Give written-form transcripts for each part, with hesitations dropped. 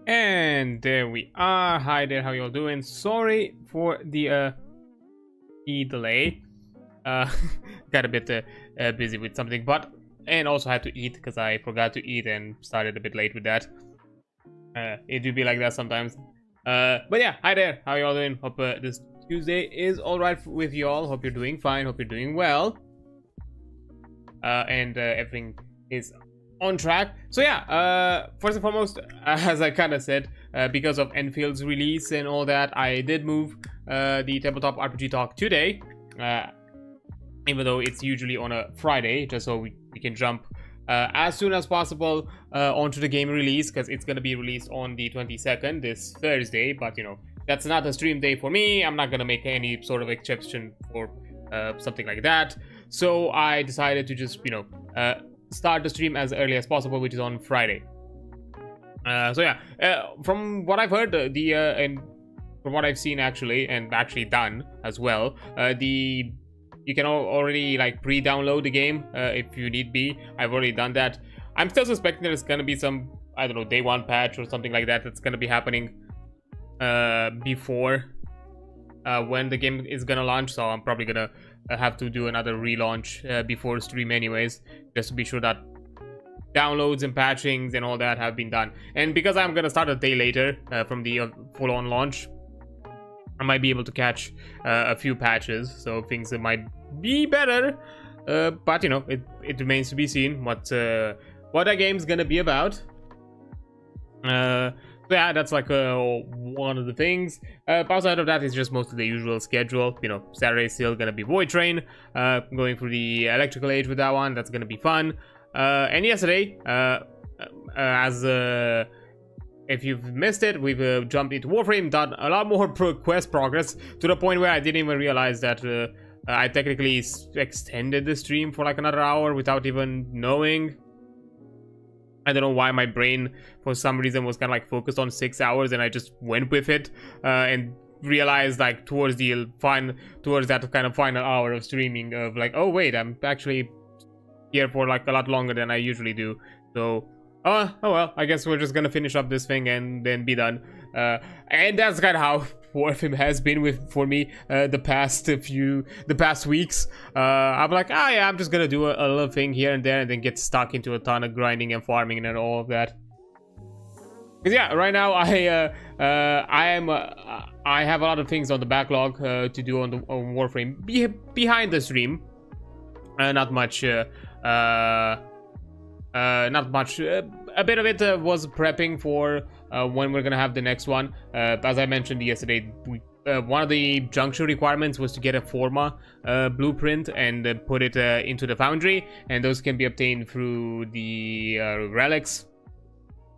And there we are. Hi there, how y'all doing? Sorry for the delay. Got a bit busy with something, and also had to eat because I forgot to eat and started a bit late with that. It do be like that sometimes. But yeah, hi there, how y'all doing? Hope this Tuesday is alright with y'all. Hope you're doing fine, hope you're doing well. And everything is on track. So yeah, first and foremost, as I kind of said, because of Enfield's release and all that, I did move the tabletop RPG talk today, even though it's usually on a Friday, just so we can jump as soon as possible onto the game release, because it's going to be released on the 22nd, this Thursday. But you know, that's not a stream day for me. I'm not going to make any sort of exception for something like that. So I decided to just, you know, start the stream as early as possible, which is on Friday. So yeah, from what I've heard, and from what I've seen actually, and actually done as well, you can already like pre-download the game if you need be. I've already done that. I'm still suspecting that it's gonna be some, I don't know, day one patch or something like that that's gonna be happening before when the game is gonna launch. So I'm probably gonna have to do another relaunch before stream anyways, just to be sure that downloads and patchings and all that have been done. And because I'm gonna start a day later from the full-on launch, I might be able to catch a few patches, so things might be better. But you know, it remains to be seen what that game's gonna be about. Yeah, that's like one of the things. Outside of that is just most of the usual schedule. You know, Saturday's still gonna be Void Train, going through the Electrical Age with that one. That's gonna be fun. And yesterday, if you've missed it, we've jumped into Warframe, done a lot more quest progress, to the point where I didn't even realize that I technically extended the stream for like another hour without even knowing. I don't know why my brain, for some reason, was kind of like focused on 6 hours, and I just went with it and realized like towards that kind of final hour of streaming of like, oh wait, I'm actually here for like a lot longer than I usually do. So oh well, I guess we're just gonna finish up this thing and then be done. And that's kind of how Warframe has been for me the past weeks. I'm like, oh yeah, I'm just gonna do a little thing here and there, and then get stuck into a ton of grinding and farming and all of that. Because yeah, right now I have a lot of things on the backlog to do on Warframe behind the stream. Not much. A bit of it was prepping for when we're gonna have the next one. As I mentioned yesterday, one of the junction requirements was to get a Forma blueprint and put it into the foundry, and those can be obtained through the relics.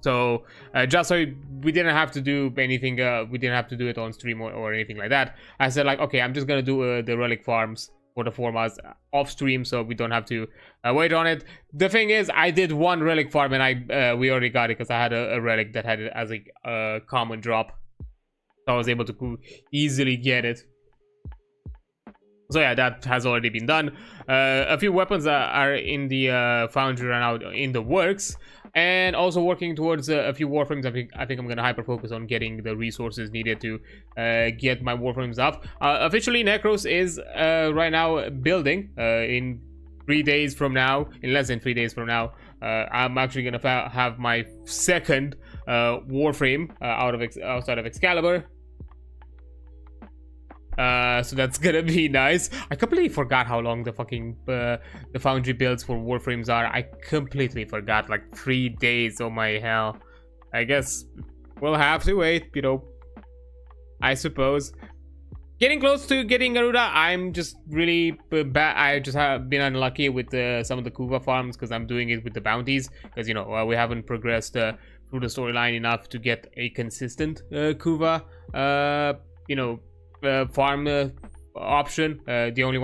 So just so we didn't have to do anything, we didn't have to do it on stream or anything like that. I said like, okay, I'm just gonna do the relic farms for the Formas off stream, so we don't have to wait on it. The thing is, I did one relic farm, and we already got it because I had a relic that had it as a common drop, so I was able to easily get it. So yeah, that has already been done. A few weapons are in the foundry right now, in the works, and also working towards a few Warframes. I think I'm gonna hyper focus on getting the resources needed to get my Warframes up. Officially, Necros is right now building. In 3 days from now, in less than 3 days from now, I'm actually gonna have my second Warframe outside of Excalibur. So that's gonna be nice. I completely forgot how long the fucking the foundry builds for Warframes are. I completely forgot, like 3 days. Oh my hell. I guess we'll have to wait, you know, I suppose. Getting close to getting Garuda. I'm just really bad. I just have been unlucky with some of the Kuva farms, because I'm doing it with the bounties, because you know, we haven't progressed through the storyline enough to get a consistent Kuva you know, farm option. The only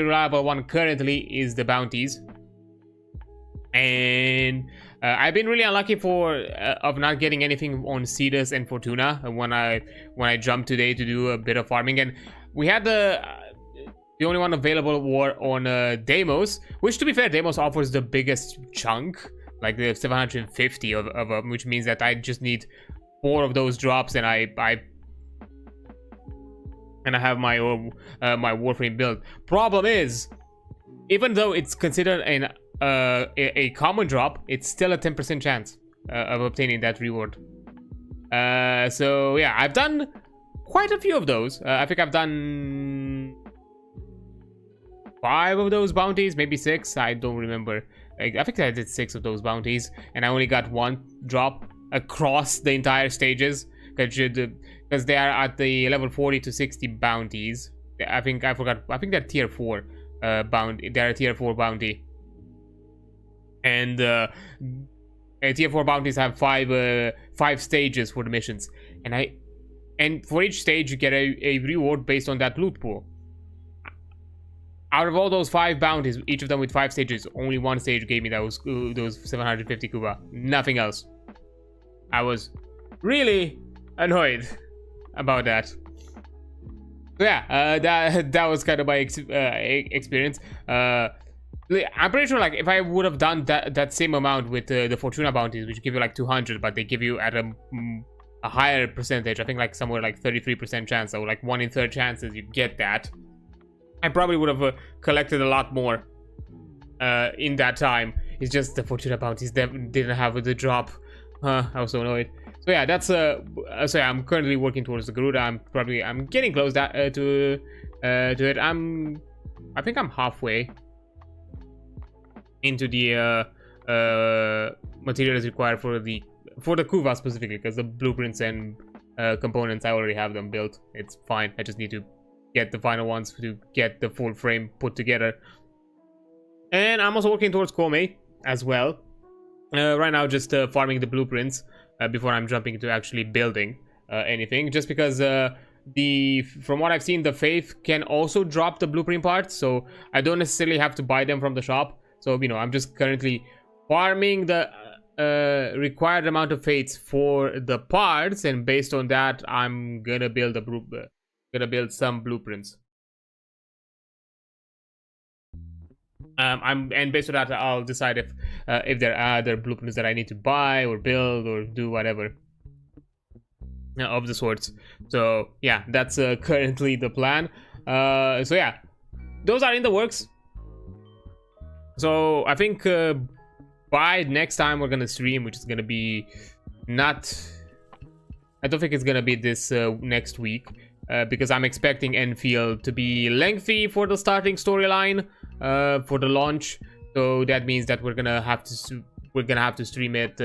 reliable one currently is the bounties, and I've been really unlucky of not getting anything on Cetus and Fortuna when I jumped today to do a bit of farming. And we had the only one available war on Deimos, which, to be fair, Deimos offers the biggest chunk like the 750 of them, which means that I just need 4 of those drops, and I have my my Warframe build. Problem is, even though it's considered a common drop, it's still a 10% chance of obtaining that reward. So yeah, I've done quite a few of those. I think I've done 5 of those bounties, maybe 6. I don't remember. I think I did 6 of those bounties, and I only got 1 drop across the entire stages, because they are at the level 40 to 60 bounties. I think they're tier 4 bounty. They're a tier 4 bounty, and tier 4 bounties have 5 stages for the missions, and for each stage you get a reward based on that loot pool. Out of all those 5 bounties, each of them with 5 stages, only 1 stage gave me those 750 kuba. Nothing else. I was really annoyed about that. So yeah, that was kind of my experience. I'm pretty sure, like, if I would have done that same amount with the Fortuna bounties, which give you like 200, but they give you at a higher percentage, I think like somewhere like 33% chance, so like 1 in 3 chances you get that, I probably would have collected a lot more in that time. It's just the Fortuna bounties didn't have the drop. I was so annoyed. So yeah, that's so yeah, I'm currently working towards the Garuda. I'm getting close to it. I think I'm halfway into the materials required for the Kuva specifically, because the blueprints and components, I already have them built. It's fine. I just need to get the final ones to get the full frame put together. And I'm also working towards Kome as well. Right now, just farming the blueprints before I'm jumping to actually building anything. Just because from what I've seen, the Faith can also drop the blueprint parts, so I don't necessarily have to buy them from the shop. So, you know, I'm just currently farming the required amount of Faiths for the parts, and based on that, I'm gonna build some blueprints. And based on that, I'll decide if there are other blueprints that I need to buy or build or do whatever of the sorts. So yeah, that's currently the plan. So yeah, those are in the works. So I think by next time we're gonna stream, which is gonna be I don't think it's gonna be this next week, because I'm expecting Enfield to be lengthy for the starting storyline for the launch. So that means that we're gonna have to stream it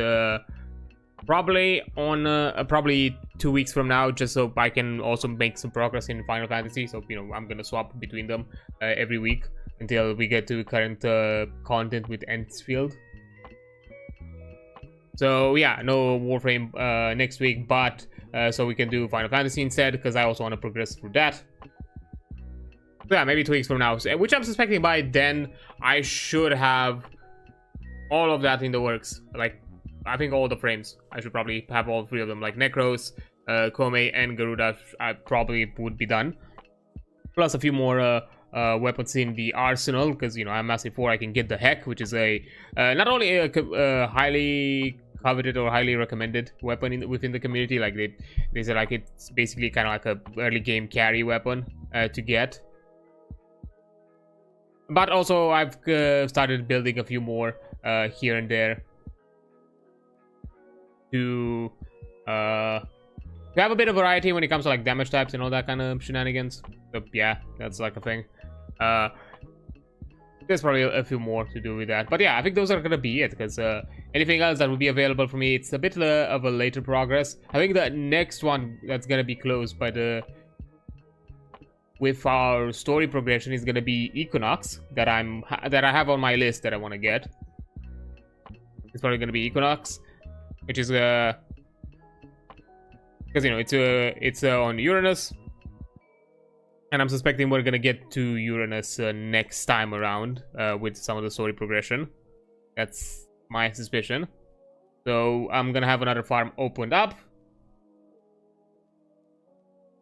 probably on probably 2 weeks from now, just so I can also make some progress in Final Fantasy. So, you know, I'm gonna swap between them every week until we get to current content with Enfield. So yeah, no Warframe next week, but so we can do Final Fantasy instead, because I also want to progress through that. So yeah, maybe 2 weeks from now, which I'm suspecting by then I should have all of that in the works. Like, I think all the frames, I should probably have all 3 of them, like Necros, Kome, and Garuda. I probably would be done. Plus a few more weapons in the arsenal, because, you know, I'm Massive 4. I can get the Heck, which is a not only a highly coveted or highly recommended weapon within the community. Like they say, like, it's basically kind of like a early game carry weapon to get. But also I've started building a few more here and there to have a bit of variety when it comes to like damage types and all that kind of shenanigans. So yeah, that's like a thing. There's probably a few more to do with that, but yeah, I think those are gonna be it, because anything else that will be available for me, it's a bit of a later progress. I think the next one that's gonna be closed with our story progression is gonna be Equinox, that I have on my list that I want to get. It's probably gonna be Equinox, which is because, you know, it's on Uranus. And I'm suspecting we're gonna get to Uranus next time around with some of the story progression. That's my suspicion. So I'm gonna have another farm opened up.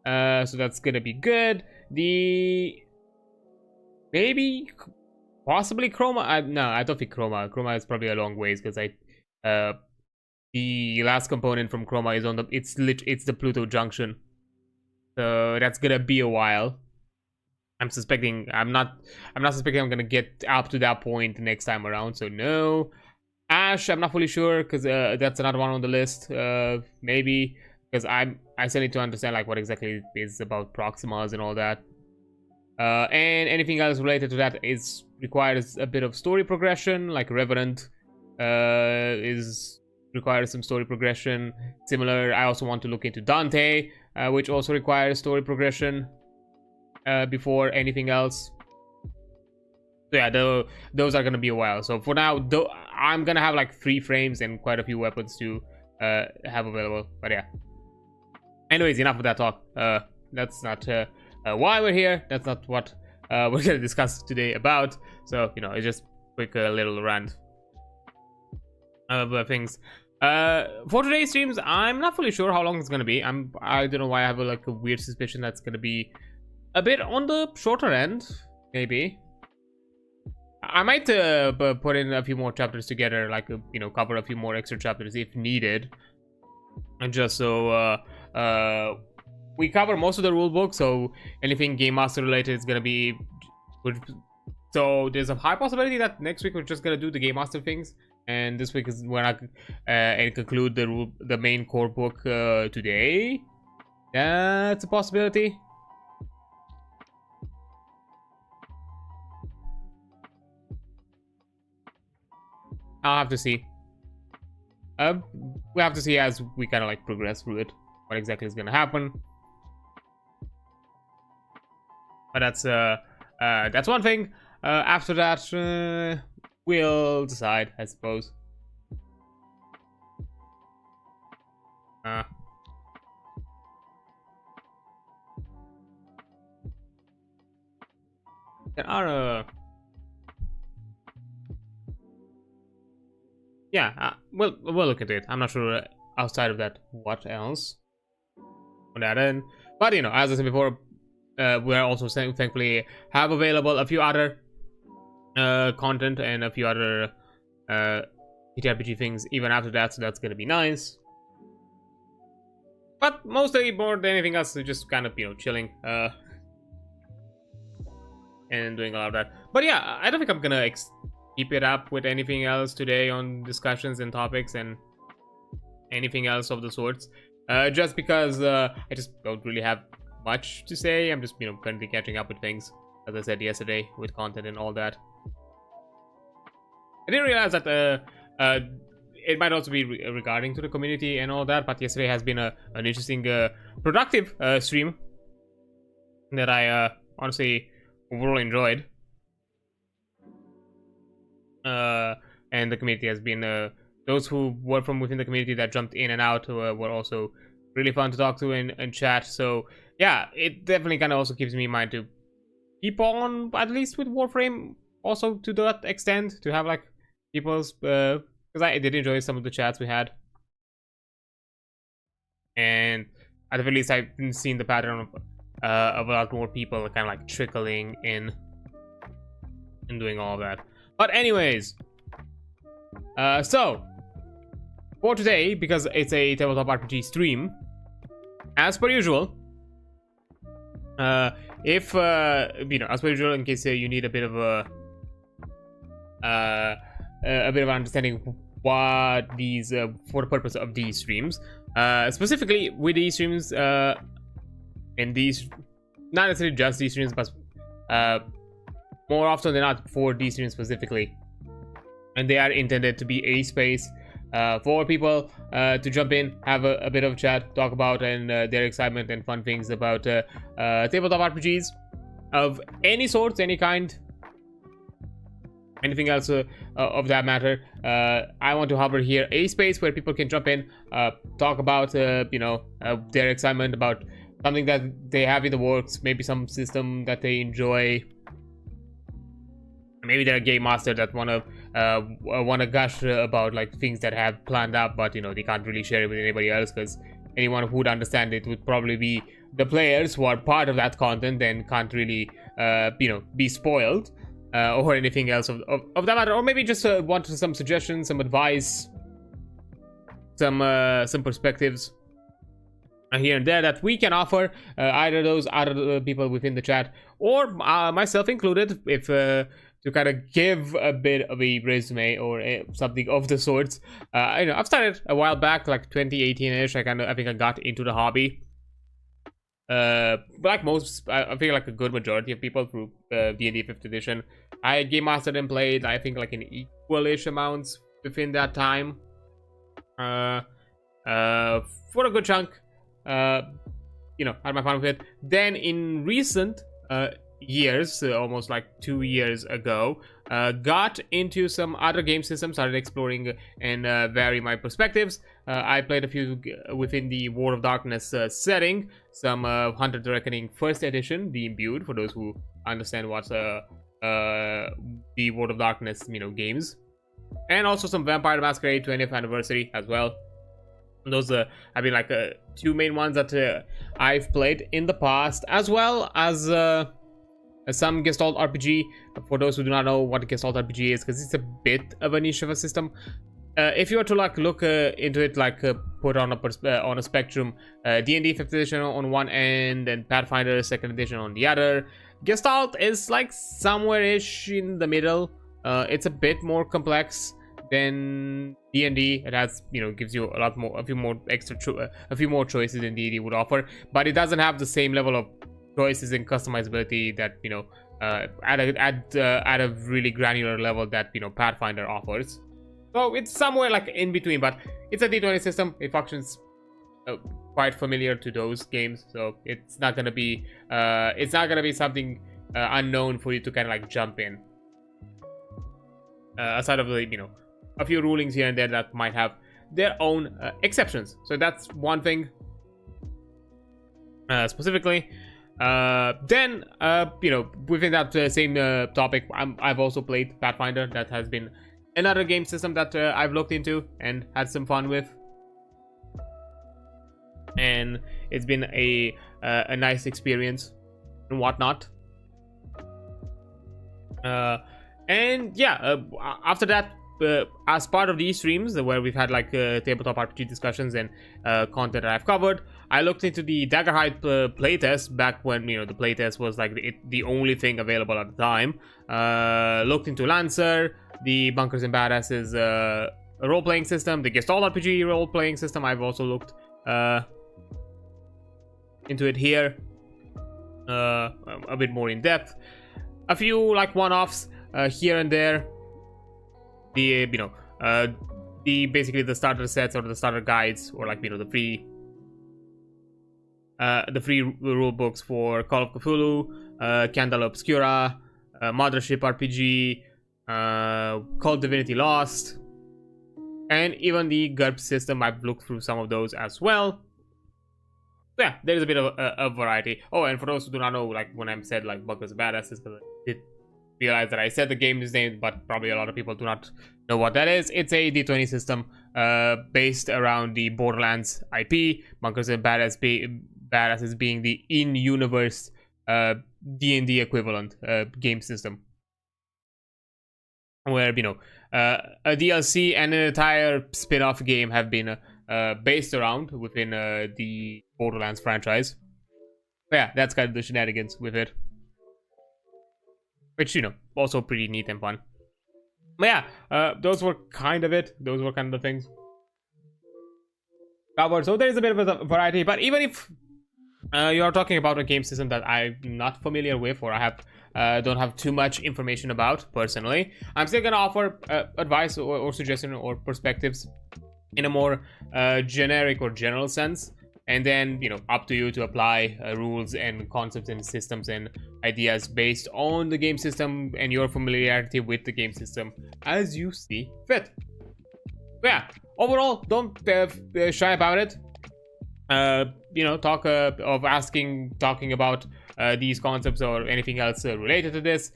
So that's gonna be good. Maybe Possibly Chroma. No, I don't think Chroma. Chroma is probably a long ways because the last component from Chroma is on the it's the Pluto junction, so that's gonna be a while. I'm not suspecting I'm gonna get up to that point next time around. So no. Ash, I'm not fully sure because that's another one on the list. Maybe because I still need to understand like what exactly it is about Proximas and all that. And anything else related to that requires a bit of story progression, like Revenant requires some story progression. Similar, I also want to look into Dante, which also requires story progression before anything else. So yeah, those are gonna be a while. So for now, I'm gonna have like 3 frames and quite a few weapons to have available. But yeah. Anyways, enough of that talk. That's not why we're here. That's not what we're gonna discuss today about. So you know, it's just quick little rant of things. For today's streams, I'm not fully sure how long it's gonna be. I don't know why I have like a weird suspicion that's gonna be a bit on the shorter end, maybe. I might put in a few more chapters together, like you know, cover a few more extra chapters if needed, and just so we cover most of the rule book. So anything game master related is gonna be good. So there's a high possibility that next week we're just gonna do the game master things, and this week is when I conclude the main core book today. That's a possibility. I'll have to see. We have to see as we kind of like progress through it, what exactly is gonna happen. But that's one thing. After that, we'll decide, I suppose. There are yeah, we'll look into it. I'm not sure outside of that what else on that end. But you know, as I said before, we're also thankfully have available a few other content and a few other ttrpg things even after that, so that's gonna be nice. But mostly more than anything else, just kind of, you know, chilling and doing a lot of that. But yeah, I don't think I'm gonna keep it up with anything else today on discussions and topics and anything else of the sorts, just because I just don't really have much to say. I'm just, you know, currently catching up with things, as I said yesterday, with content and all that. I didn't realize that it might also be regarding to the community and all that, but yesterday has been an interesting productive stream that I honestly overall enjoyed. And the community has been those who were from within the community that jumped in and out were also really fun to talk to and chat. So yeah, it definitely kind of also gives me in mind to keep on, at least with Warframe, also to that extent, to have like people's because I did enjoy some of the chats we had, and at the very least I've seen the pattern of a lot more people kind of like trickling in and doing all of that. But anyways, so for today, because it's a tabletop RPG stream, as per usual, if you know, as per usual, in case you need a bit of an understanding what these for the purpose of these streams, specifically with these streams, and these, not necessarily just these streams, but more often than not for these streams specifically, and they are intended to be a space for people to jump in, have a bit of chat, talk about and their excitement and fun things about tabletop RPGs of any sorts, any kind, anything else of that matter. I want to hover here a space where people can jump in, talk about you know, their excitement about something that they have in the works, maybe some system that they enjoy. Maybe they're a game master that wanna gush about like things that have planned up, but you know, they can't really share it with anybody else, because anyone who would understand it would probably be the players who are part of that content and can't really you know, be spoiled. or anything else of that matter, or maybe just want some suggestions, some advice, some perspectives here and there that we can offer, either those other people within the chat or myself included, if to kind of give a bit of a resume or something of the sorts. I've started a while back, like 2018ish. I think I got into the hobby, like most, I feel like a good majority of people, through D&D 5th edition. I game mastered and played, I think, like in equal-ish amounts within that time, for a good chunk. Had my fun with it. Then in recent years, almost like 2 years ago, got into some other game systems, started exploring and vary my perspectives. I played a few within the War of Darkness setting, some Hunter the Reckoning 1st edition, the Imbued, for those who understand what's the War of Darkness games, and also some Vampire the Masquerade 20th anniversary as well. Those have been like two main ones that I've played in the past, as well as some Gestalt RPG. For those who do not know what Gestalt RPG is, because it's a bit of a niche of a system. If you were to like look into it, like put on a spectrum, D&D 5th edition on one end and Pathfinder 2nd edition on the other, Gestalt is like somewhere-ish in the middle. It's a bit more complex than D&D. It has, gives you a few more choices than D&D would offer, but it doesn't have the same level of choices and customizability that at a really granular level that Pathfinder offers. So it's somewhere like in between, but it's a D20 system. It functions quite familiar to those games, so it's not gonna be something unknown for you to kind of like jump in. Aside of the a few rulings here and there that might have their own exceptions. So that's one thing specifically. Then within that same topic, I've also played Pathfinder. That has been another game system that I've looked into and had some fun with, and it's been a nice experience and whatnot. And yeah, after that, as part of these streams where we've had like tabletop RPG discussions and content that I've covered, I looked into the Daggerhide playtest back when the playtest was like the only thing available at the time. Looked into Lancer, the Bunkers and Badasses role-playing system, the Gestalt RPG role-playing system. I've also looked into it here a bit more in depth. A few like one-offs here and there. The basically the starter sets or the starter guides, or like the free rule books for Call of Cthulhu, Candle Obscura, Mothership RPG, Cult Divinity Lost, and even the GURPS system. I've looked through some of those as well. So yeah, there's a bit of a variety. Oh, and for those who do not know, like when I said like Bunkers and Badasses, because I did realize that I said the game's name, but probably a lot of people do not know what that is. It's a D20 system based around the Borderlands IP. Bunkers and Badasses being the in-universe D&D equivalent game system, where a DLC and an entire spin-off game have been based around within the Borderlands franchise. But yeah, that's kind of the shenanigans with it, which also pretty neat and fun. But yeah, those were kind of it. Those were kind of the things covered. So there is a bit of a variety. But even if you are talking about a game system that I'm not familiar with, or I don't have too much information about personally, I'm still gonna offer advice or suggestion or perspectives in a more generic or general sense. And then, up to you to apply rules and concepts and systems and ideas based on the game system and your familiarity with the game system as you see fit. But yeah, overall, don't shy about it. Talking about these concepts or anything else related to this.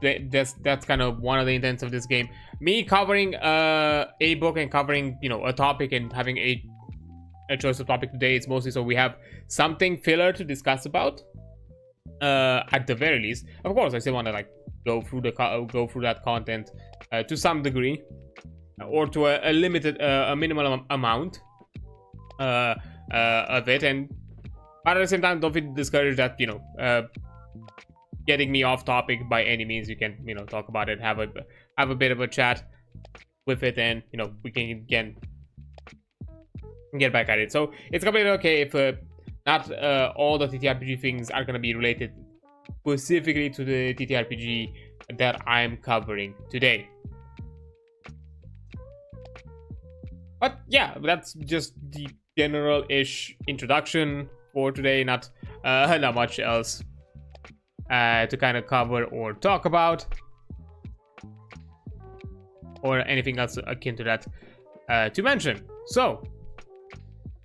That's kind of one of the intents of this game. Me covering a book and covering, a topic and having a choice of topic today, it's mostly so we have something filler to discuss about at the very least. Of course, I still want to like go through that content to some degree, or to a limited, a minimal amount of it. And but at the same time, don't feel discouraged that, you know, getting me off topic by any means. You can, you know, talk about it, have a bit of a chat with it, and, you know, we can again get back at it. So it's completely okay if not all the TTRPG things are gonna be related specifically to the TTRPG that I'm covering today. But yeah, that's just the general-ish introduction for today. Not much else to kind of cover or talk about, or anything else akin to that to mention. So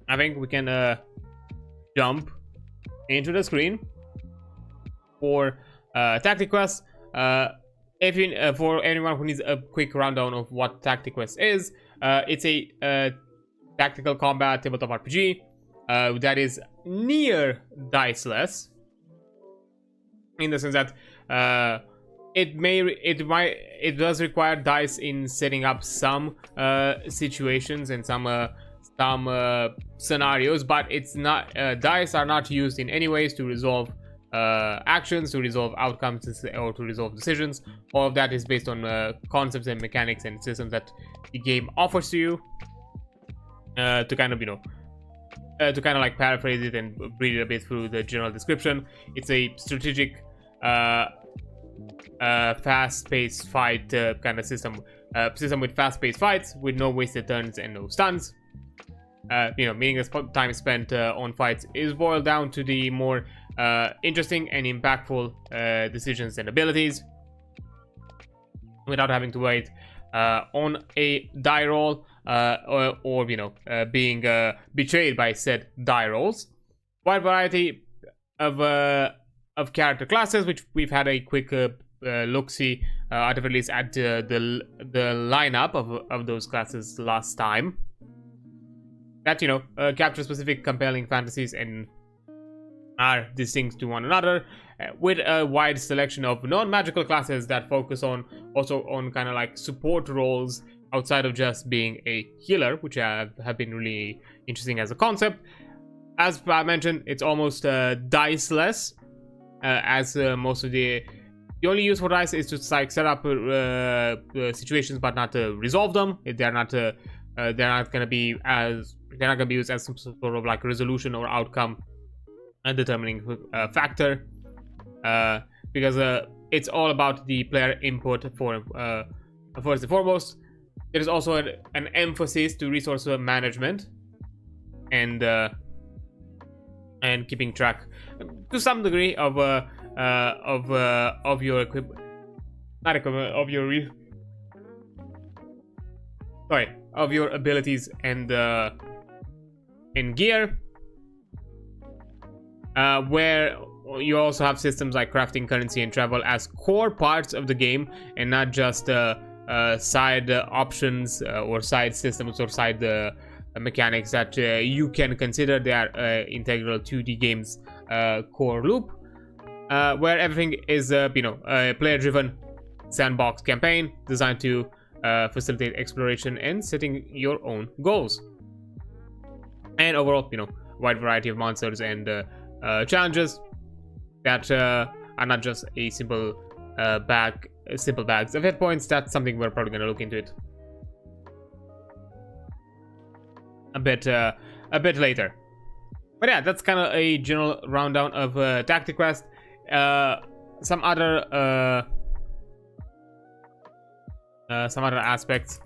I think we can jump into the screen for Tactiquest. If you, for anyone who needs a quick rundown of what Tactiquest is, it's a tactical combat tabletop RPG that is near diceless, in the sense that it does require dice in setting up some situations and some scenarios, but it's not, dice are not used in any ways to resolve actions, to resolve outcomes, or to resolve decisions. All of that is based on concepts and mechanics and systems that the game offers to you. To kind of, you know, to kind of like paraphrase it and read it a bit through the general description, it's a strategic, fast-paced fight kind of system with fast-paced fights with no wasted turns and no stuns. You know, meaning the time spent on fights is boiled down to the more interesting and impactful decisions and abilities, without having to wait on a die roll, or you know, being betrayed by said die rolls. Wide variety of character classes, which we've had a quick look-see at the very least at the lineup of those classes last time. That, you know, capture specific compelling fantasies and are distinct to one another, with a wide selection of non-magical classes that focus on kind of like support roles outside of just being a healer, which have been really interesting as a concept. As I mentioned, it's almost diceless, as most of the only use for dice is to like set up situations but not to resolve them. They're not gonna be used as some sort of like resolution or outcome and determining factor, because it's all about the player input for first and foremost. There is also an emphasis to resource management and keeping track to some degree of your equipment, not equipment, of your abilities and gear, where you also have systems like crafting, currency, and travel as core parts of the game, and not just side options or side systems or side mechanics that you can consider they are integral to the game's core loop, where everything is a player-driven sandbox campaign designed to facilitate exploration and setting your own goals. And overall, you know, wide variety of monsters and challenges that are not just a simple bags of hit points. That's something we're probably gonna look into it a bit later. But yeah, that's kind of a general rundown of Tactiquest. Some other aspects.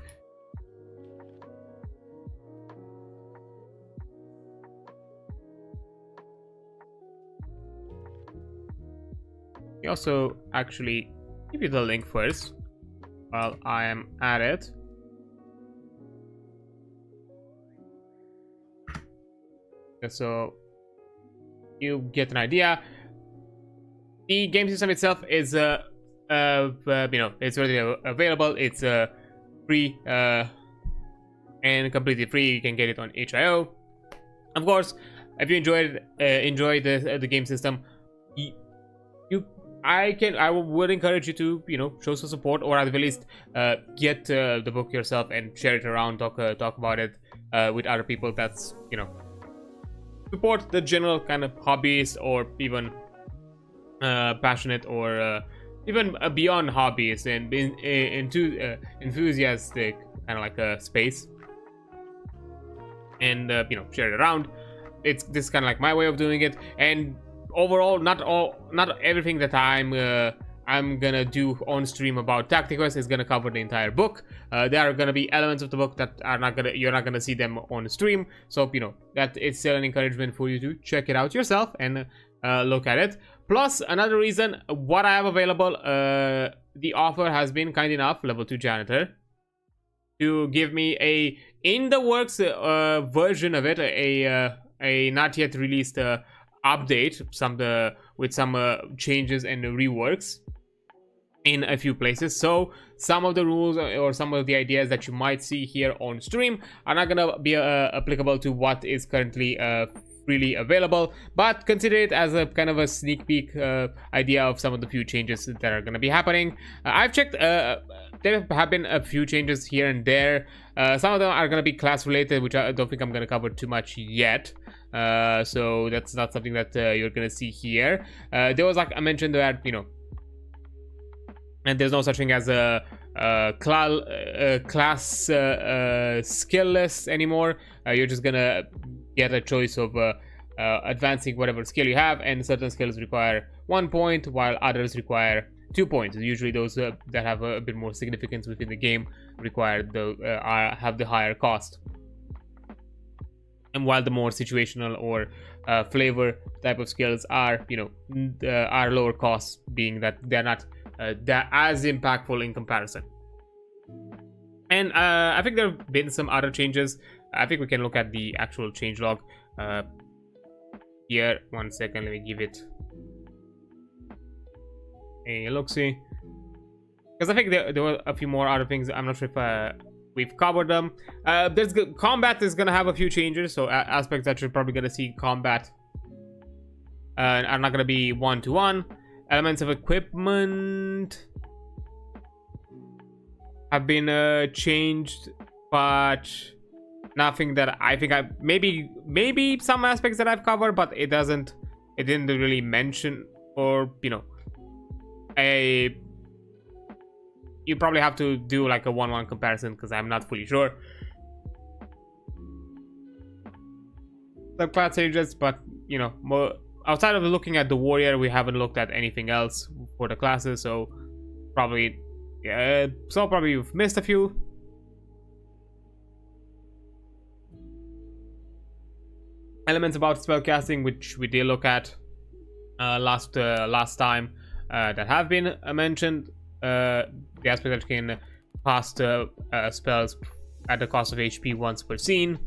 We also actually give you the link first while I am at it. So you get an idea. The game system itself is it's already available. It's free and completely free. You can get it on itch.io. Of course, if you enjoy the game system, I would encourage you to, you know, show some support, or at the very least get the book yourself and share it around, talk about it with other people. That's, you know, support the general kind of hobbyist, or even passionate, or even beyond hobbies, and into enthusiastic kind of like a space, and you know, share it around. It's this kind of like my way of doing it. And overall, not everything that I'm gonna do on stream about Tactiquest is gonna cover the entire book. There are gonna be elements of the book that you're not gonna see them on stream. So, you know, that it's still an encouragement for you to check it out yourself and look at it. Plus, another reason, what I have available, the author has been kind enough, level 2 janitor, to give me a in the works version of it, a not yet released update, with some changes and reworks in a few places. So some of the rules or some of the ideas that you might see here on stream are not gonna be applicable to what is currently freely available, but consider it as a kind of a sneak peek idea of some of the few changes that are going to be happening. I've checked, there have been a few changes here and there. Some of them are going to be class related, which I don't think I'm going to cover too much yet. So that's not something that you're going to see here. There was, like I mentioned, that, you know, and there's no such thing as a class skill list anymore. You're just gonna get a choice of advancing whatever skill you have, and certain skills require 1 point while others require 2 points. Usually those that have a bit more significance within the game require have the higher cost, and while the more situational or flavor type of skills are, you know, are lower cost, being that they're not that as impactful in comparison. And I think there have been some other changes. I think we can look at the actual changelog here. 1 second, let me give it a look-see, because I think there were a few more other things. I'm not sure if we've covered them. Combat is gonna have a few changes, so aspects that you're probably gonna see combat are not gonna be 1-to-1. Elements of equipment have been changed, but nothing that I think maybe some aspects that I've covered, but it didn't really mention, or, you know, you probably have to do like a 1-1 comparison, because I'm not fully sure. The class changes, but, you know, more outside of looking at the warrior, we haven't looked at anything else for the classes, so probably you've missed a few. Elements about spellcasting, which we did look at last time, that have been mentioned. The aspect that you can cast spells at the cost of HP once per scene,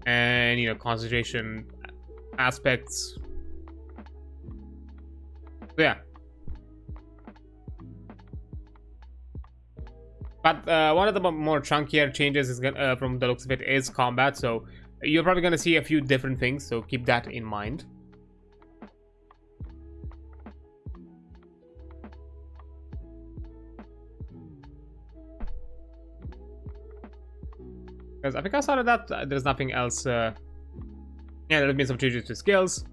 and, you know, concentration aspects. So, yeah. But one of the more chunkier changes is from the looks of it is combat, so you're probably going to see a few different things, so keep that in mind. Because I think outside of that, there's nothing else. Yeah, there have been some changes to skills.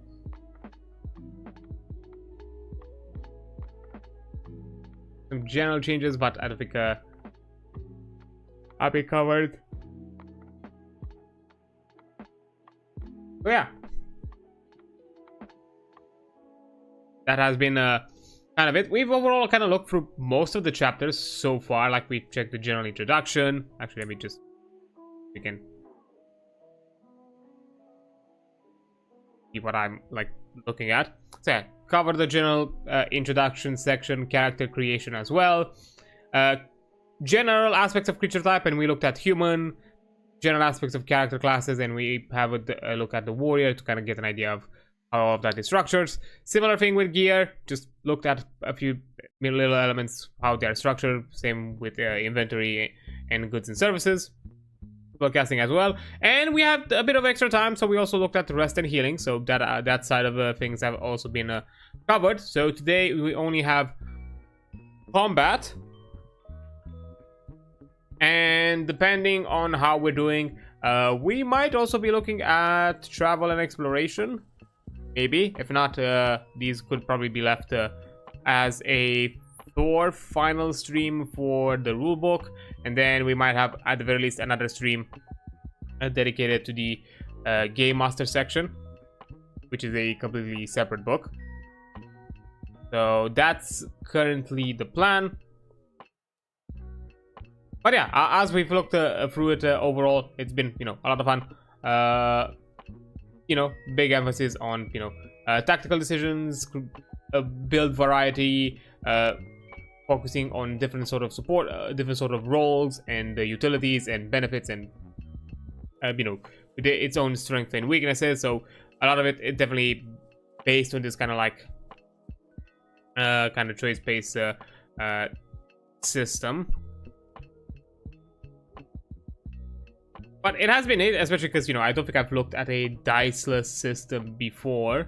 Some general changes, but I don't think I'll be covered. So yeah, that has been kind of it. We've overall kind of looked through most of the chapters so far. Like, we checked the general introduction. Actually, let me just begin. See what I'm like looking at. So yeah, cover the general introduction section, character creation as well, general aspects of creature type, and we looked at human, general aspects of character classes, and we have a look at the warrior to kind of get an idea of how all of that is structured. Similar thing with gear, just looked at a few little elements, how they're structured. Same with inventory and goods and services. spellcasting as well. And we had a bit of extra time, so we also looked at rest and healing. So that side of things have also been covered. So today we only have combat, and depending on how we're doing, we might also be looking at travel and exploration. Maybe. If not, these could probably be left as a final stream for the rulebook, and then we might have at the very least another stream dedicated to the game master section, which is a completely separate book. So that's currently the plan. But yeah, as we've looked through it overall, it's been, you know, a lot of fun. You know, big emphasis on, you know, tactical decisions, build variety, focusing on different sort of support, different sort of roles and utilities and benefits, and you know, with its own strengths and weaknesses. So a lot of it definitely based on this kind of like kind of choice-based system. But it has been it, especially because, you know, I don't think I've looked at a diceless system before,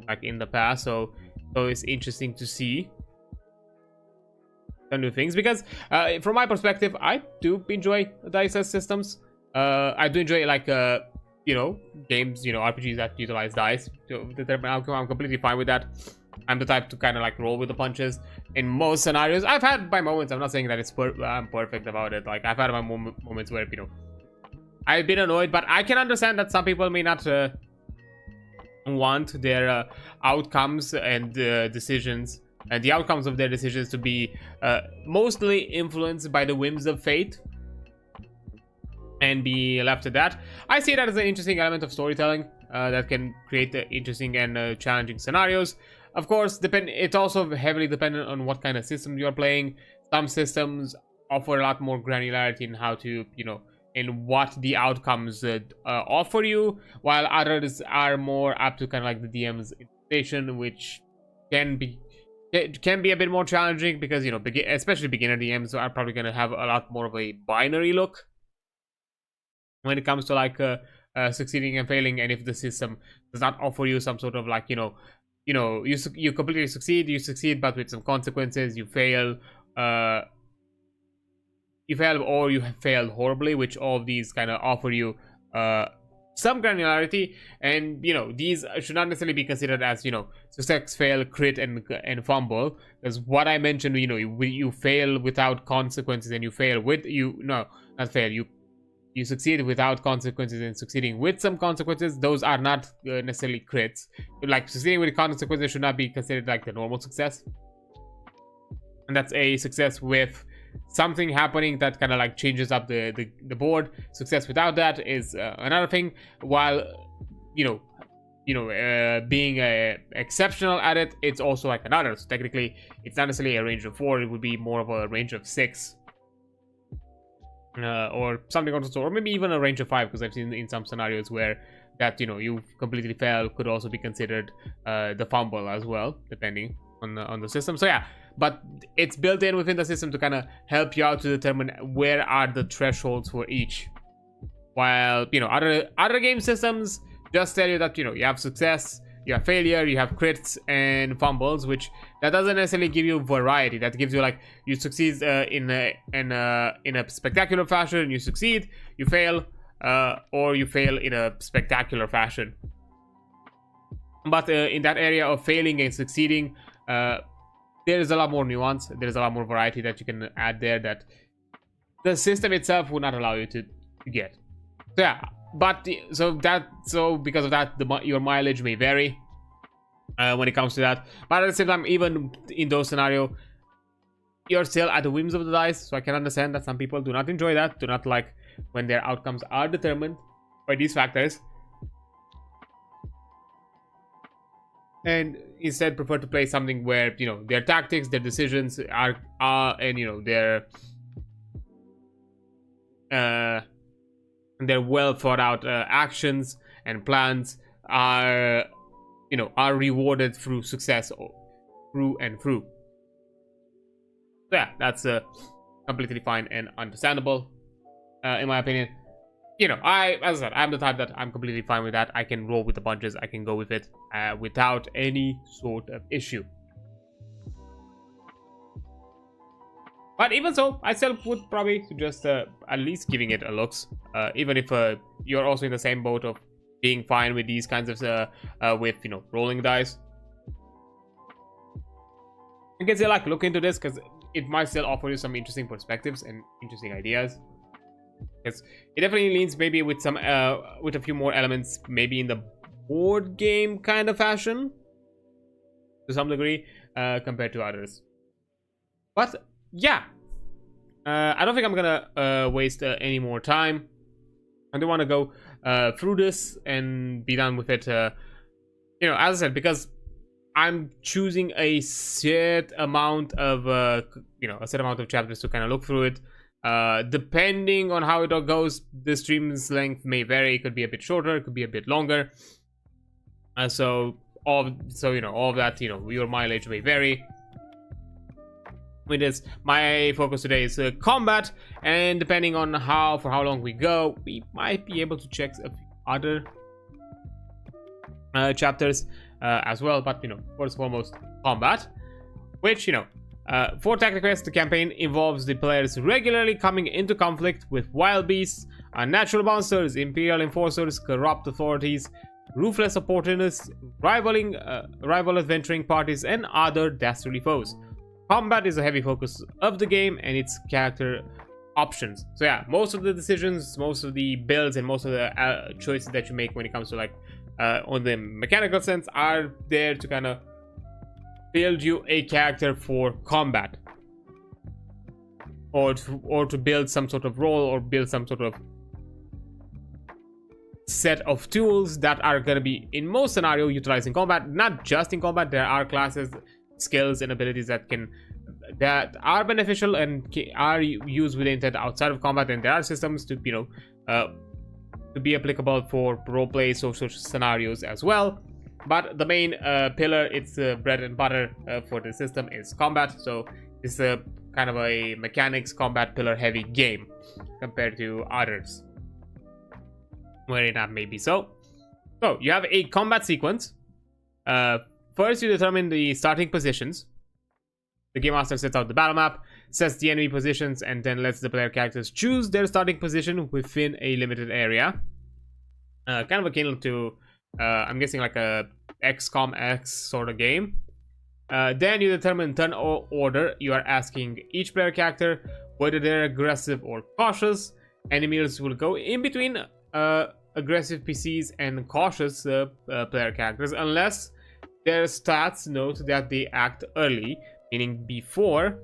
like in the past. So it's interesting to see some new things, because from my perspective, I do enjoy diceless systems. I do enjoy, like, you know, games, you know, RPGs that utilize dice to determine outcome. I'm completely fine with that. I'm the type to kind of like roll with the punches in most scenarios. I've had my moments. I'm not saying that I'm perfect about it. Like, I've had my moments where, you know, I've been annoyed, but I can understand that some people may not want their outcomes and decisions, and the outcomes of their decisions to be mostly influenced by the whims of fate and be left at that. I see that as an interesting element of storytelling that can create interesting and challenging scenarios. Of course, it's also heavily dependent on what kind of system you're playing. Some systems offer a lot more granularity in how to, you know, in what the outcomes offer you, while others are more apt to kind of like the DM's interpretation, which can be a bit more challenging because, you know, especially beginner DMs are probably going to have a lot more of a binary look when it comes to like succeeding and failing. And if the system does not offer you some sort of like, you completely succeed, but with some consequences, you fail, or you have failed horribly, which all of these kind of offer you some granularity. And, you know, these should not necessarily be considered as, you know, success, fail, crit, and fumble, because what I mentioned, you know, you fail without consequences, and you fail with you succeed without consequences and succeeding with some consequences. Those are not necessarily crits. Like, succeeding with consequences should not be considered like the normal success, and that's a success with something happening that kind of like changes up the board. Success without that is another thing, while being exceptional at it, it's also like another. So technically it's not necessarily a range of 4, it would be more of a range of 6 or something of the sort, or maybe even a range of 5, because I've seen in some scenarios where that, you know, you completely fail could also be considered the fumble as well, depending on the system. So yeah, but it's built in within the system to kind of help you out to determine where are the thresholds for each, while, you know, other game systems just tell you that, you know, you have success, you have failure, you have crits and fumbles, which that doesn't necessarily give you variety. That gives you like, you succeed in a spectacular fashion, you succeed, you fail, or you fail in a spectacular fashion. But in that area of failing and succeeding, there is a lot more nuance, there is a lot more variety that you can add there that the system itself would not allow you to get. So yeah, but so because of that, your mileage may vary when it comes to that. But at the same time, even in those scenarios, you're still at the whims of the dice. So I can understand that some people do not enjoy that, do not like when their outcomes are determined by these factors, and instead prefer to play something where, you know, their tactics, their decisions are and, you know, their well thought out actions and plans are, you know, are rewarded through success through and through. So yeah, that's completely fine and understandable in my opinion. you know, as I said, I'm the type that I'm completely fine with that. I can roll with the punches. I can go with it without any sort of issue. But even so, I still would probably suggest at least giving it a looks, even if you're also in the same boat of being fine with these kinds of with, you know, rolling dice. You can still like look into this because it might still offer you some interesting perspectives and interesting ideas. Because it definitely leans maybe with some with a few more elements, maybe in the board game kind of fashion to some degree compared to others. But yeah, I don't think I'm gonna waste any more time. I do want to go through this and be done with it. You know, as I said, because I'm choosing a set amount of you know, a set amount of chapters to kind of look through it. Depending on how it all goes, the stream's length may vary. It could be a bit shorter, it could be a bit longer. So you know, all of that, you know, your mileage may vary. With this, my focus today is combat, and depending on for how long we go, we might be able to check a few other chapters as well. But you know, first and foremost, combat, which, you know, for Tactiquest, the campaign involves the players regularly coming into conflict with wild beasts, unnatural monsters, imperial enforcers, corrupt authorities, ruthless opportunists, rival adventuring parties, and other dastardly foes. Combat is a heavy focus of the game and its character options. So yeah, most of the decisions, most of the builds, and most of the choices that you make when it comes to like on the mechanical sense are there to kind of build you a character for combat, or to build some sort of role, or build some sort of set of tools that are going to be in most scenario utilized in combat. Not just in combat, there are classes, skills, and abilities that are beneficial and are used with intent outside of combat, and there are systems to, you know, to be applicable for roleplay social scenarios as well. But the main pillar, it's bread and butter for the system, is combat. So it's a kind of a mechanics combat pillar heavy game compared to others where that may be so. So you have a combat sequence. First, you determine the starting positions. The game master sets out the battle map, sets the enemy positions, and then lets the player characters choose their starting position within a limited area. Kind of akin to, I'm guessing, like a XCOM X sort of game. Then you determine turn order. You are asking each player character whether they're aggressive or cautious. Enemies will go in between aggressive PCs and cautious player characters, unless their stats note that they act early, meaning before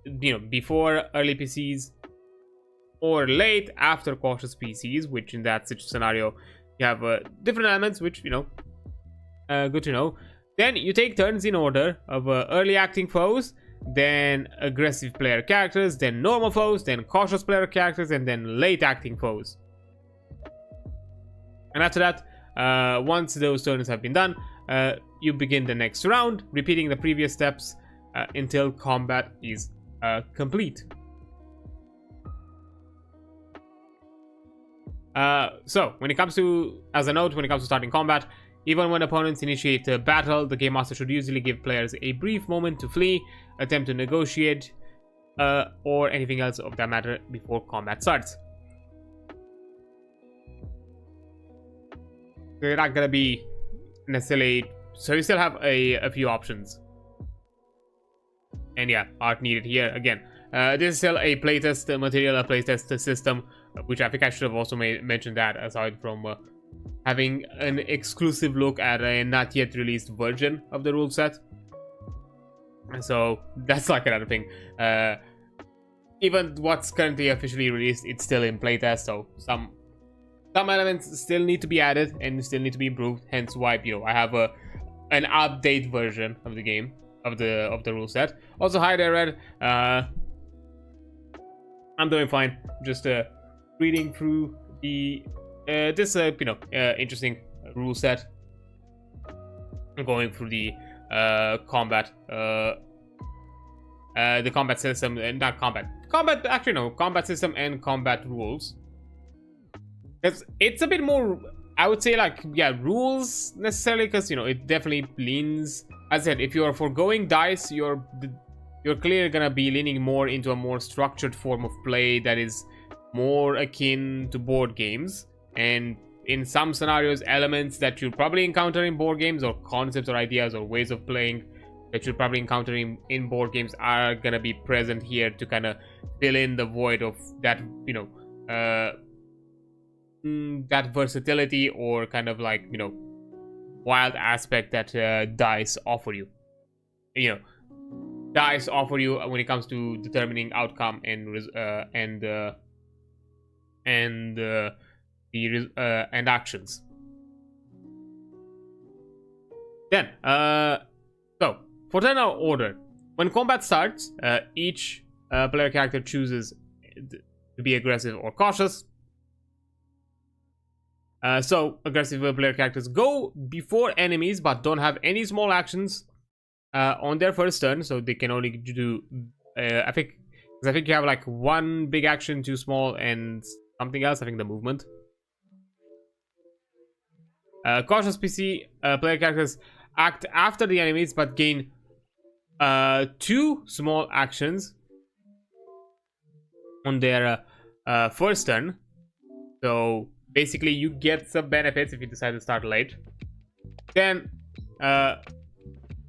you know, before early PCs, or late after cautious PCs, which in that scenario you have different elements, which, you know, good to know. Then you take turns in order of early acting foes, then aggressive player characters, then normal foes, then cautious player characters, and then late acting foes. And after that, once those turns have been done, you begin the next round, repeating the previous steps until combat is complete. So, when it comes to, as a note, when it comes to starting combat, even when opponents initiate a battle, the game master should usually give players a brief moment to flee, attempt to negotiate, or anything else of that matter before combat starts. They're not gonna be necessarily, so you still have a few options. And yeah, art needed here again. This is still a playtest material, a playtest system, which I think I should have also mentioned that, aside from having an exclusive look at a not yet released version of the rule set. So that's like another thing. Even what's currently officially released, it's still in playtest, so some elements still need to be added and still need to be improved. Hence why, you know, I have an update version of the game, of the rule set. Also, hi there, Red. I'm doing fine. Just reading through the this you know, interesting rule set. I'm going through the combat system, not combat combat, actually no, combat system and combat rules. It's a bit more, I would say, like, yeah, rules necessarily, because, you know, it definitely leans, as I said, if you're foregoing dice, you're clearly gonna be leaning more into a more structured form of play that is more akin to board games, and in some scenarios, elements that you'll probably encounter in board games, or concepts or ideas or ways of playing that you'll probably encounter in board games, are gonna be present here to kind of fill in the void of that, you know, that versatility, or kind of like, you know, wild aspect that dice offer you. You know, dice offer you when it comes to determining outcome and actions. Then, so for turn order, when combat starts, each player character chooses to be aggressive or cautious. So aggressive player characters go before enemies, but don't have any small actions on their first turn, so they can only do I think you have like one big action, two small, and something else. I think the movement. Cautious PC player characters act after the enemies, but gain two small actions on their first turn. So basically, you get some benefits if you decide to start late. Then,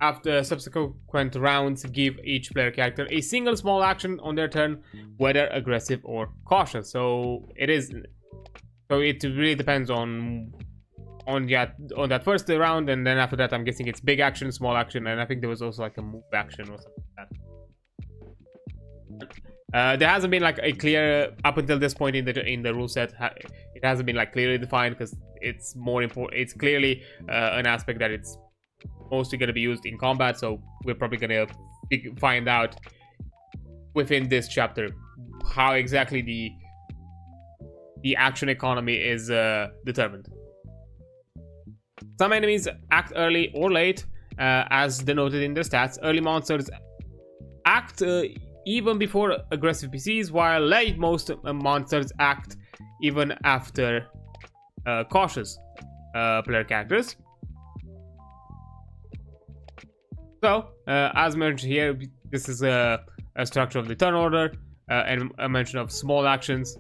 after subsequent rounds, give each player character a single small action on their turn, whether aggressive or cautious. So it really depends on that first round, and then after that, I'm guessing it's big action, small action, and I think there was also like a move action or something like that. There hasn't been like a clear, up until this point in the rule set, it hasn't been like clearly defined, because it's more important. It's clearly an aspect that it's mostly going to be used in combat, so we're probably going to find out within this chapter how exactly the action economy is determined. Some enemies act early or late, as denoted in their stats. Early monsters act even before aggressive PCs, while late most monsters act even after cautious player characters. So, as mentioned here, this is a structure of the turn order, and a mention of small actions.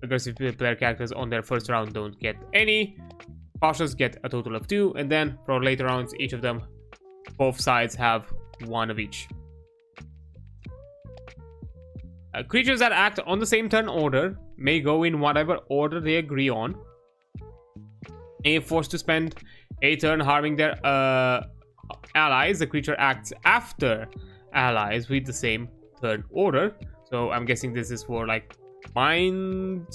Aggressive player characters on their first round don't get any. Cautious get a total of 2, and then for later rounds, each of them, both sides have 1 of each. Creatures that act on the same turn order may go in whatever order they agree on. If forced to spend a turn harming their allies, the creature acts after allies with the same turn order. So I'm guessing this is for like mind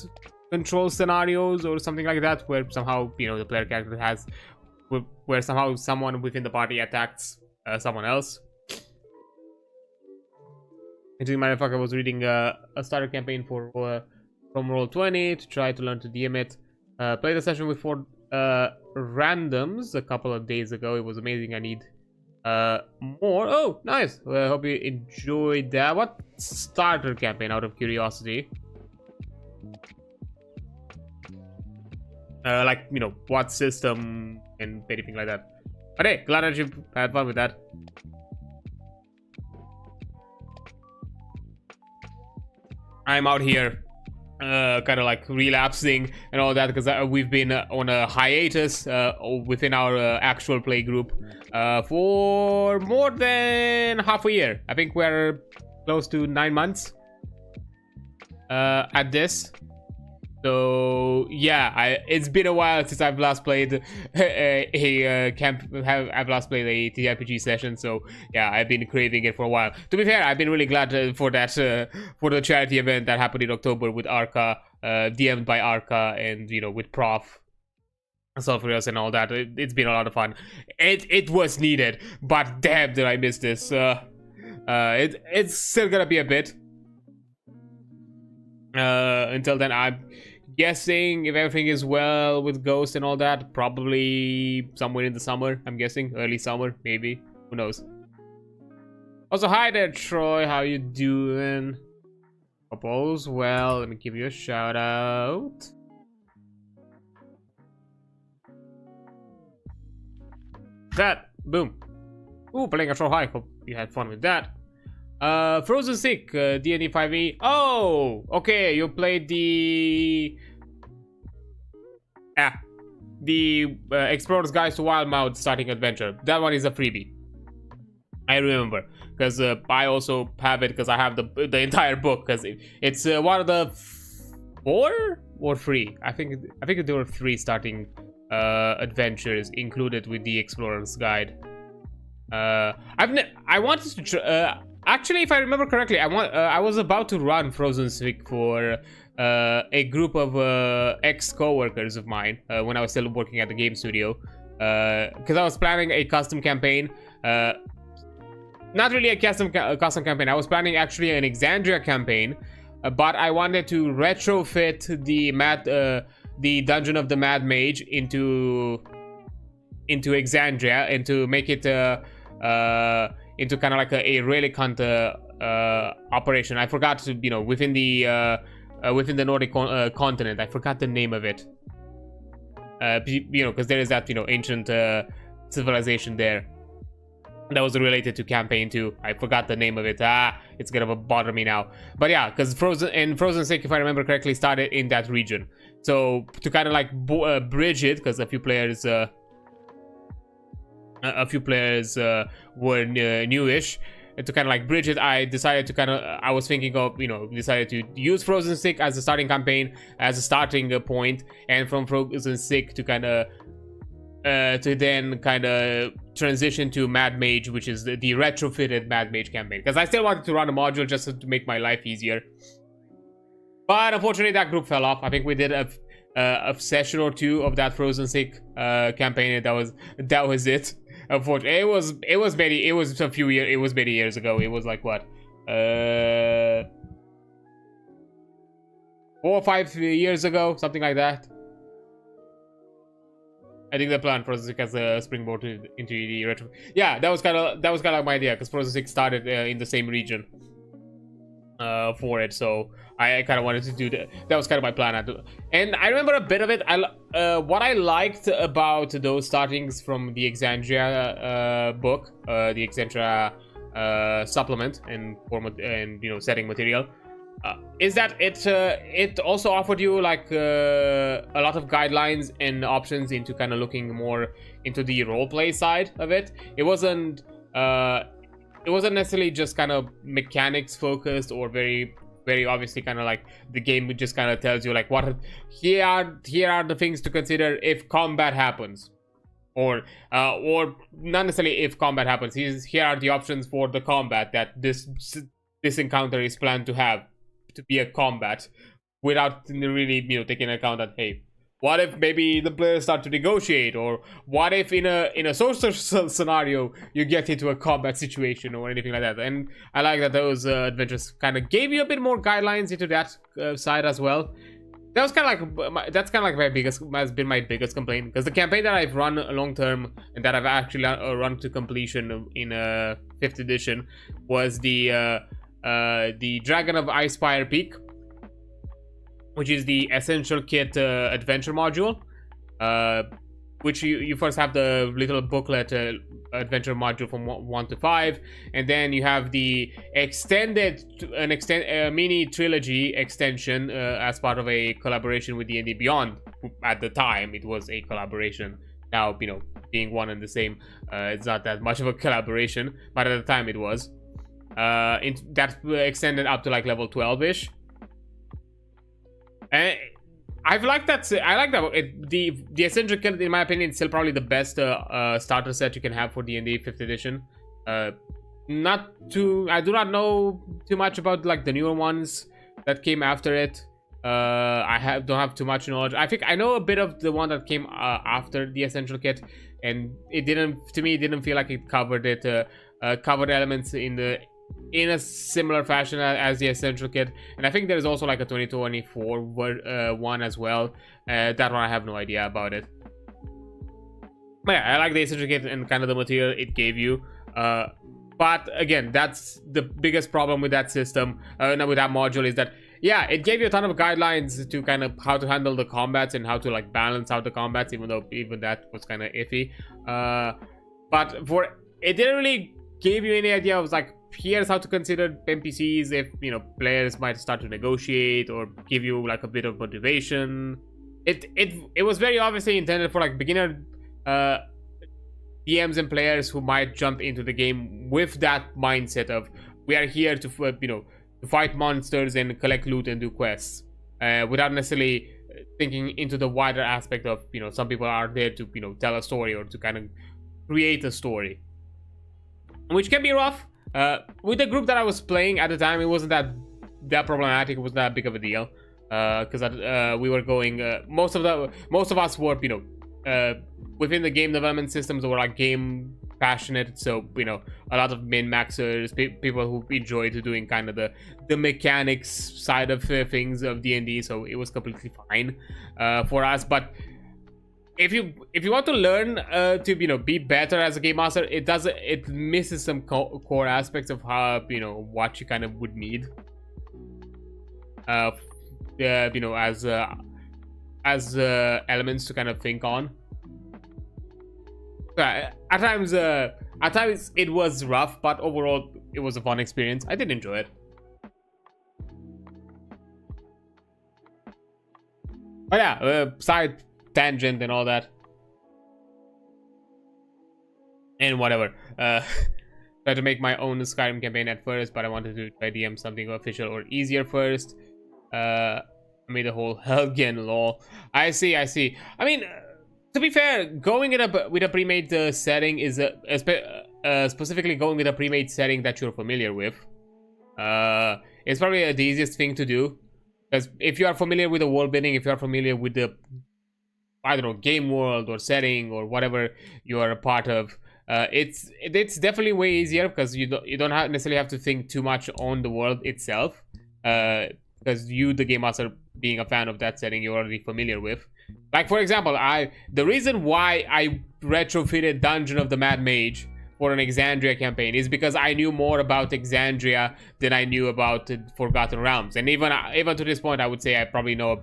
control scenarios or something like that, where somehow, you know, the player character has, where somehow someone within the party attacks someone else. Interesting motherfucker was reading a starter campaign for from Roll20 to try to learn to DM it. Played a session with 4 randoms a couple of days ago. It was amazing. I need more. Oh, nice. Well, I hope you enjoyed that. What starter campaign, out of curiosity? Like, you know, what system and anything like that. But hey, glad that you had fun with that. I'm out here kind of like relapsing and all that, because we've been on a hiatus within our actual play group for more than half a year. I think we're close to 9 months at this. So yeah, it's been a while since I've last played I've last played a TTRPG session. So yeah, I've been craving it for a while. To be fair, I've been really glad for that for the charity event that happened in October with Arca, DM'd by Arca, and you know, with Prof, Sorcerous, and all that. It's been a lot of fun. It was needed, but damn, did I miss this. It's still gonna be a bit. Until then, I'm guessing, if everything is well with Ghost and all that, probably somewhere in the summer. I'm guessing early summer, maybe. Who knows? Also, hi there, Troy. How you doing? Hope all's well. Let me give you a shout out. That boom. Ooh, playing a show high. Hope you had fun with that. Frozen Sick, D&D 5e. Oh, okay. You played the Explorer's Guide to Wildmouth starting adventure. That one is a freebie. I remember because I also have it because I have the entire book because it's one of the 4 or 3. I think there were 3 starting adventures included with the Explorer's Guide. I wanted to actually, if I remember correctly, I was about to run Frozen Sick for a group of ex-co-workers of mine when I was still working at the game studio, because I was planning a custom campaign. Not really a custom campaign. I was planning actually an Exandria campaign, but I wanted to retrofit the Dungeon of the Mad Mage into Exandria and to make it into kind of like a relic hunter operation. I forgot to, within the Nordic continent. I forgot the name of it. Because there is that ancient civilization there that was related to campaign 2. I forgot the name of it. It's gonna bother me now. But yeah, because Frozen Sick, if I remember correctly, started in that region. So to kind of like bridge it, because a few players were newish. And to kind of like bridge it, I decided to I was thinking of, decided to use Frozen Sick as a starting campaign, as a starting point, and from Frozen Sick to to then transition to Mad Mage, which is the retrofitted Mad Mage campaign. Because I still wanted to run a module just to make my life easier. But unfortunately, that group fell off. I think we did a session or 2 of that Frozen Sick campaign, and that was it. Unfortunately, it was many years ago. It was like what, 4 or 5 years ago, something like that. I think the plan Frozen Sick as a springboard into the retro. Yeah, that was kind of my idea, because Frozen Sick started in the same region for it, so I kind of wanted to do that. That was kind of my plan. And I remember a bit of it. What I liked about those startings from the Exandria book, the Exandria supplement and setting material, is that it also offered you like a lot of guidelines and options into kind of looking more into the roleplay side of it. It wasn't necessarily just kind of mechanics focused or very obviously kind of like the game just kind of tells you like here are the things to consider if combat happens, or not necessarily if combat happens. Here are the options for the combat that this encounter is planned to have to be a combat, without really taking into account that, hey, what if maybe the players start to negotiate, or what if in a social scenario you get into a combat situation or anything like that. And I like that those adventures kind of gave you a bit more guidelines into that side as well. That was kind of like has been my biggest complaint, because the campaign that I've run long term and that I've actually run to completion in 5th edition was the Dragon of Icespire Peak, which is the Essential Kit adventure module, which you first have the little booklet adventure module from 1 to 5, and then you have the mini trilogy extension as part of a collaboration with D&D Beyond. At the time, it was a collaboration. Now, being one and the same, it's not that much of a collaboration, but at the time it was. That extended up to like level 12-ish. And I've liked that. I like that. The Essential Kit, in my opinion, is still probably the best starter set you can have for D&D 5th edition. I do not know too much about like the newer ones that came after it. Don't have too much knowledge. I think I know a bit of the one that came after the Essential Kit, and it didn't feel like it covered elements in a similar fashion as the Essential Kit. And I think there's also like a 2024 one as well. That one I have no idea about it. But yeah, I like the Essential Kit and kind of the material it gave you. But again, that's the biggest problem with that system, with that module, is that yeah, it gave you a ton of guidelines to kind of how to handle the combats and how to like balance out the combats, even though even that was kind of iffy. But for it didn't really give you any idea of like, here's how to consider NPCs if, you know, players might start to negotiate, or give you like a bit of motivation. It was very obviously intended for like beginner DMs and players who might jump into the game with that mindset of, we are here to, you know, to fight monsters and collect loot and do quests, without necessarily thinking into the wider aspect of, you know, some people are there to, you know, tell a story or to kind of create a story, which can be rough. With the group that I was playing at the time, it wasn't that problematic. It wasn't that big of a deal, because we were going. Most of us were, you know, within the game development systems, were like game passionate. So, you know, a lot of min maxers, people who enjoyed doing kind of the mechanics side of things of D&D. So it was completely fine for us. But if you want to learn to, you know, be better as a game master, it misses some core aspects of how, you know, what you kind of would need, you know, as elements to kind of think on. At times it was rough, but overall it was a fun experience. I did enjoy it. But yeah, side tangent and all that, and whatever. Tried to make my own Skyrim campaign at first, but I wanted to try DM something official or easier first. Made a whole Helgen lol. I see. I mean, to be fair, going with a pre-made setting is specifically going with a pre-made setting that you're familiar with. It's probably the easiest thing to do, because if you are familiar with the world building, if you are familiar with the, I don't know, game world or setting or whatever you are a part of, it's definitely way easier, because you don't necessarily have to think too much on the world itself, because you, the game master, being a fan of that setting, you're already familiar with. Like, for example, the reason why I retrofitted Dungeon of the Mad Mage for an Exandria campaign is because I knew more about Exandria than I knew about Forgotten Realms, and even to this point, I would say I probably know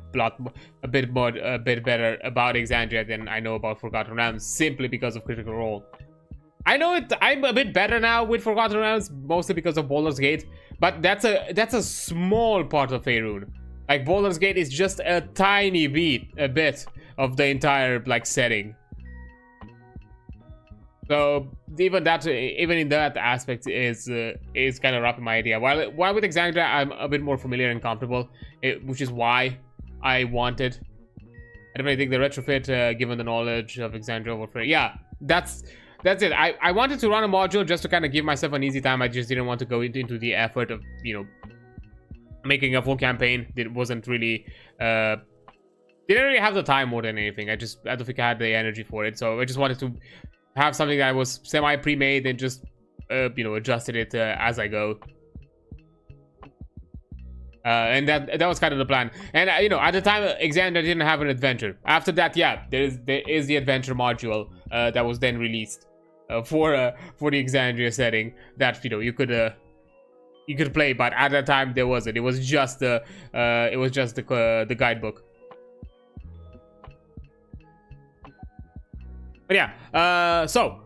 a bit better about Exandria than I know about Forgotten Realms, simply because of Critical Role. I know I'm a bit better now with Forgotten Realms, mostly because of Baldur's Gate, but that's a small part of Faerun. Like, Baldur's Gate is just a tiny bit of the entire like setting. So even in that aspect is kind of rough in my idea. While with Exandria, I'm a bit more familiar and comfortable, which is why I wanted. I definitely think the retrofit, given the knowledge of Exandria over, yeah, that's it. I wanted to run a module just to kind of give myself an easy time. I just didn't want to go into the effort of, you know, making a full campaign. It wasn't really didn't really have the time more than anything. I don't think I had the energy for it, so I just wanted to have something that was semi pre-made and just you know, adjusted it as I go. And that was kind of the plan. And you know, at the time, Exandria didn't have an adventure. After that, yeah, there is the adventure module that was then released for the Exandria setting that, you know, you could play, but at that time there wasn't. It was just the guidebook. But yeah, so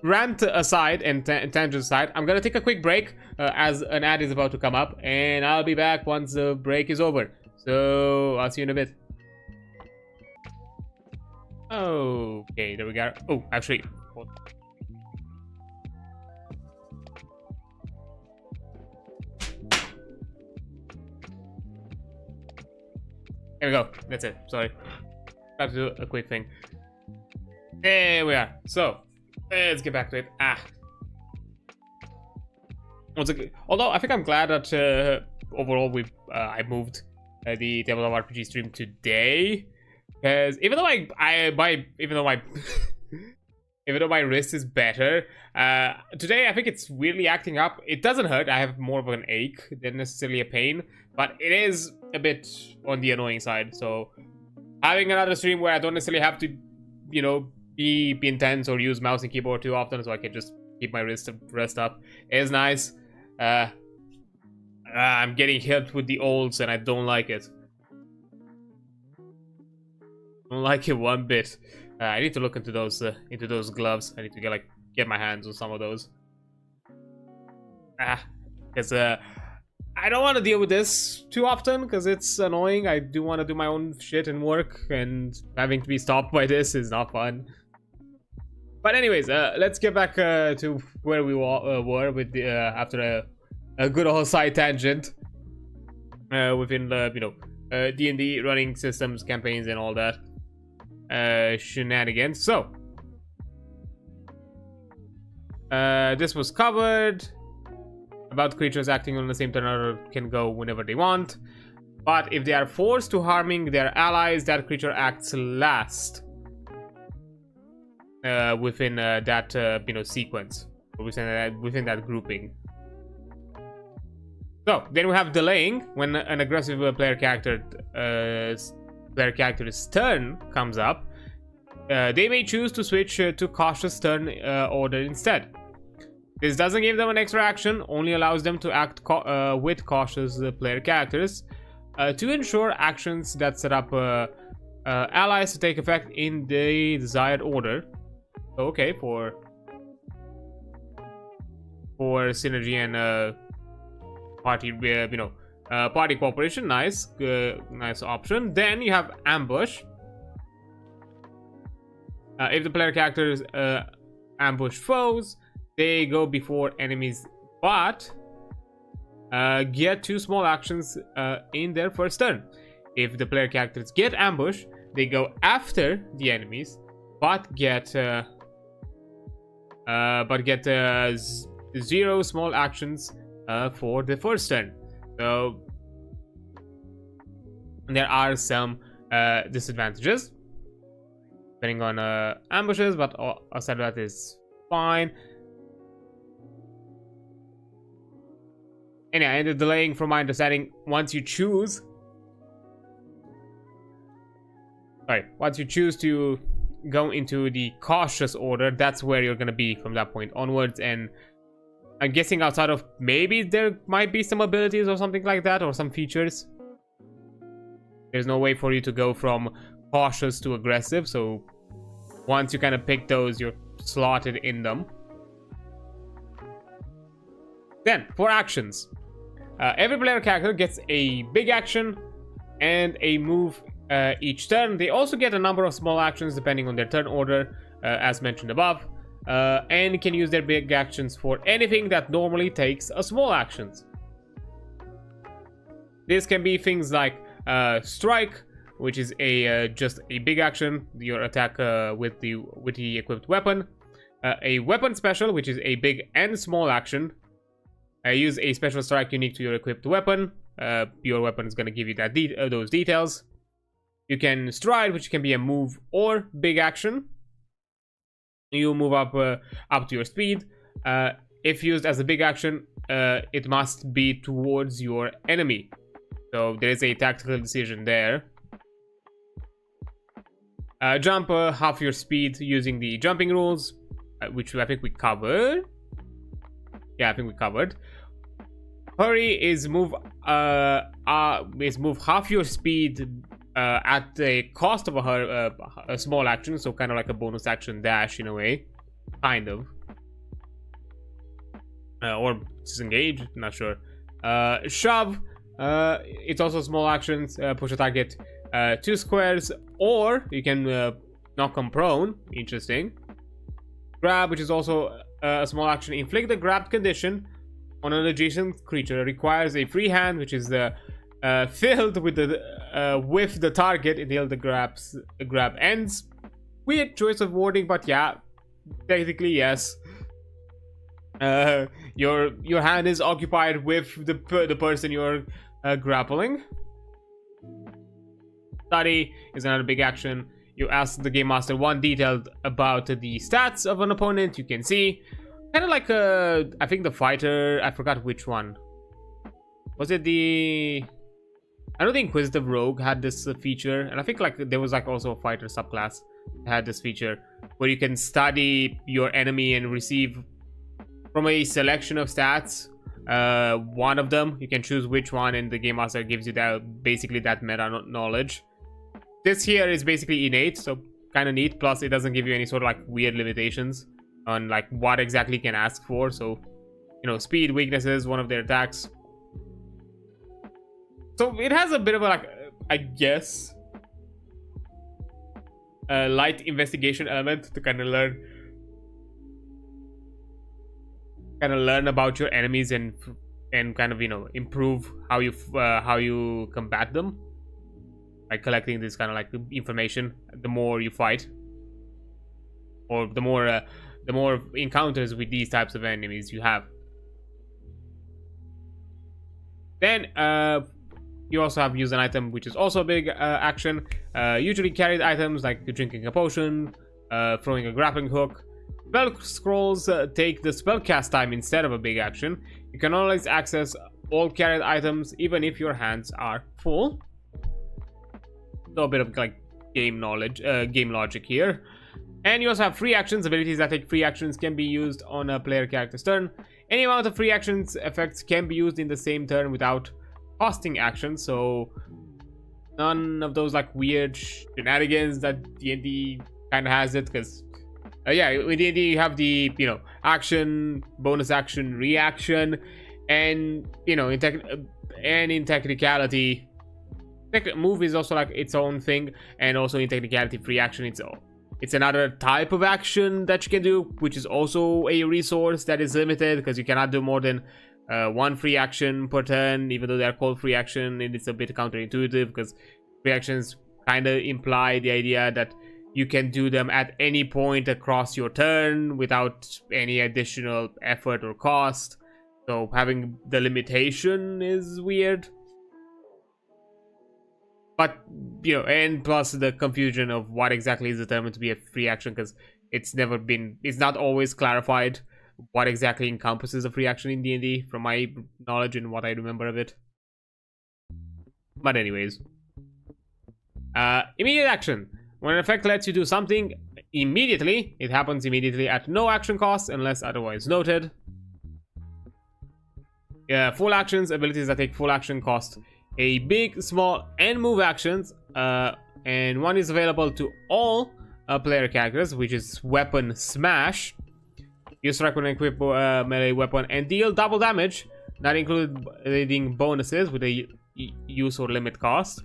rant aside and tangent aside, I'm gonna take a quick break as an ad is about to come up, and I'll be back once the break is over. So I'll see you in a bit. Okay, there we go. Oh, actually, hold on. There we go. That's it. Sorry. I have to do a quick thing. There we are. So, let's get back to it. Although I think I'm glad that overall I moved the tabletoprpg stream today, because even though my wrist is better today, I think it's weirdly acting up. It doesn't hurt. I have more of an ache than necessarily a pain, but it is a bit on the annoying side. So having another stream where I don't necessarily have to, you know, be intense or use mouse and keyboard too often, so I can just keep my wrist up is nice. I'm getting hit with the olds and I don't like it. Don't like it one bit. I need to look into those gloves. I need to get my hands on some of those. Because I don't want to deal with this too often because it's annoying. I do want to do my own shit and work, and having to be stopped by this is not fun. But anyways, let's get back to where we were with the after a good old side tangent within the D&D running systems, campaigns, and all that shenanigans. So this was covered about creatures acting on the same turn or can go whenever they want, but if they are forced to harming their allies, that creature acts last within that sequence, within that grouping. So then we have delaying. When an aggressive player character's turn comes up, they may choose to switch to cautious turn order instead. This doesn't give them an extra action, only allows them to act with cautious player characters to ensure actions that set up allies to take effect in the desired order. Okay, for synergy and party, party cooperation, nice option. Then you have ambush. If the player characters ambush foes, they go before enemies, but get 2 small actions in their first turn. If the player characters get ambush, they go after the enemies, but get 0 small actions for the first turn. So there are some disadvantages depending on ambushes, but outside of that is fine. Anyway, and the delaying, from my understanding, once you choose to go into the cautious order, that's where you're gonna be from that point onwards. And I'm guessing outside of maybe there might be some abilities or something like that, or some features, there's no way for you to go from cautious to aggressive. So once you kind of pick those, you're slotted in them. Then for actions, every player character gets a big action and a move each turn. They also get a number of small actions depending on their turn order, as mentioned above, and can use their big actions for anything that normally takes a small actions. This can be things like strike, which is just a big action, your attack with the equipped weapon. A weapon special, which is a big and small action. Use a special strike unique to your equipped weapon. Your weapon is going to give you that those details. You can stride, which can be a move or big action. You move up to your speed. If used as a big action, it must be towards your enemy. So there is a tactical decision there. Jump half your speed using the jumping rules, which I think we covered. Yeah, I think we covered. Hurry is move half your speed at the cost of a small action, so kind of like a bonus action dash in a way, kind of, or disengage. Not sure. Shove. It's also small actions. Push a target 2 squares, or you can knock them prone. Interesting. Grab, which is also a small action. Inflict the grabbed condition on an adjacent creature. It requires a free hand, which is filled with the target until the grab ends. Weird choice of wording, but yeah, technically yes. Your hand is occupied with the person you're grappling. Study is another big action. You ask the game master 1 detail about the stats of an opponent. You can see, kind of like I think the fighter. I forgot which one. Was it the? I know the Inquisitive Rogue had this feature, and I think like there was like also a fighter subclass that had this feature where you can study your enemy and receive from a selection of stats one of them. You can choose which one, and the game master gives you that basically that meta knowledge. This here is basically innate, so kind of neat. Plus, it doesn't give you any sort of like weird limitations on like what exactly you can ask for. So, you know, speed, weaknesses, one of their attacks. So it has a bit of a like, I guess, a light investigation element to kind of learn about your enemies and kind of, you know, improve how you combat them by collecting this kind of like information. The more you fight, or the more encounters with these types of enemies you have. Then you also have use an item, which is also a big action. Usually carried items like drinking a potion, throwing a grappling hook. Spell scrolls take the spellcast time instead of a big action. You can always access all carried items even if your hands are full. So a bit of like game logic here. And you also have free actions. Abilities that take free actions can be used on a player character's turn. Any amount of free actions effects can be used in the same turn without costing actions. So none of those like weird shenanigans that D&D kind of has it, because yeah, with D&D you have the, you know, action, bonus action, reaction, and, you know, in technicality, move is also like its own thing, and also in technicality, free action it's another type of action that you can do, which is also a resource that is limited, because you cannot do more than one free action per turn, even though they're called free action. And it's a bit counterintuitive because free actions kind of imply the idea that you can do them at any point across your turn without any additional effort or cost. So having the limitation is weird. But, you know, and plus the confusion of what exactly is determined to be a free action, because it's not always clarified what exactly encompasses a free action in D&D, from my knowledge and what I remember of it. But anyways. Immediate action. When an effect lets you do something immediately, it happens immediately at no action cost unless otherwise noted. Full actions. Abilities that take full action cost a big, small, and move actions. And one is available to all player characters, which is Weapon Smash. You strike when equip a melee weapon and deal double damage, not including bonuses with a use or limit cost.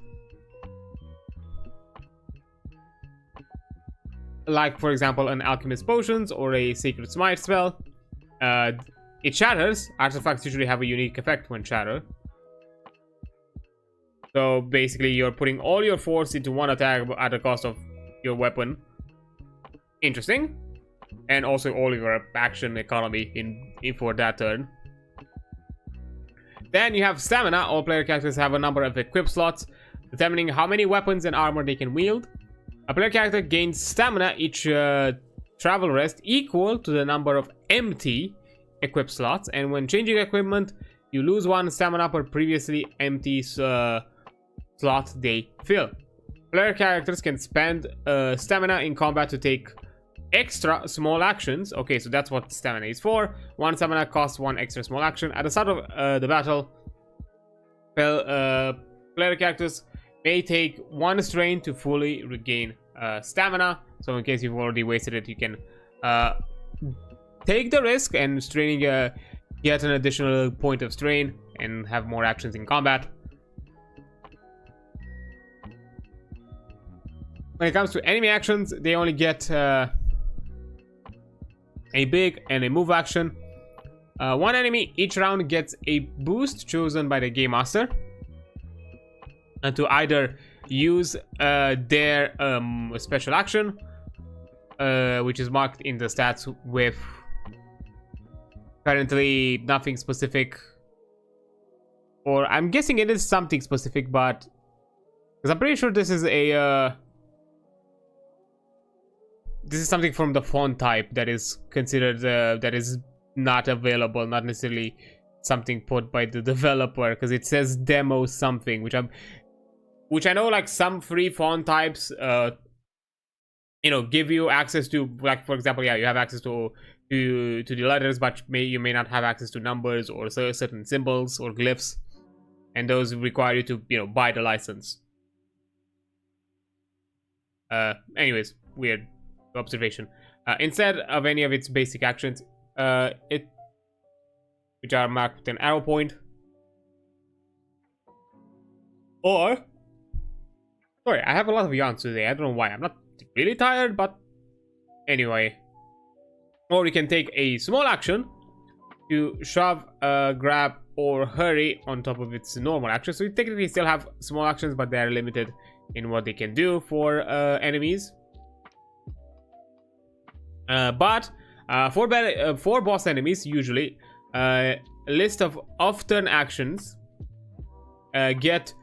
Like, for example, an Alchemist Potions or a Sacred Smite spell. It shatters. Artifacts usually have a unique effect when shattered. So basically, you're putting all your force into one attack at the cost of your weapon. Interesting. And also all your action economy in for that turn. Then you have stamina. All player characters have a number of equip slots, determining how many weapons and armor they can wield. A player character gains stamina each travel rest equal to the number of empty equip slots, and when changing equipment, you lose one stamina per previously empty slot they fill. Player characters can spend stamina in combat to take extra small actions. Okay, so that's what stamina is for. One stamina costs one extra small action. At the start of the battle, player characters may take one strain to fully regain stamina. So in case you've already wasted it, you can take the risk and straining get an additional point of strain and have more actions in combat. When it comes to enemy actions, they only get a big and a move action. One enemy each round gets a boost chosen by the game master, and to either use their special action, which is marked in the stats with currently nothing specific, or I'm guessing it is something specific, but because I'm pretty sure this is a this is something from the font type that is considered that is not available, not necessarily something put by the developer, because it says demo something, which I know, like, some free font types you know, give you access to, like, for example, yeah, you have access to to the letters, but you may not have access to numbers or certain symbols or glyphs, and those require you to, you know, buy the license. Anyways, weird observation. Instead of any of its basic actions, which are marked with an arrow point, or sorry, I have a lot of yawns today. I don't know why. I'm not really tired, but anyway. Or you can take a small action to shove, grab, or hurry on top of its normal action. So you technically still have small actions, but they are limited in what they can do for enemies. But for boss enemies, usually a list of off-turn actions they get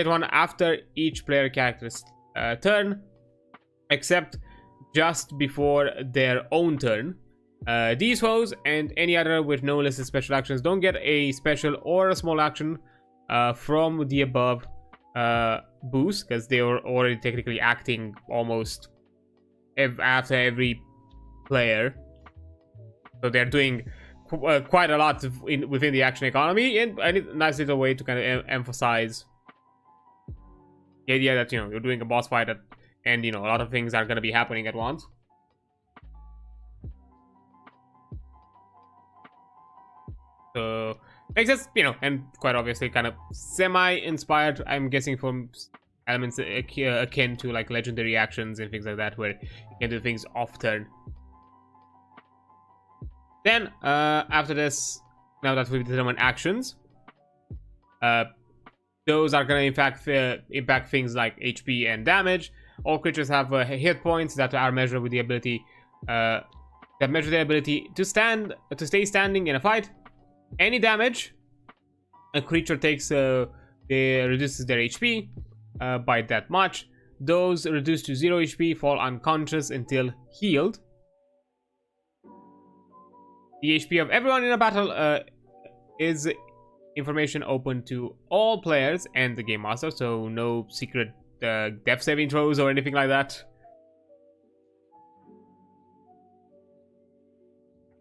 one after each player character's turn, except just before their own turn. These foes and any other with no listed special actions don't get a special or a small action from the above boost, because they are already technically acting almost after every player. So they're doing quite a lot within the action economy, and a nice little way to kind of emphasize the idea that, you know, you're doing a boss fight and, you know, a lot of things are going to be happening at once. So makes sense, you know, and quite obviously kind of semi-inspired, I'm guessing, from elements akin to like legendary actions and things like that, where you can do things off turn. Then after this, now that we've determined actions, those are going to impact things like HP and damage. All creatures have hit points that are measured with the ability that measure their ability to stay standing in a fight. Any damage a creature takes reduces their HP by that much. Those reduced to 0 HP fall unconscious until healed. The HP of everyone in a battle is information open to all players and the game master, so no secret death saving throws or anything like that.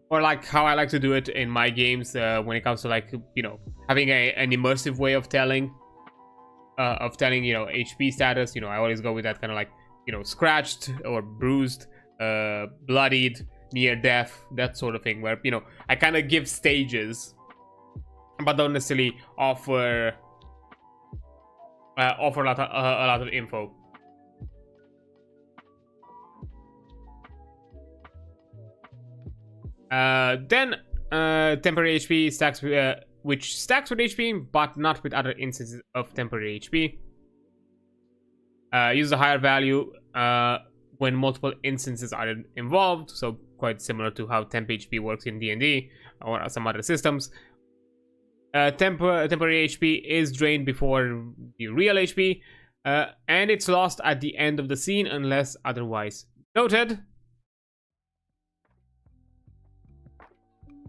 Or like how I like to do it in my games when it comes to, like, you know, having an immersive way of telling, you know, HP status. You know, I always go with that kind of like, you know, scratched or bruised, bloodied, near death, that sort of thing, where, you know, I kind of give stages, but don't necessarily offer a lot of info. Then temporary HP stacks, which stacks with HP, but not with other instances of temporary HP. Use a higher value when multiple instances are involved, so quite similar to how temp HP works in D&D or some other systems. Temporary HP is drained before the real HP, and it's lost at the end of the scene unless otherwise noted.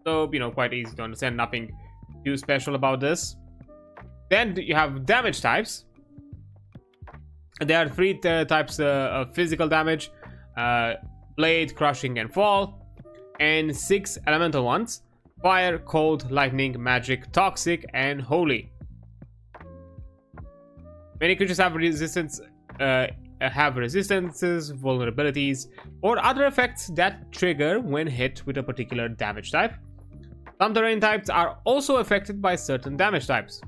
So, you know, quite easy to understand, nothing too special about this. Then you have damage types. There are 3 types of physical damage: blade, crushing, and fall, and 6 elemental ones: fire, cold, lightning, magic, toxic, and holy. Many creatures have resistances, vulnerabilities, or other effects that trigger when hit with a particular damage type. Some terrain types are also affected by certain damage types.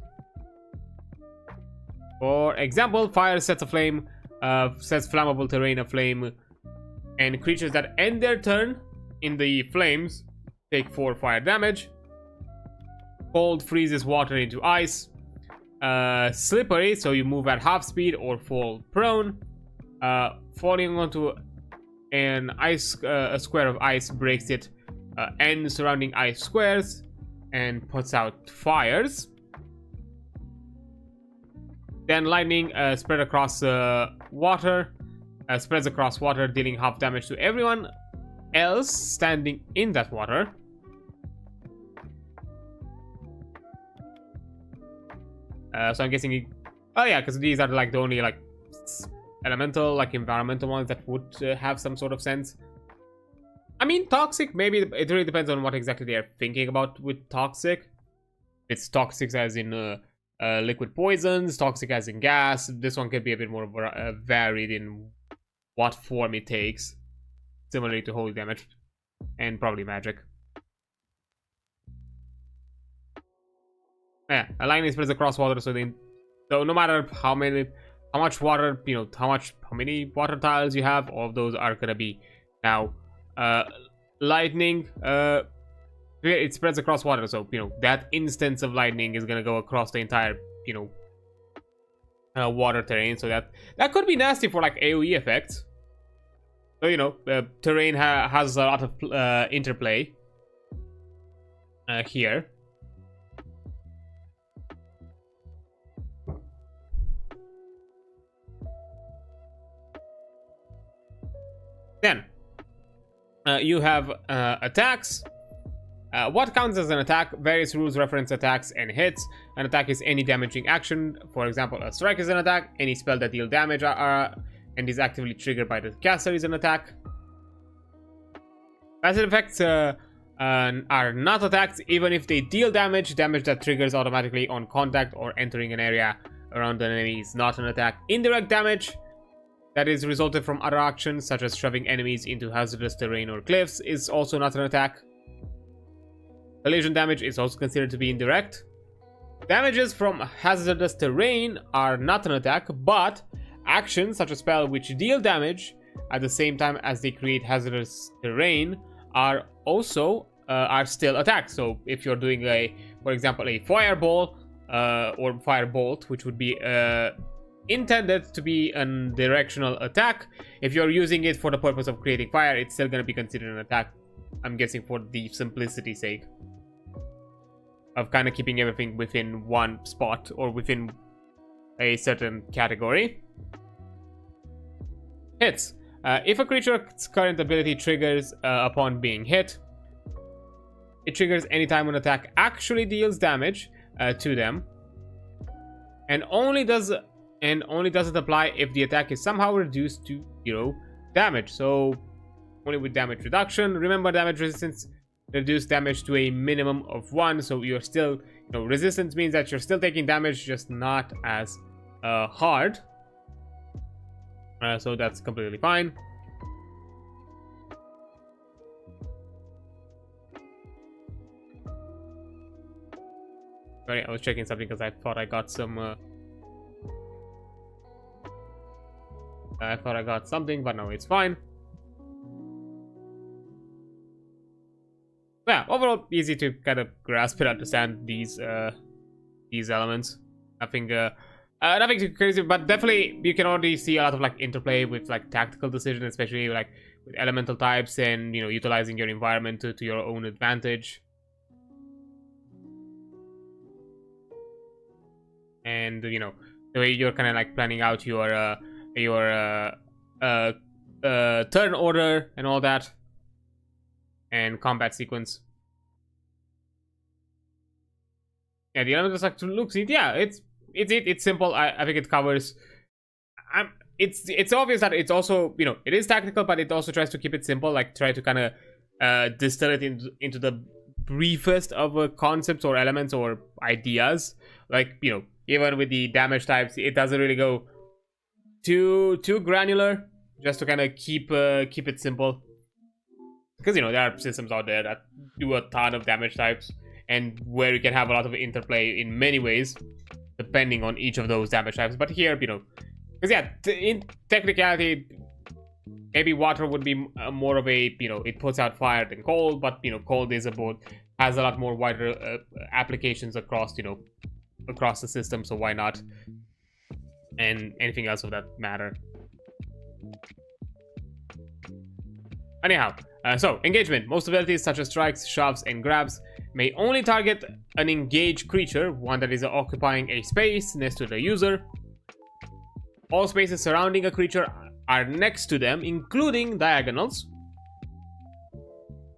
For example, fire sets flammable terrain aflame, and creatures that end their turn in the flames take 4 fire damage. Cold freezes water into ice. Slippery, so you move at half speed or fall prone. Falling onto a square of ice breaks it and surrounding ice squares and puts out fires. Then lightning spreads across water, dealing half damage to everyone else standing in that water. So I'm guessing, oh yeah, because these are like the only like elemental, like environmental ones that would have some sort of sense. I mean, toxic, maybe it really depends on what exactly they are thinking about with toxic. It's toxic as in liquid poisons, toxic as in gas. This one could be a bit more varied in what form it takes, similarly to holy damage and probably magic. Yeah, a line spreads across water, so no matter how much water, how many water tiles you have, all of those are gonna be now lightning. It spreads across water, so that instance of lightning is gonna go across the entire water terrain. So that could be nasty for like AoE effects. So terrain has a lot of interplay here. Then you have attacks. What counts as an attack? Various rules reference attacks and hits. An attack is any damaging action. For example, a strike is an attack. Any spell that deals damage and is actively triggered by the caster is an attack. Passive effects are not attacks, even if they deal damage. Damage that triggers automatically on contact or entering an area around an enemy is not an attack. Indirect damage that is resulted from other actions, such as shoving enemies into hazardous terrain or cliffs, is also not an attack. Collision damage is also considered to be indirect. Damages from hazardous terrain are not an attack, but actions such as spells which deal damage at the same time as they create hazardous terrain are also still attacks. So if you're doing for example, a fireball or firebolt, which would be intended to be a directional attack, if you're using it for the purpose of creating fire, it's still going to be considered an attack. I'm guessing for the simplicity's sake of kind of keeping everything within one spot or within a certain category. Hits. If a creature's current ability triggers upon being hit, it triggers anytime an attack actually deals damage to them, and only doesn't apply if the attack is somehow reduced to 0 damage. So only with damage reduction. Remember, damage resistance reduce damage to a minimum of 1, so you're still, resistance means that you're still taking damage, just not as hard. So that's completely fine. Sorry, I was checking something because I thought I got some something, but no, it's fine. Yeah, overall easy to kind of grasp and understand these elements. Nothing too crazy, but definitely you can already see a lot of like interplay with like tactical decisions, especially like with elemental types and utilizing your environment to your own advantage. And the way you're kind of like planning out your turn order and all that, and combat sequence. Yeah, the elemental structure looks neat. Yeah, it's simple. I think it covers. It's obvious that it's also it is tactical, but it also tries to keep it simple. Like try to kind of distill it into the briefest of concepts or elements or ideas. Like even with the damage types, it doesn't really go too granular. Just to kind of keep it simple. Because there are systems out there that do a ton of damage types, and where you can have a lot of interplay in many ways, depending on each of those damage types. But here, because yeah, in technicality, maybe water would be more of a it puts out fire than cold, but cold has a lot more wider applications across across the system. So why not? And anything else of that matter. Anyhow, so engagement. Most abilities such as strikes, shoves, and grabs may only target an engaged creature, one that is occupying a space next to the user. All spaces surrounding a creature are next to them, including diagonals.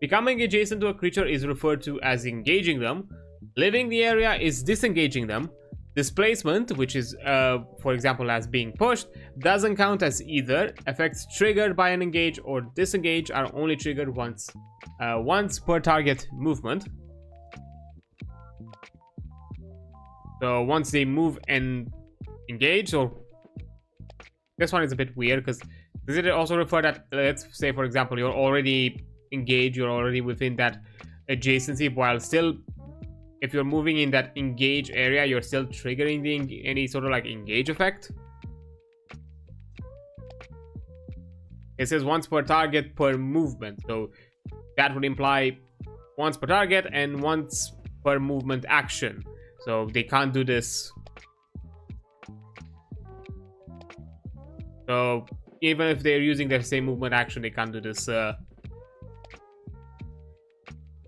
Becoming adjacent to a creature is referred to as engaging them. Leaving the area is disengaging them. Displacement, which is for example as being pushed, doesn't count as either. Effects triggered by an engage or disengage are only triggered once per target movement. So once they move and engage, or this one is a bit weird because does it also refer that, let's say for example, you're already engaged, you're already within that adjacency, while still, if you're moving in that engage area, you're still triggering any sort of like engage effect. It says once per target per movement, so that would imply once per target and once per movement action. So they can't do this. So even if they're using their same movement action, they can't do this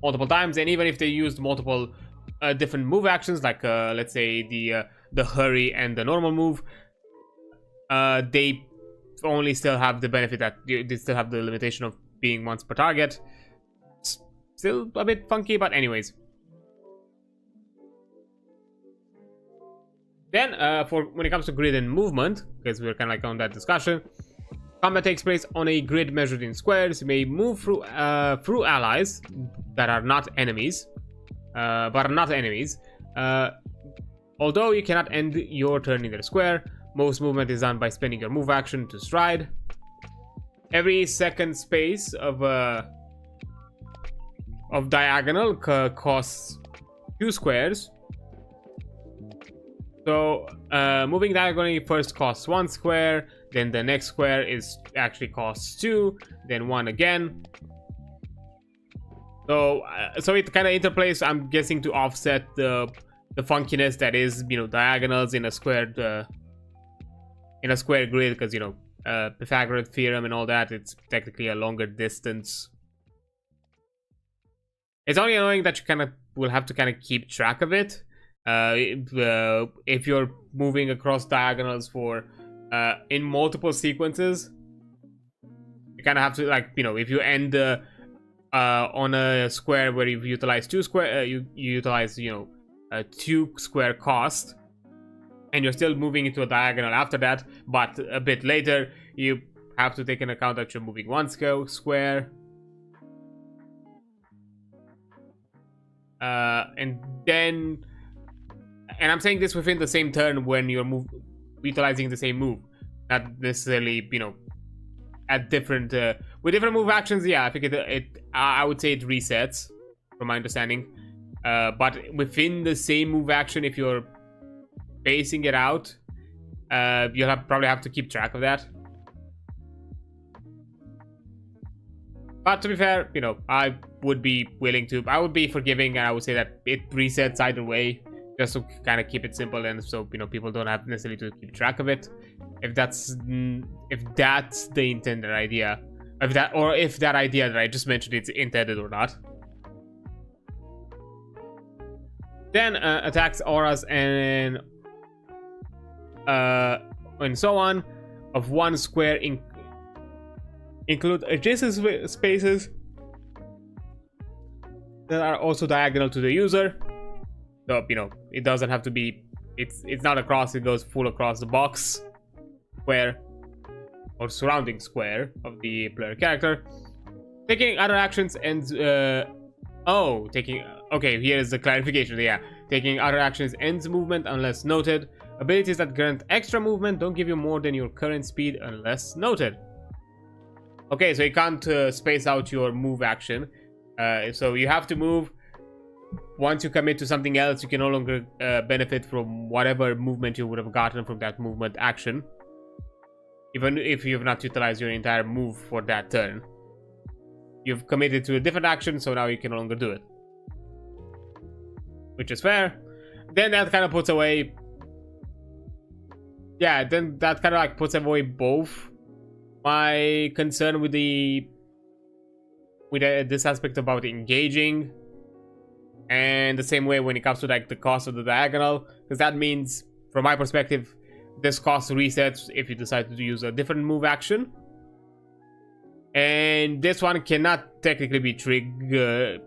multiple times. And even if they used multiple different move actions, like let's say the hurry and the normal move, they only still have the benefit that they still have the limitation of being once per target. Still a bit funky, but anyways. Then for when it comes to grid and movement, because we're kind of like on that discussion, combat takes place on a grid measured in squares. You may move through allies that are not enemies. Although you cannot end your turn in their square, most movement is done by spending your move action to stride. Every second space of diagonal costs 2 squares. So moving diagonally first costs 1 square, then the next square is actually costs 2, then 1 again. So it kind of interplays, I'm guessing, to offset the funkiness that is, you know, diagonals in a squared grid, because, you know, Pythagorean theorem and all that, it's technically a longer distance. It's only annoying that you kind of will have to kind of keep track of it. If you're moving across diagonals for in multiple sequences, you kind of have to, like, you know, if you end on a square where you've utilized 2 square, you utilize, you know, a 2 square cost, and you're still moving into a diagonal after that, but a bit later you have to take into account that you're moving 1 square. And I'm saying this within the same turn when you're utilizing the same move, not necessarily, you know, at different with different move actions. Yeah, I think I would say it resets from my understanding, but within the same move action, if you're spacing it out, you'll probably have to keep track of that. But to be fair, you know, I would be forgiving, and I would say that it resets either way, just to kind of keep it simple, and so, you know, people don't have necessarily to keep track of it. If that's the intended idea, if that idea that I just mentioned is intended or not. Then attacks, auras, and so on of 1 square include adjacent spaces that are also diagonal to the user. So, you know, it doesn't have to be, it's not across, it goes full across the box square or surrounding square of the player character. Taking other actions ends okay, here is the clarification. Yeah, taking other actions ends movement unless noted. Abilities that grant extra movement don't give you more than your current speed unless noted. Okay, so you can't space out your move action, so you have to move. Once you commit to something else, you can no longer benefit from whatever movement you would have gotten from that movement action, even if you have not utilized your entire move for that turn. You've committed to a different action, so now you can no longer do it, which is fair. Then that kind of puts away, yeah, then that kind of like puts away both my concern with this aspect about engaging, and the same way when it comes to like the cost of the diagonal, because that means, from my perspective, this cost resets if you decide to use a different move action, and this one cannot technically be triggered.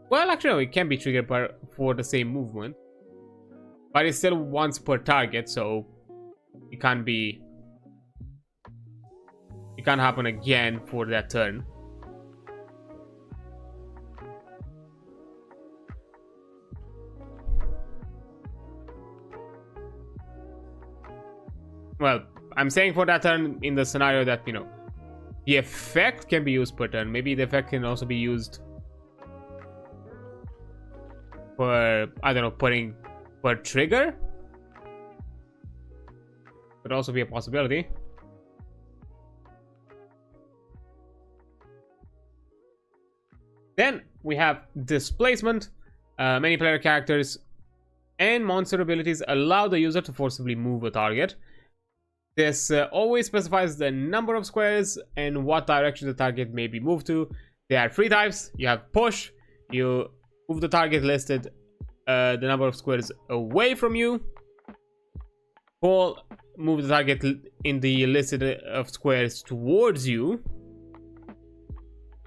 Well, actually no, it can be triggered for the same movement. but it's still once per target, so it can't happen again for that turn. Well, I'm saying for that turn in the scenario that, you know, the effect can be used per turn. Maybe the effect can also be used for, I don't know, putting per trigger. Could also be a possibility. Then we have displacement. Many player characters and monster abilities allow the user to forcibly move a target. This always specifies the number of squares and what direction the target may be moved to. There are 3 types. You have push. You move the target listed the number of squares away from you. Pull, move the target in the listed of squares towards you.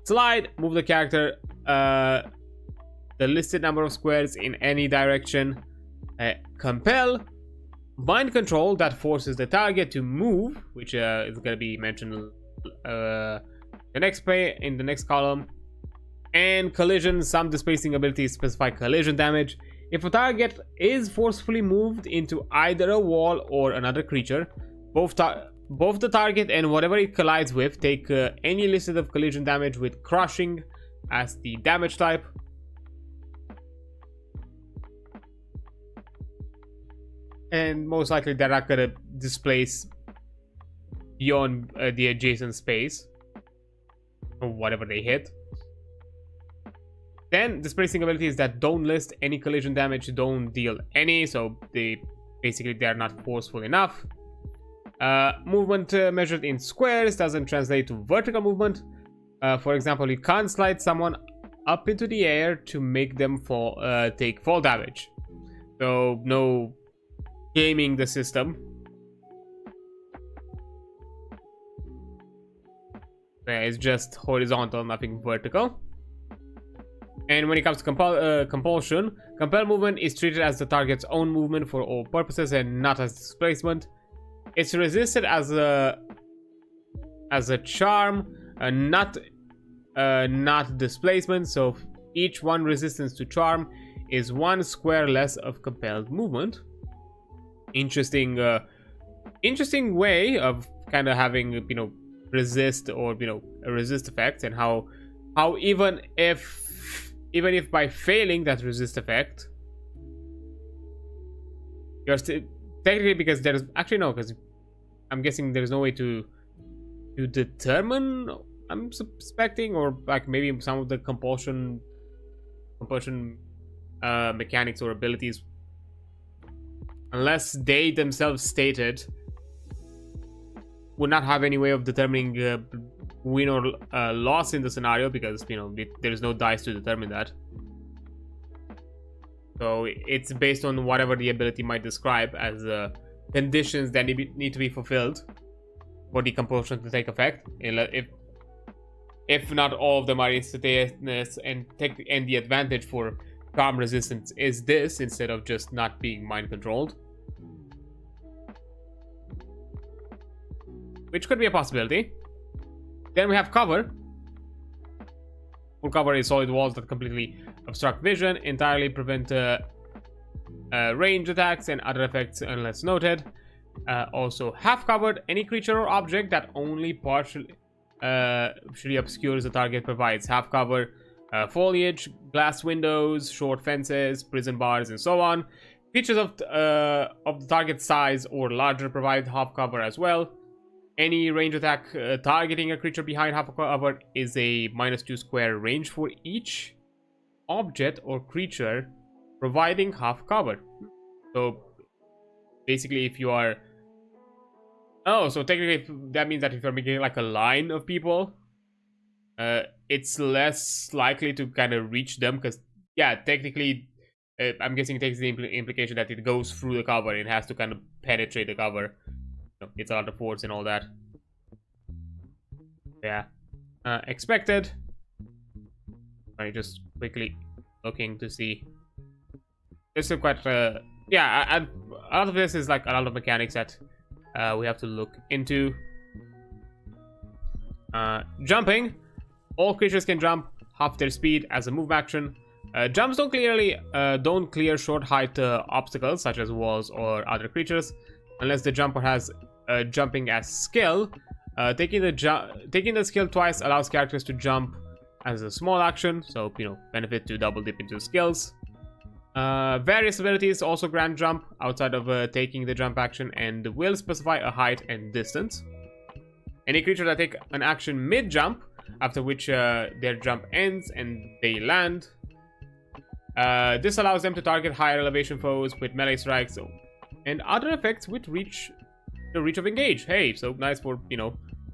Slide, move the character the listed number of squares in any direction. Compel, mind control, that forces the target to move, which is going to be mentioned in the next column. And collision, some displacing abilities specify collision damage. If a target is forcefully moved into either a wall or another creature, both the target and whatever it collides with take any listed of collision damage, with crushing as the damage type. And most likely they're not going to displace beyond the adjacent space or whatever they hit. Then displacing abilities that don't list any collision damage don't deal any, so they're not forceful enough. Movement measured in squares doesn't translate to vertical movement. For example, you can't slide someone up into the air to make them take fall damage. So no gaming the system. It's just horizontal, nothing vertical. And when it comes to compulsion, compel movement is treated as the target's own movement for all purposes and not as displacement. It's resisted as a charm, not displacement. So each one resistance to charm is 1 square less of compelled movement. Interesting way of kind of having, you know, resist, or, you know, a resist effect, and how even if by failing that resist effect, you're still technically, because there's actually no, because I'm guessing there's no way to determine, I'm suspecting, or like maybe some of the compulsion mechanics or abilities, unless they themselves stated, would not have any way of determining win or loss in the scenario, because, you know, there's no dice to determine that. So it's based on whatever the ability might describe as conditions that need to be fulfilled for the compulsion to take effect. If not all of them are instantaneous, and the advantage for charm resistance is this, instead of just not being mind controlled, which could be a possibility. Then we have cover. Full cover is solid walls that completely obstruct vision, entirely prevent range attacks and other effects unless noted. Also half covered, any creature or object that only partially obscures the target provides half cover. Foliage, glass windows, short fences, prison bars, and so on. Features of the target size or larger provide half cover as well. Any range attack targeting a creature behind half cover is a -2 square range for each object or creature providing half cover. So basically, if you are... Oh, so technically that means that if you're making like a line of people, it's less likely to kind of reach them, because, yeah, technically, I'm guessing it takes the implication that it goes through the cover. It has to kind of penetrate the cover. It's a lot of force and all that. Yeah. Expected. I'm just quickly looking to see. This is quite yeah, a lot of this is like a lot of mechanics that we have to look into. Jumping. All creatures can jump half their speed as a move action. Jumps don't clear short height obstacles such as walls or other creatures, unless the jumper has jumping as skill. Taking the skill twice allows characters to jump as a small action, so benefit to double dip into skills. Various abilities also grant jump outside of taking the jump action and will specify a height and distance. Any creature that take an action mid-jump, after which their jump ends and they land. This allows them to target higher elevation foes with melee strikes and other effects with the reach of engage. Hey, so nice for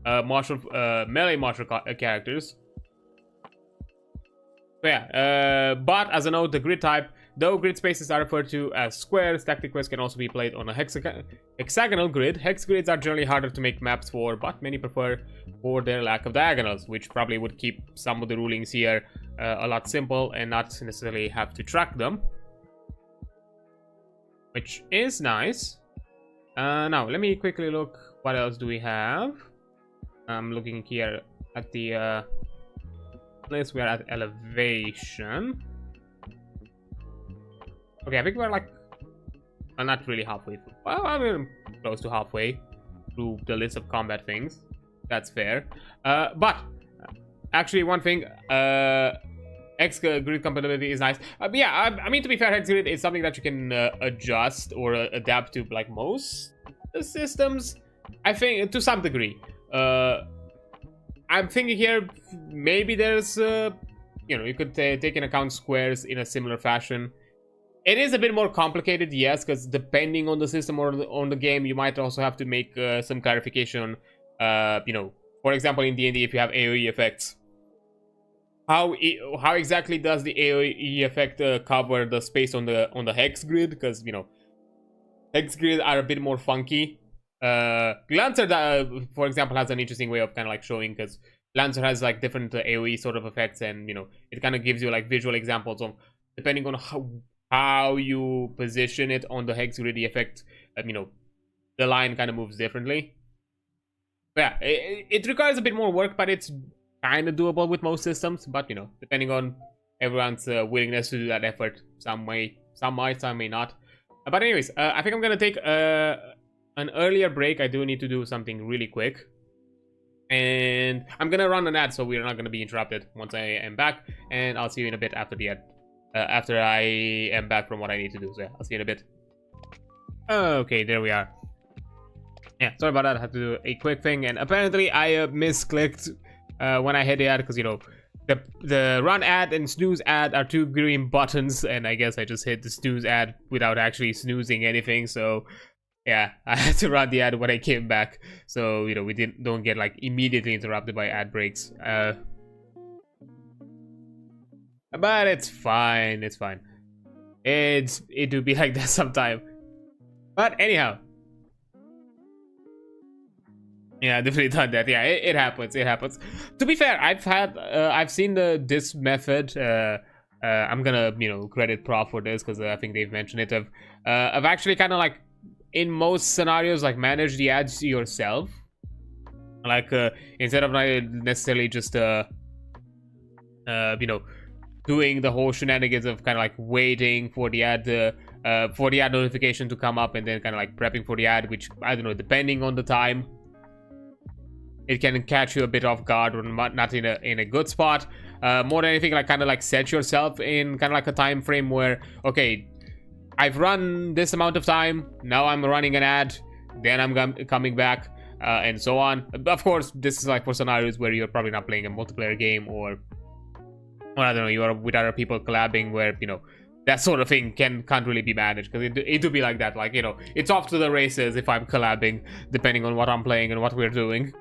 melee martial characters. So yeah, but as a note, the grid type, though grid spaces are referred to as squares, Tactiquest can also be played on a hexagonal grid. Hex grids are generally harder to make maps for, but many prefer for their lack of diagonals, which probably would keep some of the rulings here a lot simple and not necessarily have to track them, which is nice. Now, let me quickly look. What else do we have? I'm looking here at the list. We are at elevation. Okay, I think we're like not really halfway through. Well, I mean, close to halfway through the list of combat things. That's fair. But actually, one thing, Hex grid compatibility is nice. Yeah, I mean, to be fair, Hex grid is something that you can adjust or adapt to like most systems. I think to some degree. I'm thinking here maybe there's you could take into account squares in a similar fashion. It is a bit more complicated, yes, because depending on the system or on the game, you might also have to make some clarification. For example, in D&D, if you have AoE effects, how exactly does the AoE effect cover the space on the hex grid? Because hex grid are a bit more funky. Lancer, for example, has an interesting way of kind of like showing, because Lancer has like different AoE sort of effects, and it kind of gives you like visual examples of, depending on how you position it on the hex grid, the effect, the line kind of moves differently. But yeah, it requires a bit more work, but it's kind of doable with most systems. But depending on everyone's willingness to do that effort, some might, some may not. But anyways, I think I'm gonna take an earlier break. I do need to do something really quick, and I'm gonna run an ad, so we're not gonna be interrupted once I am back, and I'll see you in a bit after the ad. After I am back from what I need to do. So yeah, I'll see you in a bit. Okay, there we are. Yeah, sorry about that. I had to do a quick thing, and apparently I misclicked when I hit the ad, because the run ad and snooze ad are two green buttons, and I guess I just hit the snooze ad without actually snoozing anything. So yeah, I had to run the ad when I came back, so we don't get like immediately interrupted by ad breaks. But it's fine, it's fine. It do be like that sometime. But anyhow. Yeah, definitely done that. Yeah, it happens, it happens. To be fair, I've seen this method. I'm gonna, credit Prof for this, because I think they've mentioned it. I've actually kind of like, in most scenarios, like manage the ads yourself. Like, instead of necessarily just, doing the whole shenanigans of kind of like waiting for the ad notification to come up, and then kind of like prepping for the ad, which, I don't know, depending on the time, it can catch you a bit off guard or not in a good spot. More than anything, like kind of like set yourself in kind of like a time frame where, okay, I've run this amount of time, now I'm running an ad, then I'm coming back, and so on. Of course, this is like for scenarios where you're probably not playing a multiplayer game, or I don't know, you are with other people collabing, where that sort of thing can't really be managed, because it do be like that, like it's off to the races if I'm collabing, depending on what I'm playing and what we're doing.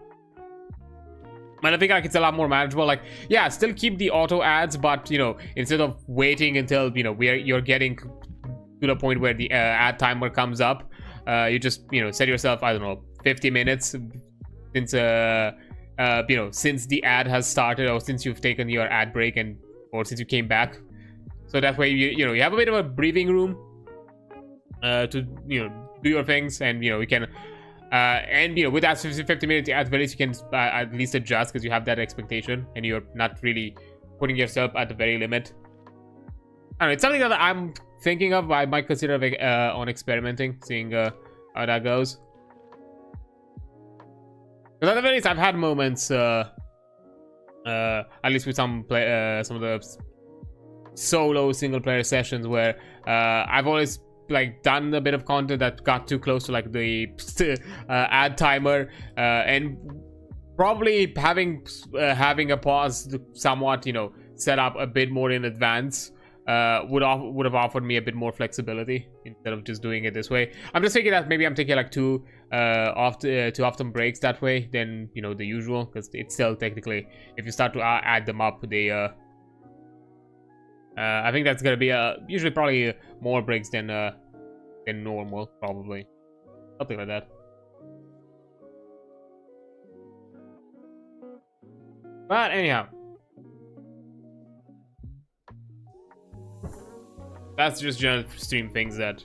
But I think like it's a lot more manageable. Like, yeah, still keep the auto ads, but instead of waiting until you're getting to the point where the ad timer comes up, you just set yourself, I don't know, 50 minutes since since the ad has started, or since you've taken your ad break, or since you came back. So that way you have a bit of a breathing room to do your things, and we can and with that 50 minutes at very least you can at least adjust, because you have that expectation and you're not really putting yourself at the very limit. I don't know, it's something that I'm thinking of. I might consider on experimenting, seeing how that goes. Because at the very least, I've had moments, at least with some of the solo single player sessions, where I've always like done a bit of content that got too close to like the ad timer, and probably having a pause somewhat, set up a bit more in advance. Would have offered me a bit more flexibility instead of just doing it this way. I'm just thinking that maybe I'm taking like too often breaks that way than the usual, because it's still technically, if you start to add them up, they I think that's gonna be usually probably more breaks than normal, probably something like that. But anyhow, that's just general stream things that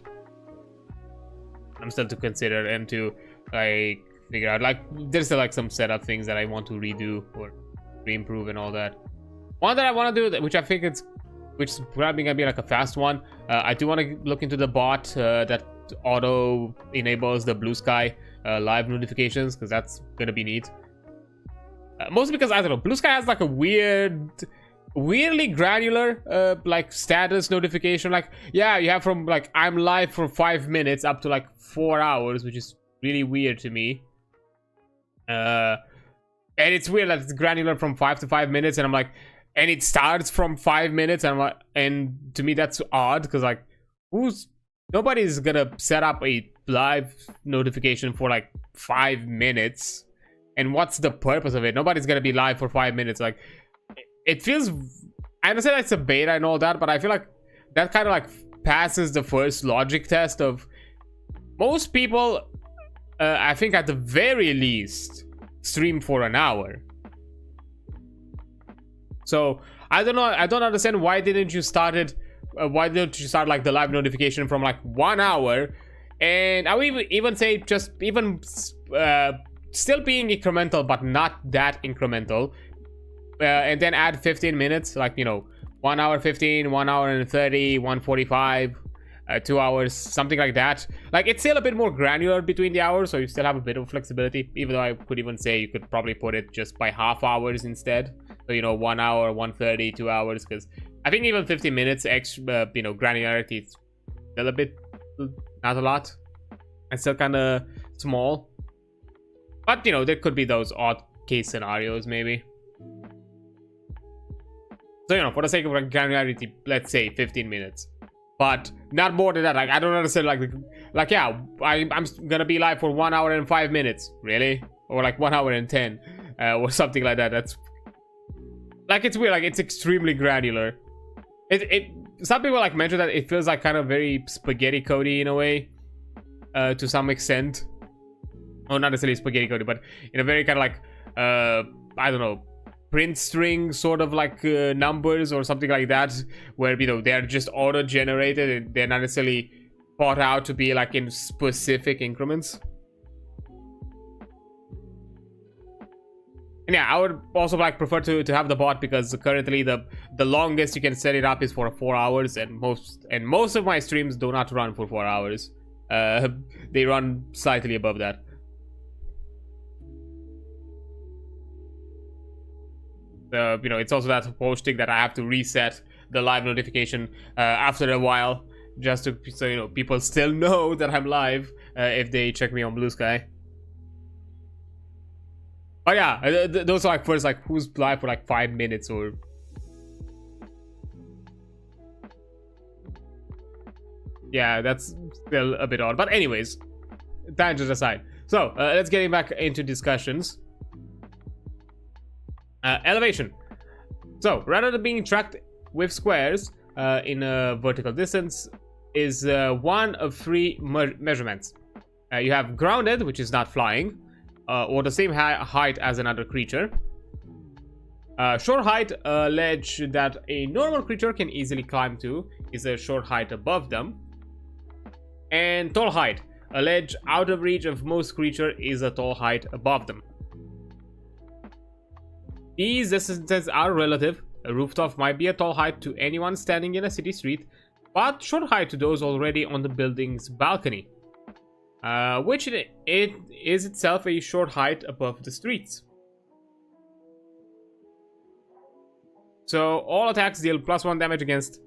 I'm still to consider and to like figure out. Like there's still like some setup things that I want to redo or re-improve and all that. One that I want to do, which I think which is probably gonna be like a fast one. I do want to look into the bot that auto enables the blue sky live notifications, because that's gonna be neat. Mostly because I don't know, blue sky has like a weirdly granular like status notification. Like, yeah, you have from like I'm live for 5 minutes up to like 4 hours, which is really weird to me. And it's weird that it's granular from 5 to 5 minutes, and I'm like, and it starts from 5 minutes, and I'm like, and to me that's odd, because like nobody's gonna set up a live notification for like 5 minutes, and what's the purpose of it? Nobody's gonna be live for 5 minutes. Like, it feels, I understand it's a beta and all that, but I feel like that kind of like passes the first logic test of most people. I think at the very least stream for an hour. So I don't know. I don't understand why didn't you start like the live notification from like 1 hour, and I would even say just even still being incremental, but not that incremental. And then add 15 minutes, like 1 hour 15, 1 hour and 30, 1:45, 2 hours, something like that. Like, it's still a bit more granular between the hours, so you still have a bit of flexibility, even though I could even say you could probably put it just by half hours instead. So 1 hour, 1:30, 2 hours, because I think even 15 minutes extra granularity is still a bit, not a lot, and still kind of small. But there could be those odd case scenarios maybe. So, for the sake of granularity, let's say 15 minutes. But not more than that. Like, I don't understand, like yeah, I'm gonna be live for 1 hour and 5 minutes. Really? Or like 1 hour and 10. Or something like that. That's... Like, it's weird. Like, it's extremely granular. Some people, like, mention that it feels like kind of very spaghetti codey in a way. To some extent. Oh, not necessarily spaghetti codey, but in a very kind of like... I don't know... print string sort of like numbers or something like that, where they're just auto generated and they're not necessarily thought out to be like in specific increments. And yeah, I would also like prefer to have the bot, because currently the longest you can set it up is for 4 hours, and most of my streams do not run for 4 hours. They run slightly above that. It's also that posting that I have to reset the live notification after a while, just to so people still know that I'm live if they check me on Blue Sky. Oh yeah, those are like first like who's live for like 5 minutes or... Yeah, that's still a bit odd. But anyways, tangents aside. So let's get back into discussions. Elevation. So rather than being tracked with squares in a vertical distance, is one of 3 measurements. You have grounded, which is not flying, or the same height as another creature. Short height, a ledge that a normal creature can easily climb to, is a short height above them. And tall height. A ledge out of reach of most creature is a tall height above them. These distances are relative. A rooftop might be a tall height to anyone standing in a city street, but short height to those already on the building's balcony, which it is itself a short height above the streets. So all attacks deal +1 damage against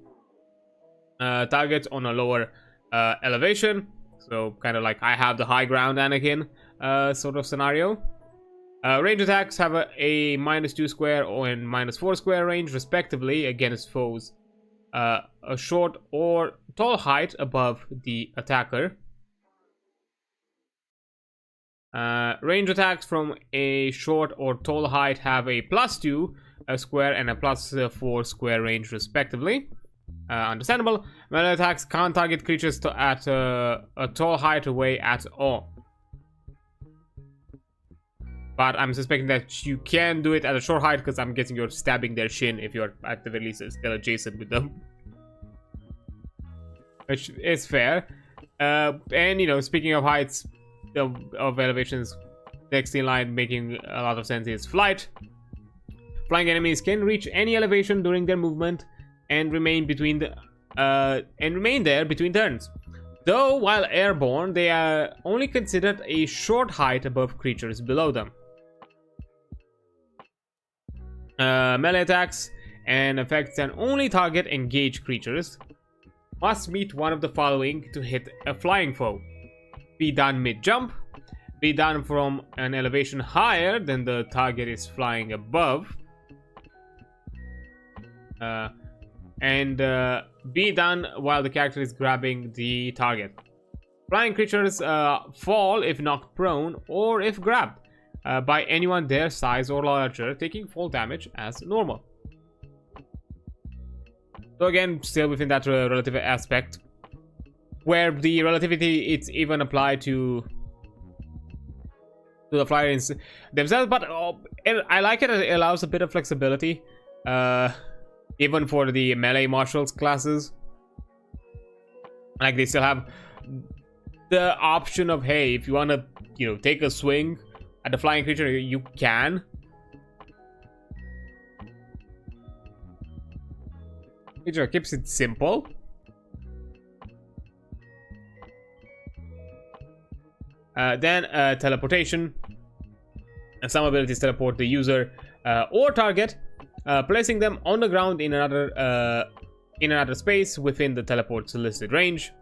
targets on a lower elevation. So kind of like I have the high ground Anakin sort of scenario. Range attacks have a -2 square and -4 square range respectively against foes a short or tall height above the attacker. Range attacks from a short or tall height have a +2 square and a +4 square range respectively. Understandable. Melee attacks can't target creatures at a tall height away at all. But I'm suspecting that you can do it at a short height because I'm guessing you're stabbing their shin if you're at the very least still adjacent with them. Which is fair. And, you know, speaking of heights, of elevations, next in line making a lot of sense is flight. Flying enemies can reach any elevation during their movement and remain there between turns. Though, while airborne, they are only considered a short height above creatures below them. Melee attacks and effects can only target engaged creatures. Must meet one of the following to hit a flying foe. Be done mid-jump. Be done from an elevation higher than the target is flying above. And be done while the character is grabbing the target. Flying creatures fall if knocked prone or if grabbed by anyone their size or larger, taking fall damage as normal. So again, still within that relative aspect, where the relativity it's even applied to the flyers themselves, but I like it. It allows a bit of flexibility, even for the melee martials classes. Like they still have the option of, hey, if you want to, you know, take a swing at the flying creature, you can. It keeps it simple. Then teleportation. And some abilities teleport the user or target, placing them on the ground in another space within the teleport's listed range.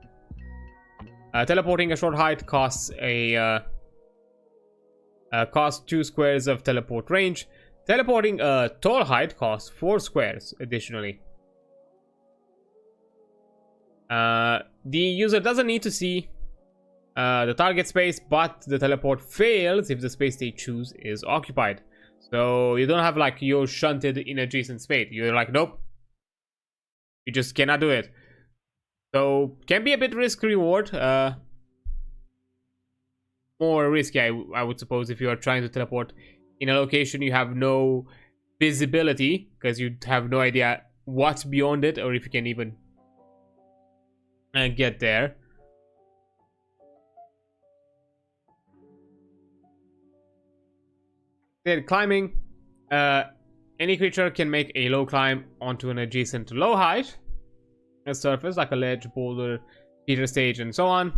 Teleporting a short height costs costs 2 squares of teleport range. Teleporting a tall height costs 4 squares additionally. The user doesn't need to see the target space, but the teleport fails if the space they choose is occupied. So you don't have like you're shunted in adjacent space. You're like, nope, you just cannot do it. So can be a bit risk reward. More risky, I would suppose, if you are trying to teleport in a location you have no visibility, because you have no idea what's beyond it or if you can even get there. Then climbing. Any creature can make a low climb onto an adjacent low height a surface like a ledge, boulder, feeder stage, and so on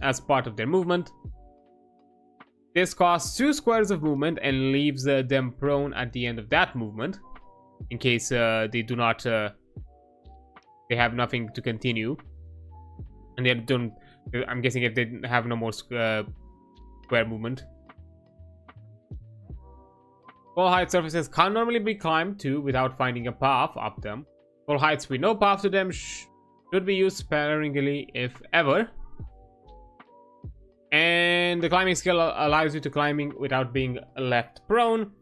as part of their movement. This costs 2 squares of movement and leaves them prone at the end of that movement, in case they do not they have nothing to continue, and they don't. I'm guessing if they have no more square movement. Tall height surfaces can't normally be climbed to without finding a path up them. Tall heights with no path to them should be used sparingly, if ever. And the climbing skill allows you to climbing without being left prone.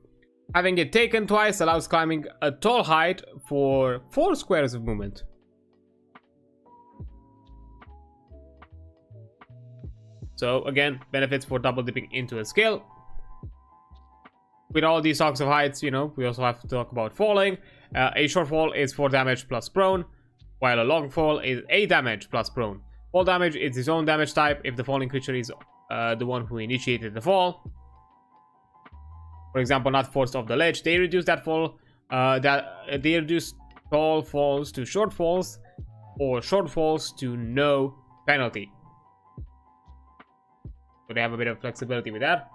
Having it taken twice allows climbing a tall height for 4 squares of movement. So again, benefits for double dipping into a skill. With all these talks of heights, you know, we also have to talk about falling. A short fall is 4 damage plus prone, while a long fall is 8 damage plus prone. Fall damage is its own damage type if the falling creature is the one who initiated the fall. For example, not forced off the ledge. They reduce that fall. They reduce tall falls to short falls, or short falls to no penalty. So they have a bit of flexibility with that.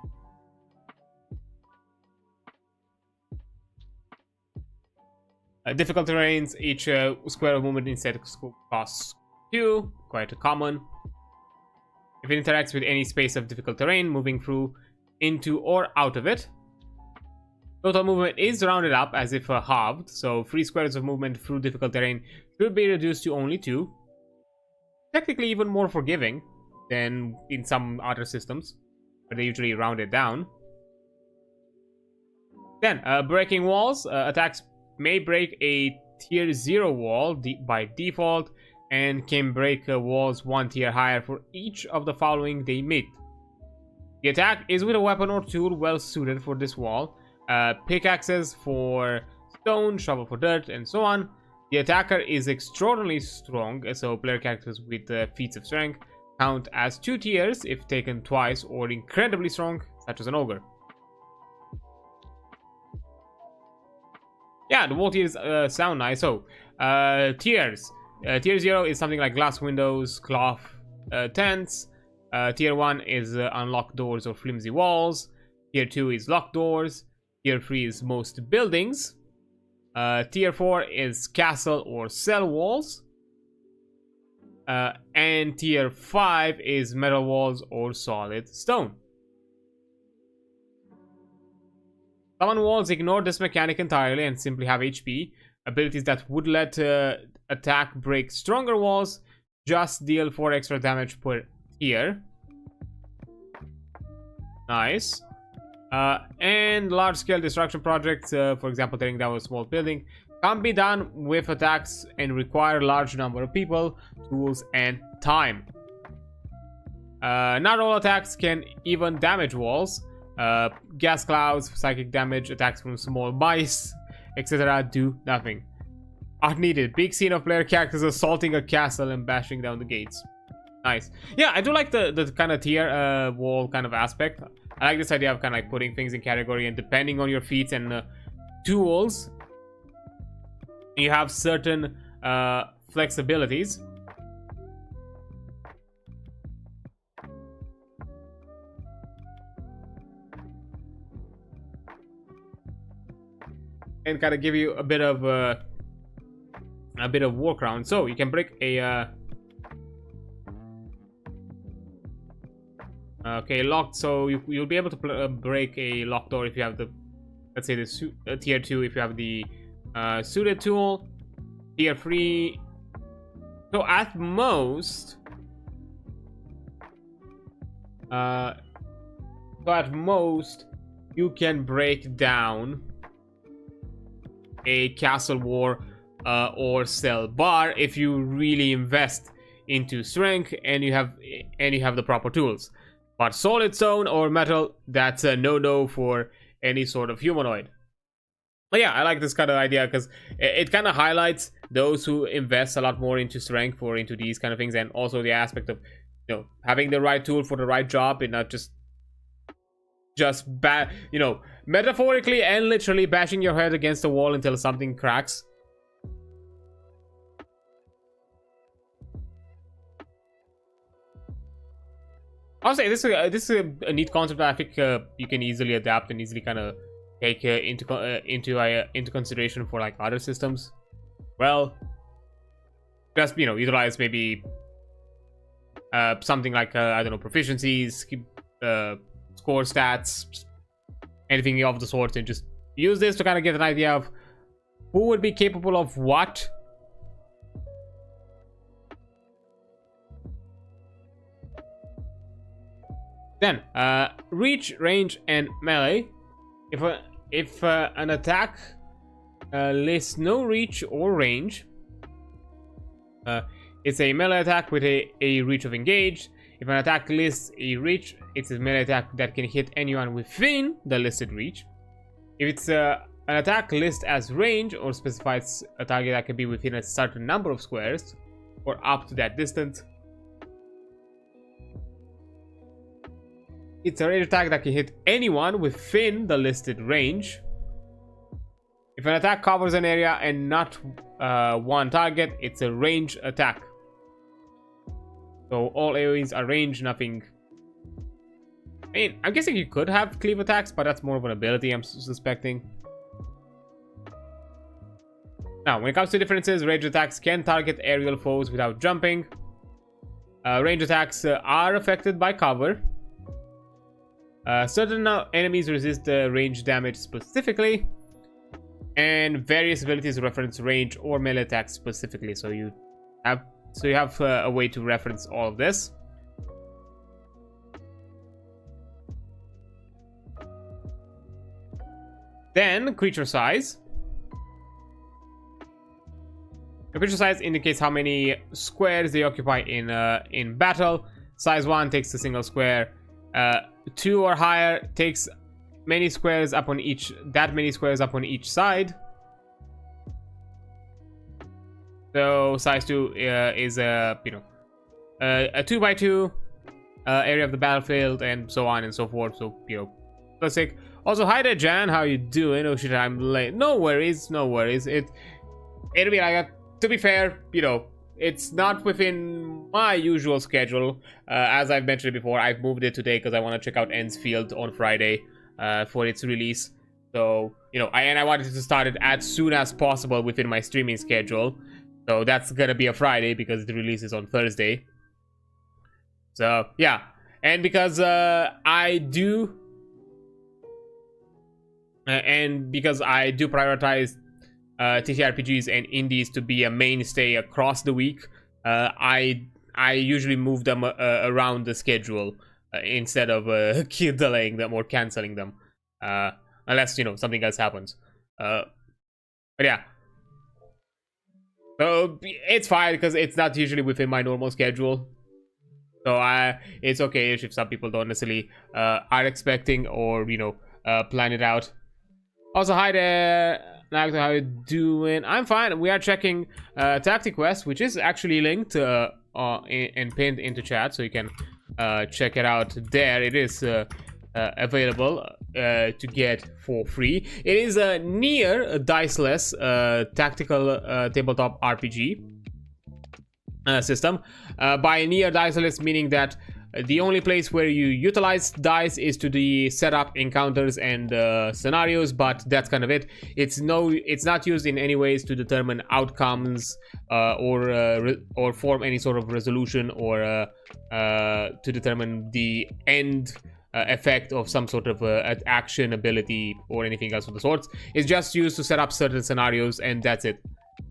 Difficult terrains, each square of movement instead costs 2, quite common. If it interacts with any space of difficult terrain, moving through, into, or out of it. Total movement is rounded up as if halved, so 3 squares of movement through difficult terrain should be reduced to only 2. Technically even more forgiving than in some other systems, but they usually round it down. Then, breaking walls. Attacks may break a tier 0 wall by default, and can break walls 1 tier higher for each of the following they meet. The attack is with a weapon or tool well suited for this wall. Pickaxes for stone, shovel for dirt, and so on. The attacker is extraordinarily strong, so player characters with feats of strength count as 2 tiers if taken twice, or incredibly strong, such as an ogre. Yeah, the wall tiers sound nice. So, tiers. Tier 0 is something like glass windows, cloth tents. Tier 1 is unlocked doors or flimsy walls. Tier 2 is locked doors. Tier 3 is most buildings. Tier 4 is castle or cell walls. And Tier 5 is metal walls or solid stone. Summon walls ignore this mechanic entirely and simply have HP. Abilities that would let attack break stronger walls just deal 4 extra damage per tier. Nice. And large-scale destruction projects, for example, tearing down a small building, can be done with attacks and require a large number of people, tools, and time. Not all attacks can even damage walls. Gas clouds, psychic damage, attacks from small mice, etc. do nothing. Are needed. Big scene of player characters assaulting a castle and bashing down the gates. Nice. Yeah, I do like the kind of tier wall kind of aspect. I like this idea of kind of like putting things in category, and depending on your feats and tools, you have certain flexibilities. And kind of give you a bit of workaround. So you can break a okay, locked. So you'll be able to break a locked door if you have the, let's say, the tier 2 if you have the suited tool. Tier 3. So at most, you can break down a castle war or cell bar if you really invest into strength and you have the proper tools. But solid stone or metal, that's a no-no for any sort of humanoid. But yeah, I like this kind of idea because it kind of highlights those who invest a lot more into strength or into these kind of things, and also the aspect of, you know, having the right tool for the right job and not just bad, you know, metaphorically and literally bashing your head against the wall until something cracks. I'll say this is a neat concept that I think you can easily adapt and easily kind of take into consideration for like other systems. Well, just, you know, utilize maybe something like I don't know, proficiencies, score stats, anything of the sort, and just use this to kind of get an idea of who would be capable of what. Then reach, range, and melee. If an attack lists no reach or range, it's a melee attack with a reach of engage. If an attack lists a reach, it's a melee attack that can hit anyone within the listed reach. If it's an attack list as range or specifies a target that can be within a certain number of squares or up to that distance, It's a range attack that can hit anyone within the listed range. If an attack covers an area and not one target, it's a range attack. So all AoEs are range, nothing. I mean, I'm guessing you could have cleave attacks, but that's more of an ability, I'm suspecting. Now, when it comes to differences, range attacks can target aerial foes without jumping. Range attacks are affected by cover. Certain enemies resist range damage specifically. And various abilities reference range or melee attacks specifically. So you have a way to reference all of this. Then creature size. The creature size indicates how many squares they occupy in battle. Size 1 takes a single square. 2 or higher takes many squares up on each. That many squares up on each side. So size 2 is a 2x2 area of the battlefield, and so on and so forth. So classic. Also, hi there, Jan. How you doing? Oh shit, I'm late. No worries, no worries. It'll be like a. To be fair, it's not within my usual schedule. As I've mentioned before, I've moved it today because I want to check out Ensfield on Friday for its release. So, I wanted to start it as soon as possible within my streaming schedule. So that's gonna be a Friday because the release is on Thursday. So, yeah. And because I do prioritize TTRPGs and indies to be a mainstay across the week, I usually move them around the schedule instead of delaying them or canceling them, unless something else happens. But yeah, so it's fine because it's not usually within my normal schedule. So it's okay if some people don't necessarily are expecting or plan it out. Also, hi there. Nagto, how you doing? I'm fine. We are checking Tactiquest, which is actually linked and pinned into chat, so you can check it out there. It is available to get for free. It is near a diceless tactical tabletop RPG system. By near diceless, meaning that the only place where you utilize dice is to the setup, encounters, and scenarios, but that's kind of it. It's not used in any ways to determine outcomes or form any sort of resolution or to determine the end effect of some sort of action, ability, or anything else of the sorts. It's just used to set up certain scenarios, and that's it.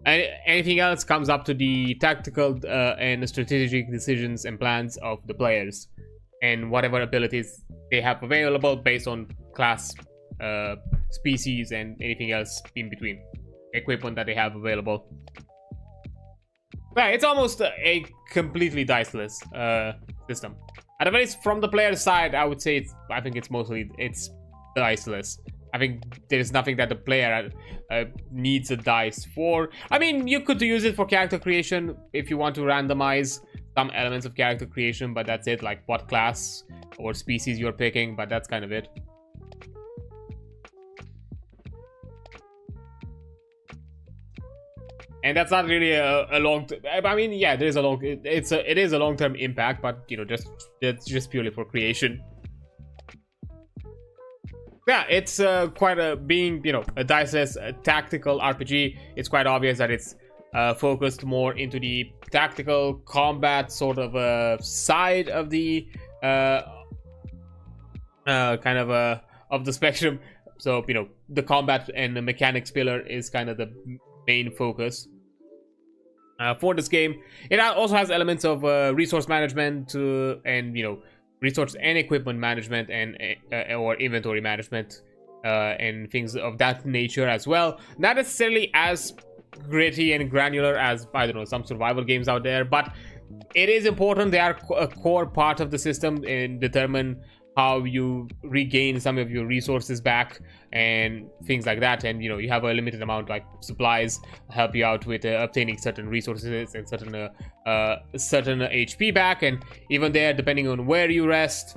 Anything else comes up to the tactical and strategic decisions and plans of the players, and whatever abilities they have available based on class, species, and anything else in between, equipment that they have available. But it's almost a completely diceless system. At the very least, from the player's side, I would say I think it's mostly diceless. I think there's nothing that the player needs a dice for. I mean, you could use it for character creation if you want to randomize some elements of character creation, but that's it, like what class or species you're picking, but that's kind of it. And that's not really a long. I mean, yeah, there is a long. It is a long-term impact, but it's just purely for creation. Yeah, it's being a diceless tactical RPG. It's quite obvious that it's focused more into the tactical combat sort of side of the kind of the spectrum. So the combat and the mechanics pillar is kind of the main focus for this game. It also has elements of resource management and resource and equipment management and or inventory management and things of that nature as well. Not necessarily as gritty and granular as, I don't know, some survival games out there, but it is important. They are a core part of the system and determine how you regain some of your resources back and things like that. And you have a limited amount, like supplies help you out with obtaining certain resources and certain HP back, and even there, depending on where you rest,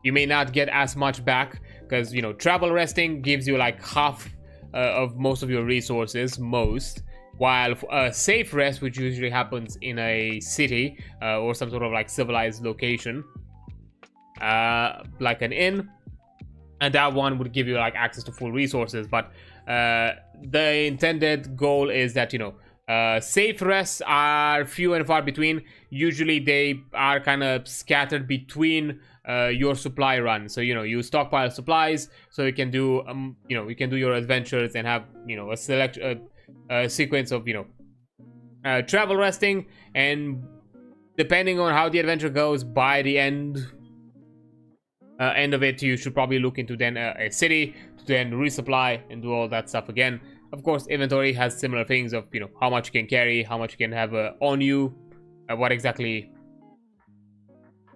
you may not get as much back, because, you know, travel resting gives you like half of most of your resources, while a safe rest, which usually happens in a city or some sort of like civilized location, like an inn, and that one would give you like access to full resources. But the intended goal is that, you know, safe rests are few and far between. Usually they are kind of scattered between your supply run. So, you know, you stockpile supplies so you can do you know, you can do your adventures and have, you know, a sequence of, you know, travel resting, and depending on how the adventure goes, by the end of it, you should probably look into then a city to then resupply and do all that stuff again. Of course, inventory has similar things of, you know, how much you can carry, how much you can have on you, what exactly.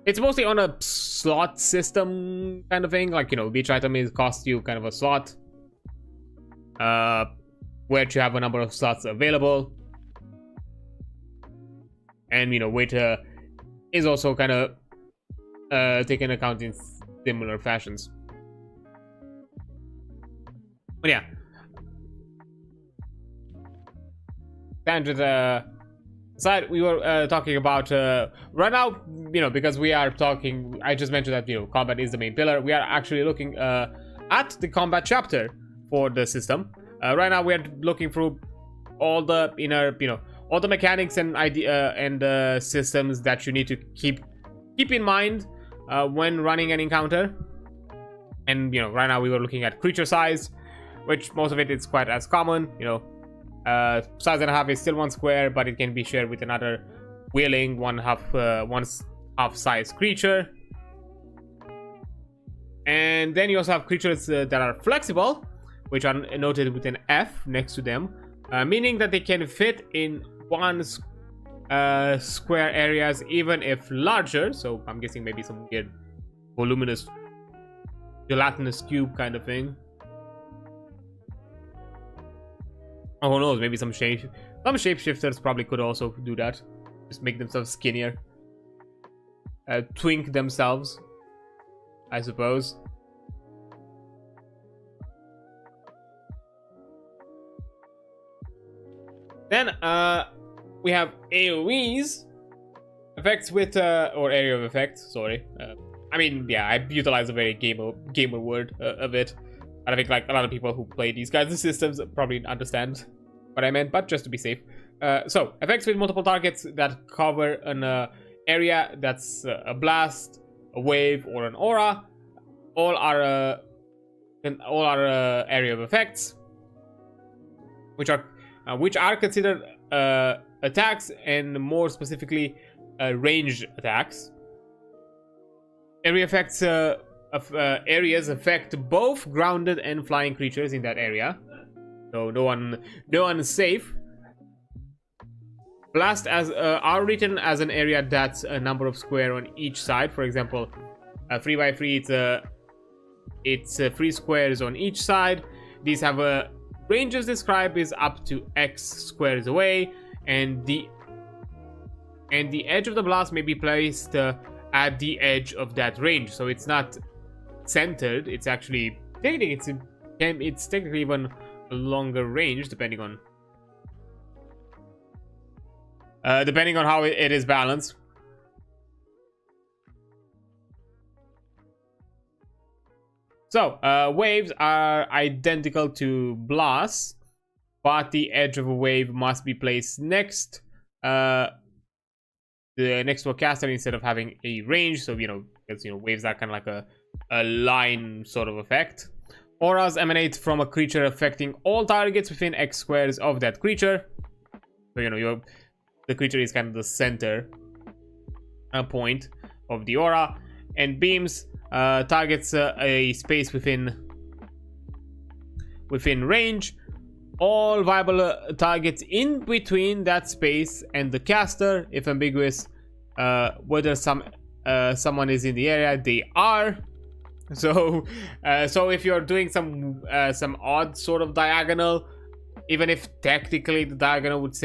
It's mostly on a slot system kind of thing, like, you know, each item is cost you kind of a slot, where you have a number of slots available, and, you know, weight is also kind of taken account in similar fashions. But yeah, tangent aside, we were talking about right now, you know, because we are talking, I just mentioned that, you know, combat is the main pillar. We are actually looking at the combat chapter for the system. Right now we are looking through all the inner, you know, all the mechanics and systems that you need to keep in mind when running an encounter. And, you know, right now we were looking at creature size, which most of it is quite as common. You know, size and a half is still 1 square, but it can be shared with another wheeling one half size creature. And then you also have creatures that are flexible, which are noted with an F next to them, meaning that they can fit in one square areas even if larger. So I'm guessing maybe some weird voluminous gelatinous cube kind of thing. Oh, who knows, maybe some shapeshifters probably could also do that, just make themselves skinnier, twink themselves, I suppose. Then we have AoEs, effects with or area of effect, sorry. I mean, yeah, I utilize a very gamer word of it. I think like a lot of people who play these kinds of systems probably understand what I meant, but just to be safe. So, effects with multiple targets that cover an area that's a blast, a wave, or an aura. All are area of effects, which are considered attacks, and more specifically ranged attacks. Area effects areas affect both grounded and flying creatures in that area, so no one is safe. Blast are written as an area that's a number of square on each side. For example, 3x3, it's 3 squares on each side. These have a ranges described is up to X squares away, and the edge of the blast may be placed at the edge of that range. So it's not centered. It's actually it's technically even a longer range, depending on how it is balanced. So waves are identical to blasts, but the edge of a wave must be placed next to a caster instead of having a range. So, you know, because, you know, waves are kind of like a line sort of effect. Auras emanate from a creature affecting all targets within X squares of that creature. So, you know, the creature is kind of the center point of the aura. And beams targets a space within range. All viable targets in between that space and the caster, if ambiguous, whether someone is in the area, they are. So if you're doing some odd sort of diagonal, even if technically the diagonal would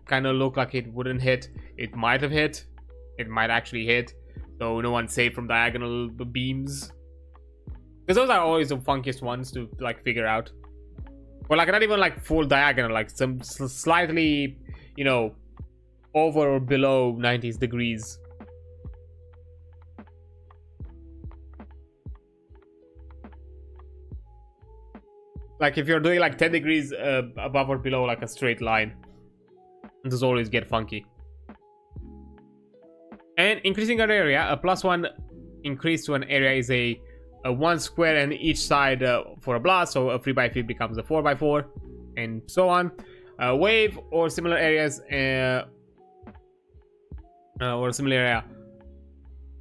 kind of look like it wouldn't hit, it might have hit. It might actually hit. so no one's safe from diagonal beams. Because those are always the funkiest ones to like figure out. Or like not even like full diagonal, like some slightly, you know, over or below 90 degrees. Like if you're doing like 10 degrees above or below like a straight line, those always get funky. And increasing our area, a +1 increase to an area is a 1 square and each side for a blast, so a 3x3 becomes a 4x4, and so on. Wave or similar areas, or a similar area,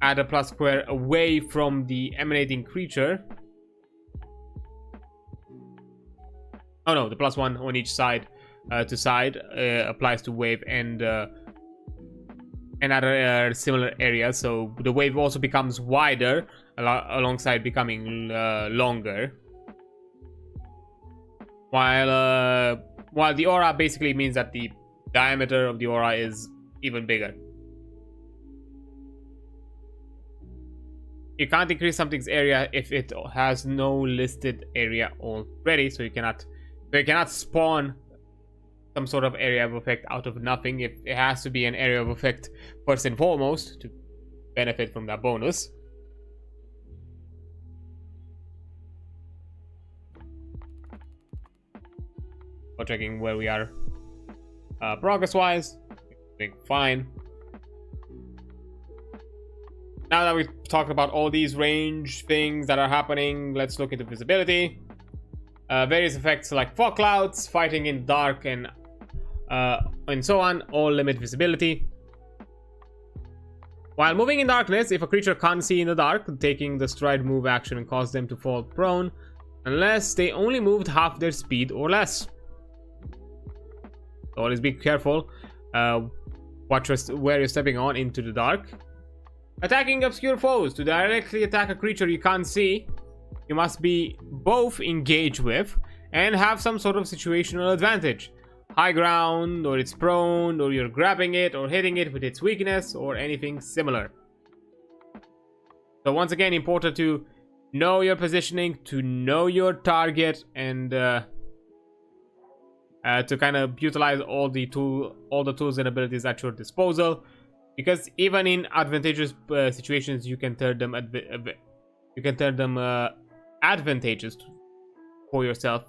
add a plus square away from the emanating creature. Oh no, the +1 on each side to side applies to wave and other similar areas. So the wave also becomes wider alongside becoming longer. While the aura basically means that the diameter of the aura is even bigger. You can't increase something's area if it has no listed area already, so you cannot spawn some sort of area of effect out of nothing. If it has to be an area of effect first and foremost to benefit from that bonus. Or checking where we are progress-wise, I think fine. Now that we've talked about all these range things that are happening, let's look into visibility. Various effects like fog clouds, fighting in dark, and so on, all limit visibility. While moving in darkness, if a creature can't see in the dark, taking the stride move action and cause them to fall prone, unless they only moved half their speed or less. So always be careful. Watch where you're stepping on into the dark. Attacking obscure foes. To directly attack a creature you can't see, you must be both engaged with and have some sort of situational advantage. High ground, or it's prone, or you're grabbing it or hitting it with its weakness, or anything similar. So once again, important to know your positioning, to know your target, and to kind of utilize all the tools and abilities at your disposal. Because even in advantageous situations, you can turn them advantageous for yourself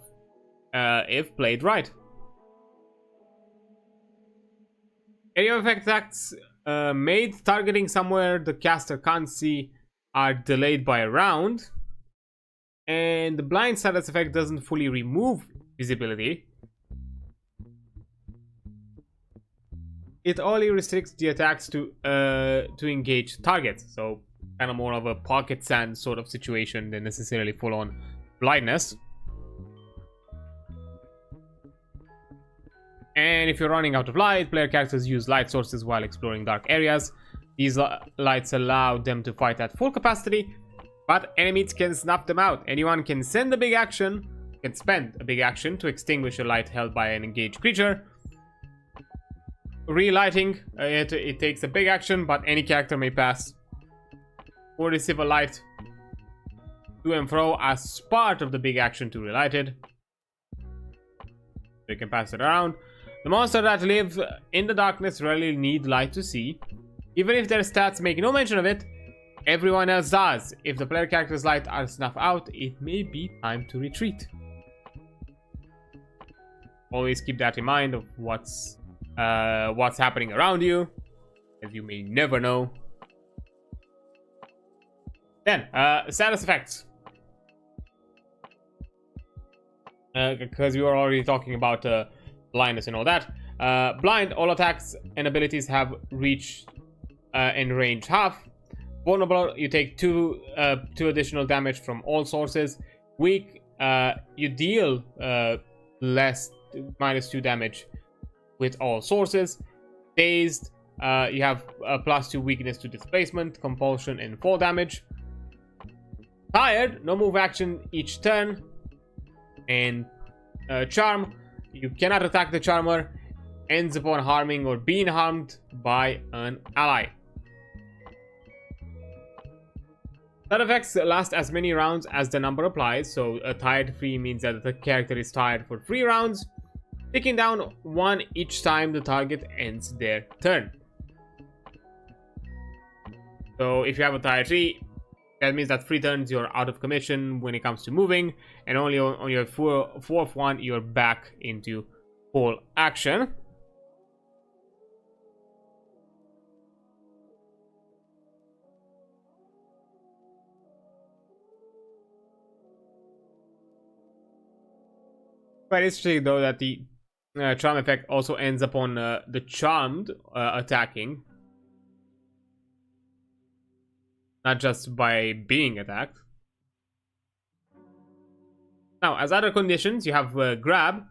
if played right. Area of effect attacks made targeting somewhere the caster can't see are delayed by a round, and the blind status effect doesn't fully remove visibility. It only restricts the attacks to engage targets, so kind of more of a pocket sand sort of situation than necessarily full-on blindness. And if you're running out of light, player characters use light sources while exploring dark areas. These lights allow them to fight at full capacity, but enemies can snuff them out. Anyone can spend a big action to extinguish a light held by an engaged creature. Relighting, it takes a big action, but any character may pass or receive a light to and fro as part of the big action to relight it. So you can pass it around. The monsters that live in the darkness rarely need light to see. Even if their stats make no mention of it, everyone else does. If the player character's light are snuffed out, it may be time to retreat. Always keep that in mind of what's happening around you, as you may never know. Then, status effects. Because we were already talking about blindness and all that. Blind, all attacks and abilities have reach and range half. Vulnerable, you take two additional damage from all sources. Weak, you deal -2 damage with all sources. Dazed, you have a +2 weakness to displacement, compulsion, and fall damage. Tired, no move action each turn. And charm, you cannot attack the charmer, ends upon harming or being harmed by an ally. Side effects last as many rounds as the number applies, so a tired 3 means that the character is tired for 3 rounds, taking down 1 each time the target ends their turn. So if you have a tired 3, that means that 3 turns you're out of commission when it comes to moving, and only on your fourth one you're back into full action. Quite interesting though that the charm effect also ends up on the charmed attacking, not just by being attacked. Now, as other conditions, you have grab.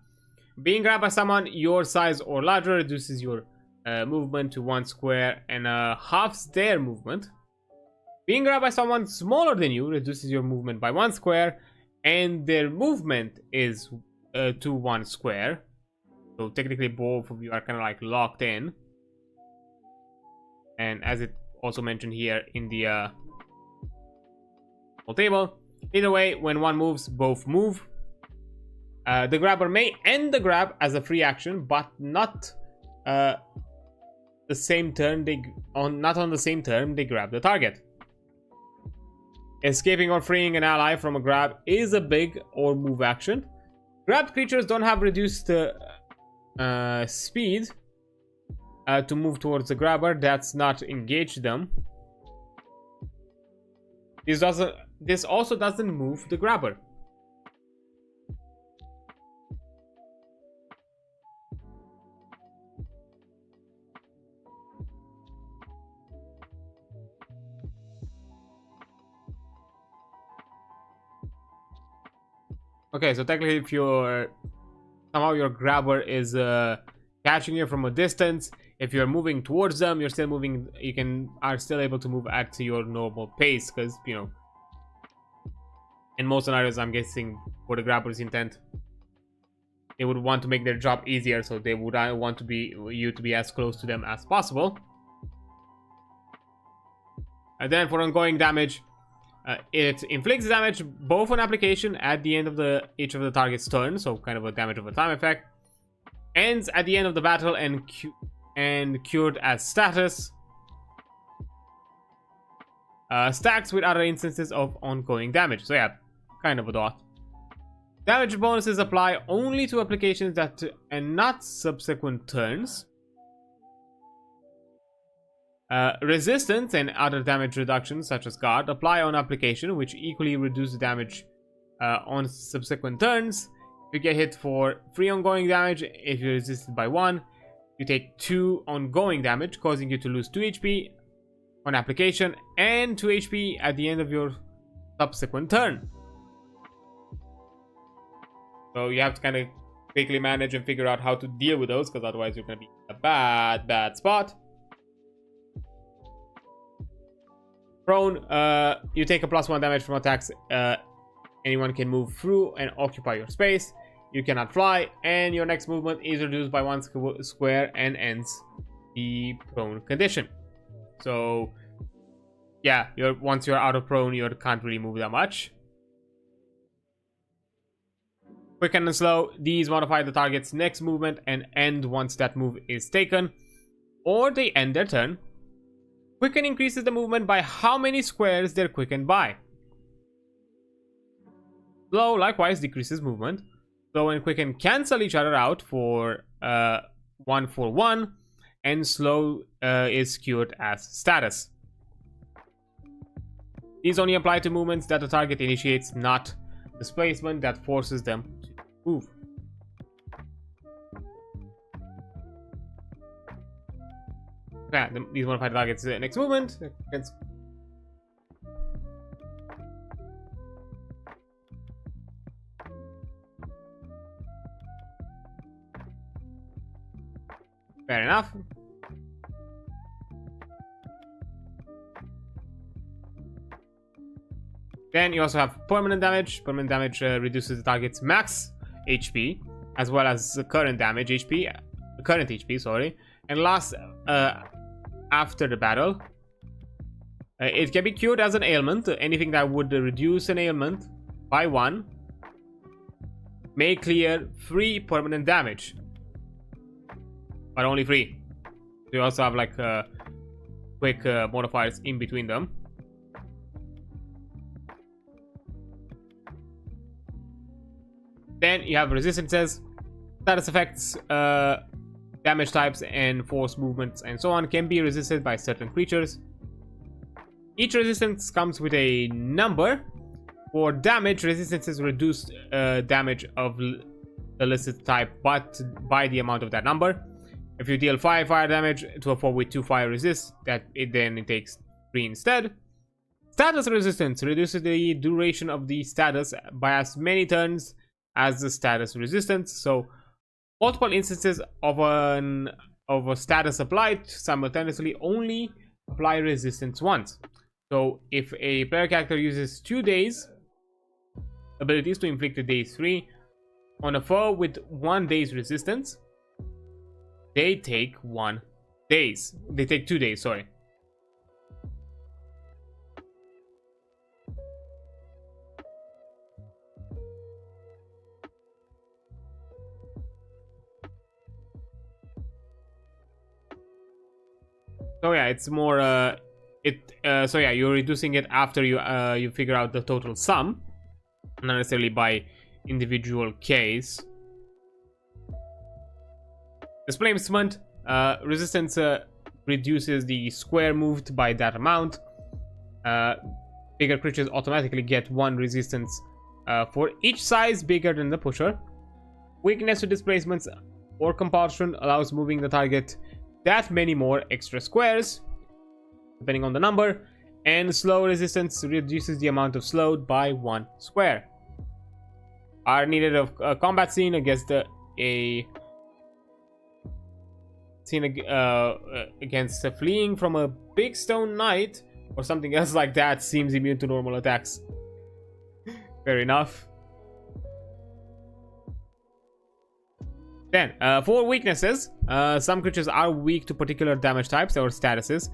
Being grabbed by someone your size or larger reduces your movement to 1 square and halves their movement. Being grabbed by someone smaller than you reduces your movement by 1 square, and their movement is to 1 square. So technically both of you are kind of like locked in. And as it also mentioned here in the table, either way, when one moves, both move. The grabber may end the grab as a free action, but not the same turn not on the same turn they grab the target. Escaping or freeing an ally from a grab is a big or move action. Grabbed creatures don't have reduced speed to move towards the grabber. That's not engage them. This also doesn't move the grabber. Okay, so technically if somehow your grabber is catching you from a distance, if you're moving towards them, you're still moving, are still able to move at your normal pace, because, you know, in most scenarios, I'm guessing for the grabber's intent, they would want to make their job easier, so they would want you to be as close to them as possible. And then for ongoing damage, it inflicts damage both on application at the end of each of the target's turn, so kind of a damage over time effect. Ends at the end of the battle and cured as status. Stacks with other instances of ongoing damage. So yeah, kind of a dot. Damage bonuses apply only to applications and not subsequent turns. Resistance and other damage reductions such as guard apply on application, which equally reduce damage on subsequent turns. If you get hit for 3 ongoing damage, if you're resisted by 1, you take 2 ongoing damage, causing you to lose 2 HP on application and 2 HP at the end of your subsequent turn. So you have to kind of quickly manage and figure out how to deal with those, because otherwise you're going to be in a bad spot. Prone, you take a +1 damage from attacks. Anyone can move through and occupy your space. You cannot fly, and your next movement is reduced by 1 square and ends the prone condition. So yeah, once you're out of prone, you can't really move that much. Quicken and slow, these modify the target's next movement and end once that move is taken, or they end their turn. Quicken increases the movement by how many squares they're quickened by. Slow likewise decreases movement. Slow and quicken cancel each other out for 1 for 1, and slow is cured as status. These only apply to movements that the target initiates, not displacement that forces them to move. Yeah, these modify the target's next movement. Fair enough. Then you also have permanent damage. Permanent damage reduces the target's max HP as well as the current HP, sorry, and lasts after the battle. It can be cured as an ailment. Anything that would reduce an ailment by 1 may clear 3 permanent damage, but only 3. So you also have like quick modifiers in between them. Then you have resistances, status effects, damage types, and force movements, and so on can be resisted by certain creatures. Each resistance comes with a number. For damage, resistances reduce damage of the listed type, but by the amount of that number. If you deal 5 fire damage to a foe with 2 fire resist, then it takes 3 instead. Status resistance reduces the duration of the status by as many turns as the status resistance. So multiple instances of a status applied simultaneously only apply resistance once. So if a player character uses 2 days abilities to inflict a day 3 on a foe with 1 day's resistance, they take 2 days, sorry. So yeah, it's more so yeah, you're reducing it after you figure out the total sum, not necessarily by individual case. Displacement resistance reduces the square moved by that amount. Bigger creatures automatically get 1 resistance for each size bigger than the pusher. Weakness to displacements or compulsion allows moving the target that many more extra squares, depending on the number. And slow resistance reduces the amount of slowed by 1 square. Are needed of a combat scene against against a fleeing from a big stone knight or something else like that seems immune to normal attacks. Fair enough. Then for weaknesses, some creatures are weak to particular damage types or statuses.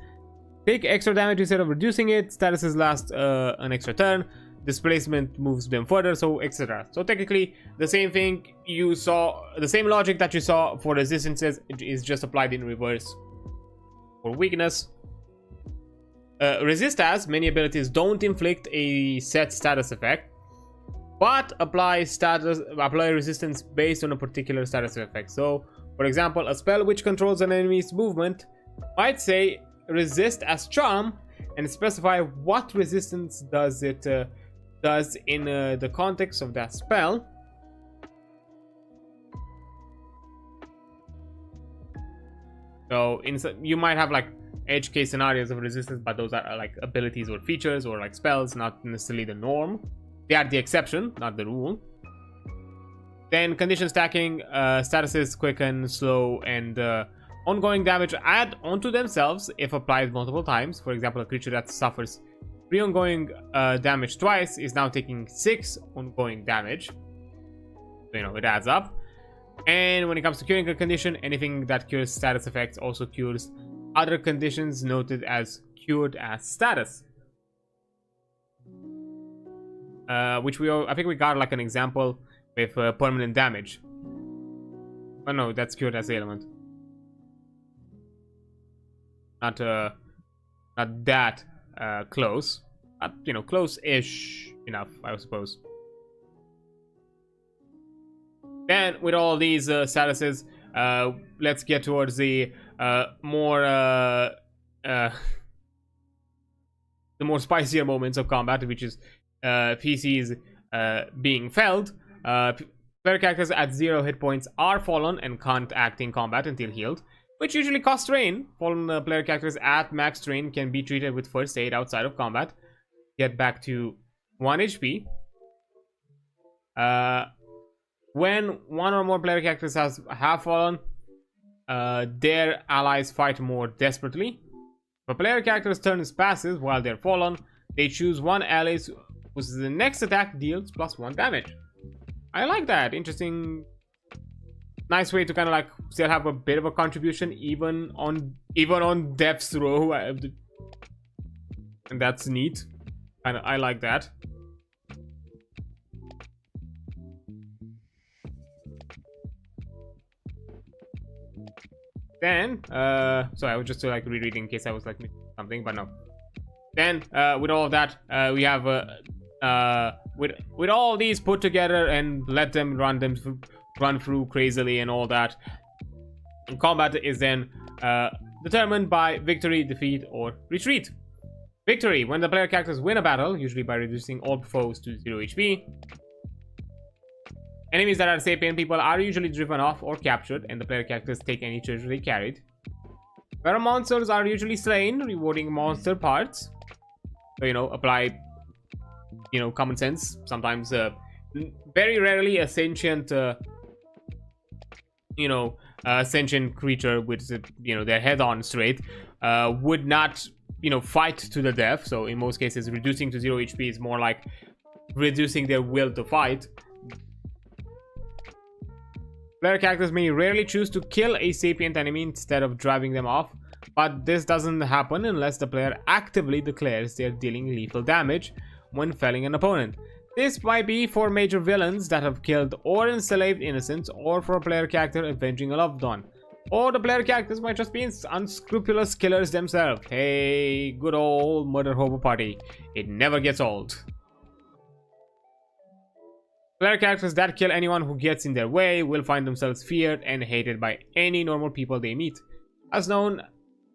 Take extra damage instead of reducing it. Statuses last an extra turn. Displacement moves them further, so etc. So technically the same thing you saw, the same logic that you saw for resistances is just applied in reverse for weakness. Resist as many abilities don't inflict a set status effect, but apply resistance based on a particular status effect. So for example, a spell which controls an enemy's movement might say resist as charm and specify what resistance does it does in the context of that spell. So you might have like edge case scenarios of resistance, but those are like abilities or features or like spells, not necessarily the norm. They are the exception, not the rule. Then condition stacking, statuses quicken, slow, and ongoing damage add onto themselves if applied multiple times. For example, a creature that suffers 3 ongoing damage twice is now taking 6 ongoing damage. So, you know, it adds up. And when it comes to curing a condition, anything that cures status effects also cures other conditions noted as cured as status. Which I think we got like an example with permanent damage. Oh no, that's cured as ailment. Not that close, but you know, close-ish enough, I suppose. Then with all these statuses, let's get towards the more spicier moments of combat, which is PCs being felled. Player characters at 0 hit points are fallen and can't act in combat until healed, which usually costs strain. Fallen player characters at max strain can be treated with first aid outside of combat, get back to 1 HP. When 1 or more player characters have fallen, their allies fight more desperately. If a player character's turn is passive while they're fallen, they choose 1 ally whose the next attack deals +1 damage. I like that. Interesting. Nice way to kind of like still have a bit of a contribution even on death's row. and that's neat. And I like that. Then, sorry, I was just like rereading in case I was like missing something, but no. Then, with all of that, we have with all these put together and let them run through crazily and all that. And combat is then determined by victory, defeat, or retreat. Victory: when the player characters win a battle, usually by reducing all foes to 0 HP. Enemies that are sapient people are usually driven off or captured, and the player characters take any treasure they carried. Where monsters are usually slain, rewarding monster parts. So, you know, apply, you know, common sense. Sometimes, very rarely, a sentient, you know, sentient creature with, you know, their head on straight, would not, you know, fight to the death. So in most cases, reducing to 0 HP is more like reducing their will to fight. Player characters may rarely choose to kill a sapient enemy instead of driving them off, but this doesn't happen unless the player actively declares they're dealing lethal damage when felling an opponent. This might be for major villains that have killed or enslaved innocents, or for a player character avenging a loved one. Or the player characters might just be unscrupulous killers themselves. Hey, good old murder hobo party. It never gets old. Player characters that kill anyone who gets in their way will find themselves feared and hated by any normal people they meet, as known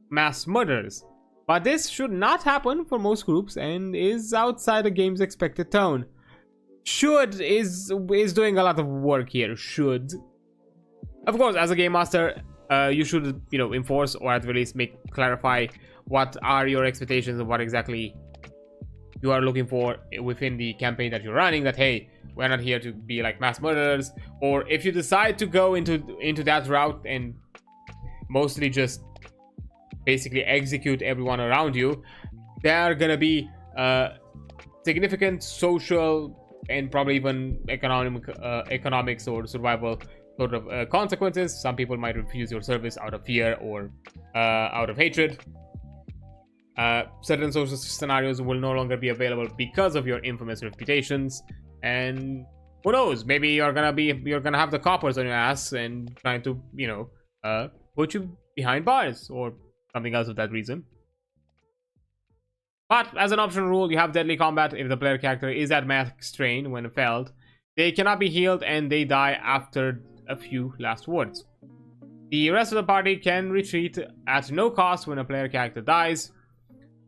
mass murderers. But this should not happen for most groups and is outside the game's expected tone. Should is doing a lot of work here. Should. Of course, as a game master, you should, you know, enforce or at least clarify what are your expectations of what exactly you are looking for within the campaign that you're running. That, hey, we're not here to be like mass murderers. Or if you decide to go into that route and mostly just basically execute everyone around you, there are gonna be significant social and probably even economics or survival sort of consequences. Some people might refuse your service out of fear or out of hatred. Certain social scenarios will no longer be available because of your infamous reputations, and who knows, maybe you're gonna have the coppers on your ass and trying to, you know, put you behind bars or something else of that reason. But as an optional rule, you have deadly combat. If the player character is at max strain when felled, they cannot be healed and they die after a few last words. The rest of the party can retreat at no cost when a player character dies.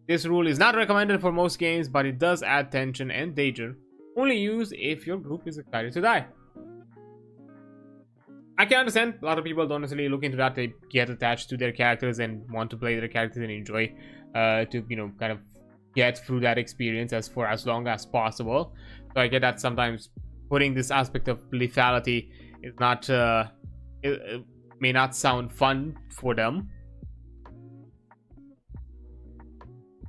This rule is not recommended for most games, but it does add tension and danger. Only use if your group is excited to die. I can understand a lot of people don't necessarily look into that. They get attached to their characters and want to play their characters and enjoy to, you know, kind of get through that experience for as long as possible. So I get that sometimes putting this aspect of lethality is not it may not sound fun for them.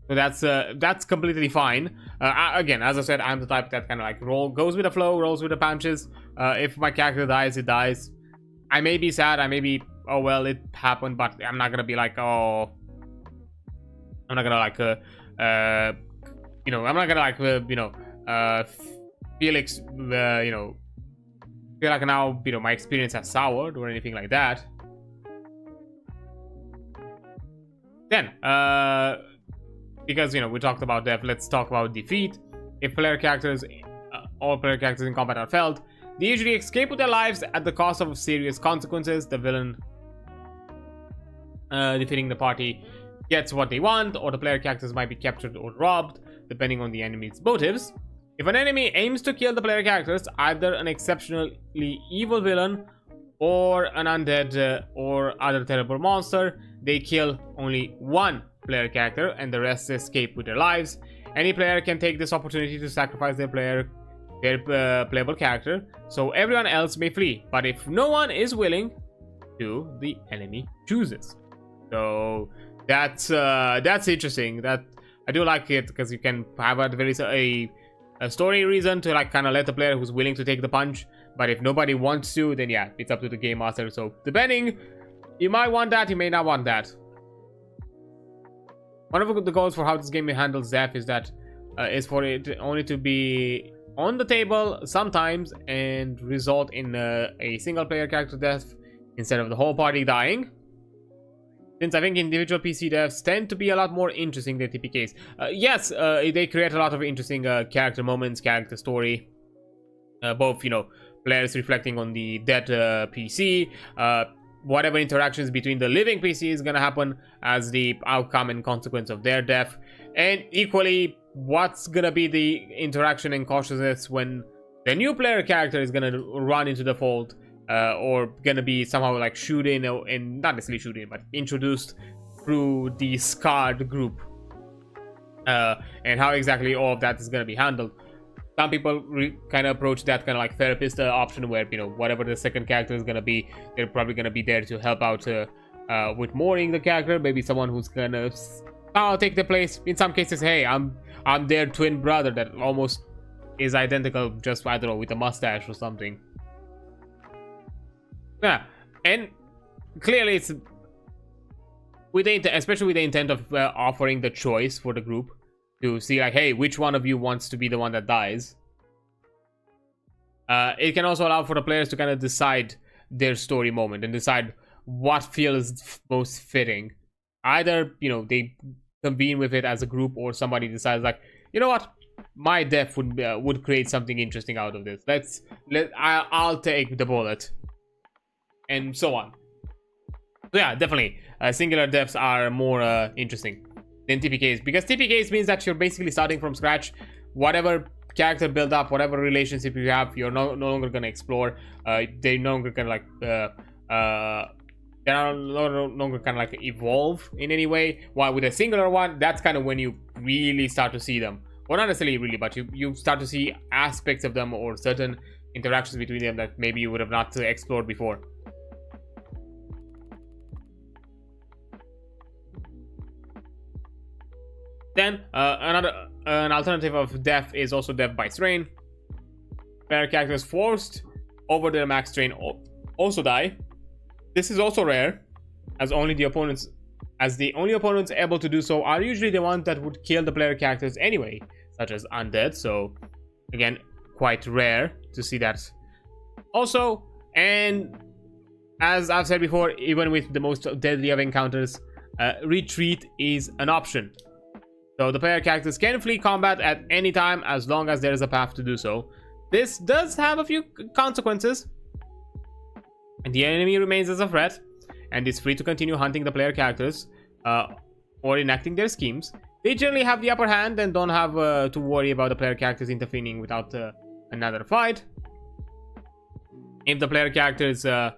So that's completely fine. Again, as I said, I'm the type that kind of like goes with the flow, rolls with the punches. If my character dies, it dies. I may be sad, I may be, oh well, it happened, but I'm not gonna be like, oh, I'm not gonna like, you know, I'm not gonna like, you know, Felix, you know, feel like now, you know, my experience has soured or anything like that. Then, because, you know, we talked about death, let's talk about defeat. If player characters, all player characters in combat are felled, they usually escape with their lives at the cost of serious consequences. The villain defeating the party gets what they want, or the player characters might be captured or robbed, depending on the enemy's motives. If an enemy aims to kill the player characters, either an exceptionally evil villain or an undead or other terrible monster, they kill only one player character and the rest escape with their lives. Any player can take this opportunity to sacrifice their playable character, so everyone else may flee. But if no one is willing to, the enemy chooses. So that's interesting. That I do like it, because you can have a story reason to like kind of let the player who's willing to take the punch. But if nobody wants to, then yeah, it's up to the game master. So depending, you might want that, you may not want that. One of the goals for how this game handles death is that is for it only to be on the table sometimes and result in a single player character death instead of the whole party dying. Since I think individual PC deaths tend to be a lot more interesting than TPKs. Yes, they create a lot of interesting character moments, character story. Both, you know, players reflecting on the dead PC, whatever interactions between the living PC is gonna happen as the outcome and consequence of their death, and equally what's gonna be the interaction and cautiousness when the new player character is gonna run into the fold, or gonna be somehow like shoot in, and not necessarily shoot in, but introduced through the scarred group, and how exactly all of that is gonna be handled. Some people kind of approach that kind of like therapist option where, you know, whatever the second character is going to be, they're probably going to be there to help out with mooring the character. Maybe someone who's going to take the place. In some cases, hey, I'm their twin brother that almost is identical, just, I don't know, with a mustache or something. Yeah, and clearly it's with the especially with the intent of offering the choice for the group to see, like, hey, which one of you wants to be the one that dies. It can also allow for the players to kind of decide their story moment and decide what feels most fitting. Either, you know, they convene with it as a group, or somebody decides, like, you know what, my death would create something interesting out of this. I'll take the bullet, and so on. So yeah, definitely, singular deaths are more interesting than TPKs, because TPKs means that you're basically starting from scratch. Whatever character build up, whatever relationship you have, you're no longer gonna explore. They're no longer gonna like they're no longer kind of like evolve in any way. While with a singular one, that's kind of when you really start to see them, or not necessarily really, but you start to see aspects of them or certain interactions between them that maybe you would have not explored before. Then an alternative of death is also death by strain. Player characters forced over their max strain also die. This is also rare, as the only opponents able to do so are usually the ones that would kill the player characters anyway, such as undead. So again, quite rare to see that. Also, and as I've said before, even with the most deadly of encounters, retreat is an option. So the player characters can flee combat at any time as long as there is a path to do so. This does have a few consequences. The enemy remains as a threat and is free to continue hunting the player characters or enacting their schemes. They generally have the upper hand and don't have to worry about the player characters intervening without another fight. If the player characters are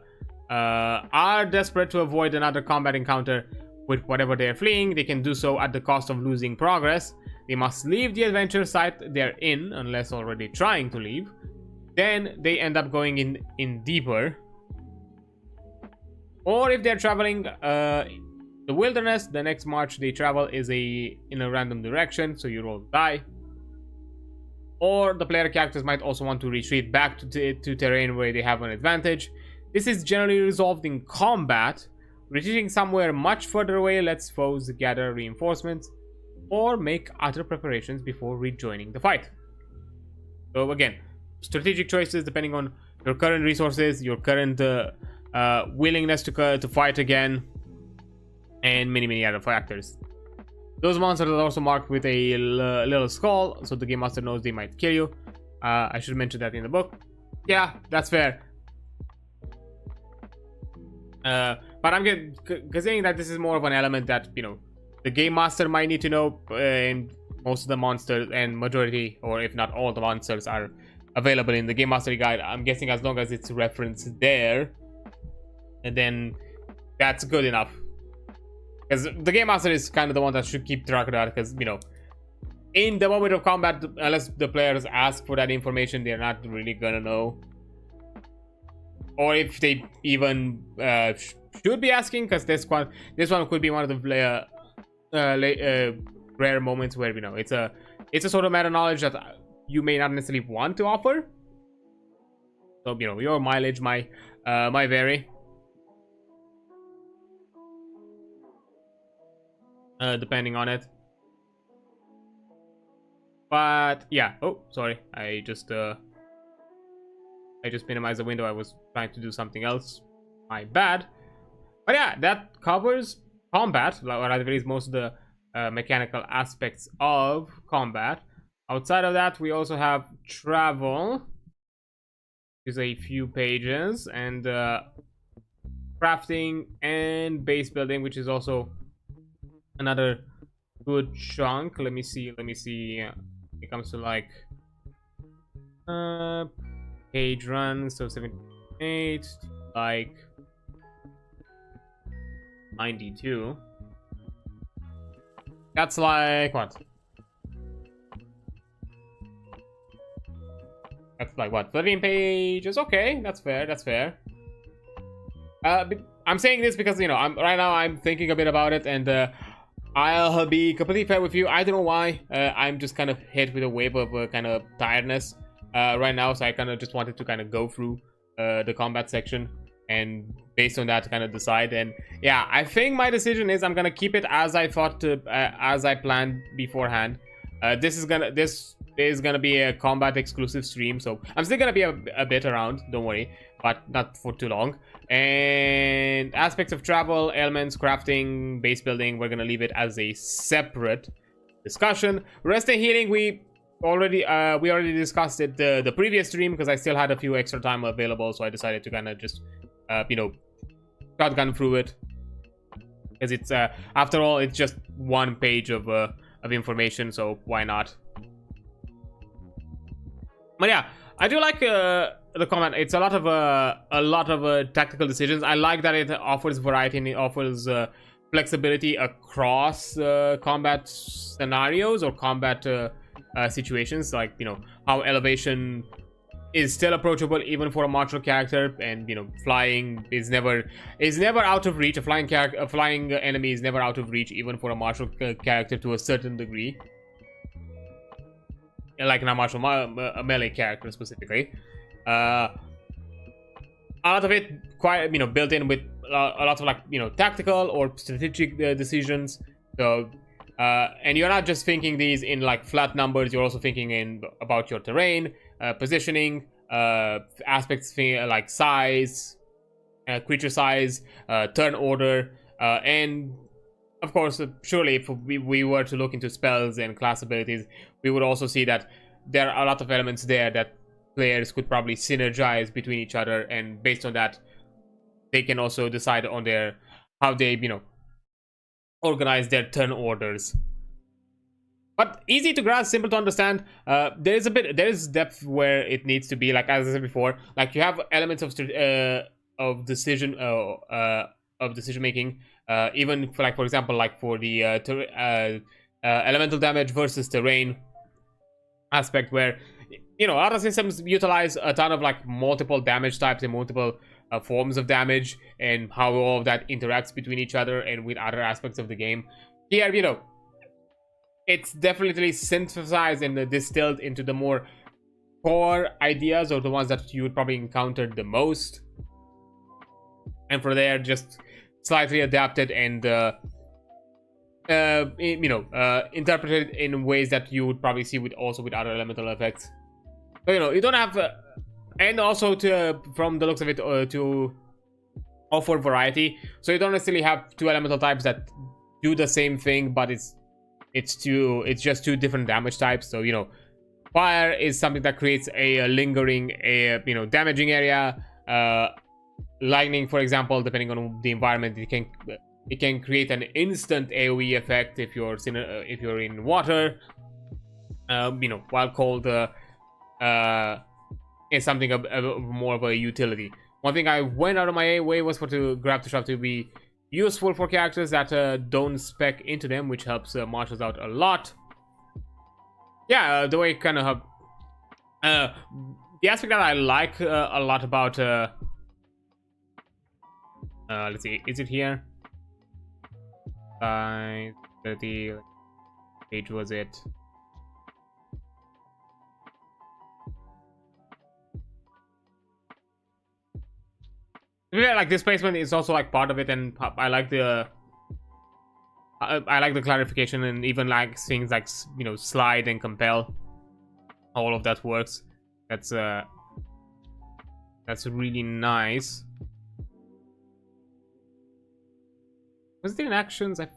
desperate to avoid another combat encounter with whatever they are fleeing, they can do so at the cost of losing progress. They must leave the adventure site they're in, unless already trying to leave. Then they end up going in deeper. Or if they're traveling the wilderness, the next march they travel is in a random direction, so you roll the die. Or the player characters might also want to retreat back to terrain where they have an advantage. This is generally resolved in combat. Retreating somewhere much further away lets foes gather reinforcements or make other preparations before rejoining the fight. So again, strategic choices depending on your current resources, your current willingness to fight again, and many other factors. Those monsters are also marked with a little skull, so the game master knows they might kill you. I should mention that in the book. Yeah, that's fair. But I'm considering that this is more of an element that, you know, the game master might need to know, and most of the monsters and majority, or if not all the monsters, are available in the game mastery guide. I'm guessing as long as it's referenced there, and then that's good enough. Because the game master is kind of the one that should keep track of that, because, you know, in the moment of combat, unless the players ask for that information, they're not really gonna know. Or if they even should be asking, because this one could be one of the rare moments where, you know, it's a sort of meta knowledge that you may not necessarily want to offer. So, you know, your mileage might vary, depending on it. But yeah. Oh, sorry. I just minimized the window. I was trying to do something else. My bad. But yeah, that covers combat, or at the very least most of the mechanical aspects of combat. Outside of that, we also have travel, which is a few pages, and crafting and base building, which is also another good chunk. Let me see. It comes to like page run, so 78, like 92. That's like what? That's like what? 13 pages. Okay, that's fair. That's fair. I'm saying this because, you know, I'm thinking a bit about it, and I'll be completely fair with you. I don't know why. I'm just kind of hit with a wave of kind of tiredness right now, so I kind of just wanted to kind of go through the combat section and based on that kind of decide. And yeah, I think my decision is I'm gonna keep it as I thought to as I planned beforehand. This is gonna be a combat exclusive stream, so I'm still gonna be a bit around, don't worry, but not for too long. And aspects of travel, elements, crafting, base building, we're gonna leave it as a separate discussion. Rest and healing, we already discussed it the previous stream, because I still had a few extra time available, so I decided to kind of just you know, shotgun through it, because it's after all, it's just one page of information, so why not? But yeah, I do like the comment. It's a lot of tactical decisions. I like that it offers variety and it offers flexibility across combat scenarios or combat situations. Like, you know, how elevation is still approachable even for a martial character, and, you know, flying is never out of reach. A flying enemy is never out of reach even for a martial character to a certain degree. Like in a martial melee character specifically. A lot of it quite, you know, built in with a lot of, like, you know, tactical or strategic decisions. So and you're not just thinking these in like flat numbers, you're also thinking in about your terrain, positioning, aspects like size, creature size, turn order, and of course, surely if we were to look into spells and class abilities, we would also see that there are a lot of elements there that players could probably synergize between each other, and based on that, they can also decide on their how they, you know, organize their turn orders. But easy to grasp, simple to understand. There is depth where it needs to be. Like as I said before, like you have elements of decision making. Even for, like, for example, like for the elemental damage versus terrain aspect, where, you know, other systems utilize a ton of like multiple damage types and multiple forms of damage, and how all of that interacts between each other and with other aspects of the game. Here, you know, it's definitely synthesized and distilled into the more core ideas, or the ones that you would probably encounter the most, and from there just slightly adapted and you know, interpreted in ways that you would probably see with other elemental effects. So, you know, you don't have and also to from the looks of it to offer variety, so you don't necessarily have two elemental types that do the same thing, but it's just two different damage types. So, you know, fire is something that creates a lingering, you know, damaging area. Lightning, for example, depending on the environment, it can create an instant AoE effect if you're in water. You know, while cold is something of more of a utility. One thing I went out of my way was to grab the shop to be useful for characters that don't spec into them, which helps marshals out a lot. Yeah, the way kind of the aspect that I like a lot about let's see, is it here? 30 page was it? Yeah, like displacement is also like part of it, and I like the I like the clarification, and even like things like, you know, slide and compel. All of that works. That's really nice. Was there in actions? I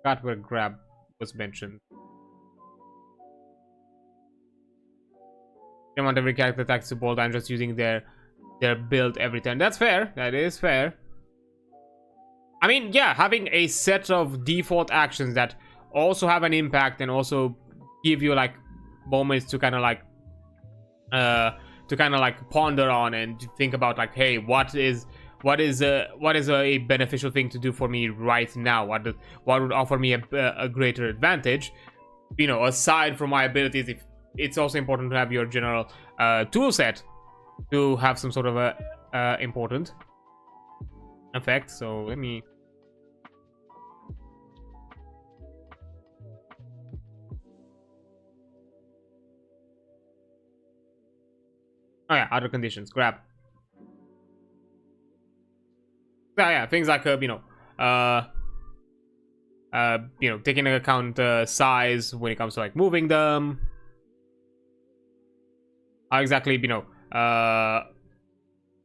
forgot where grab was mentioned. I don't want every character attacks to bolt. I'm just using their build every turn. That's fair. That is fair. I mean, yeah, having a set of default actions that also have an impact and also give you like moments to kind of like ponder on and think about, like, hey, what is a beneficial thing to do for me right now? What would offer me a greater advantage? You know, aside from my abilities, if it's also important to have your general tool set to have some sort of a important effect. So let me. Oh yeah, other conditions. Grab. Yeah, things like you know, taking into account size when it comes to like moving them. How exactly, you know, how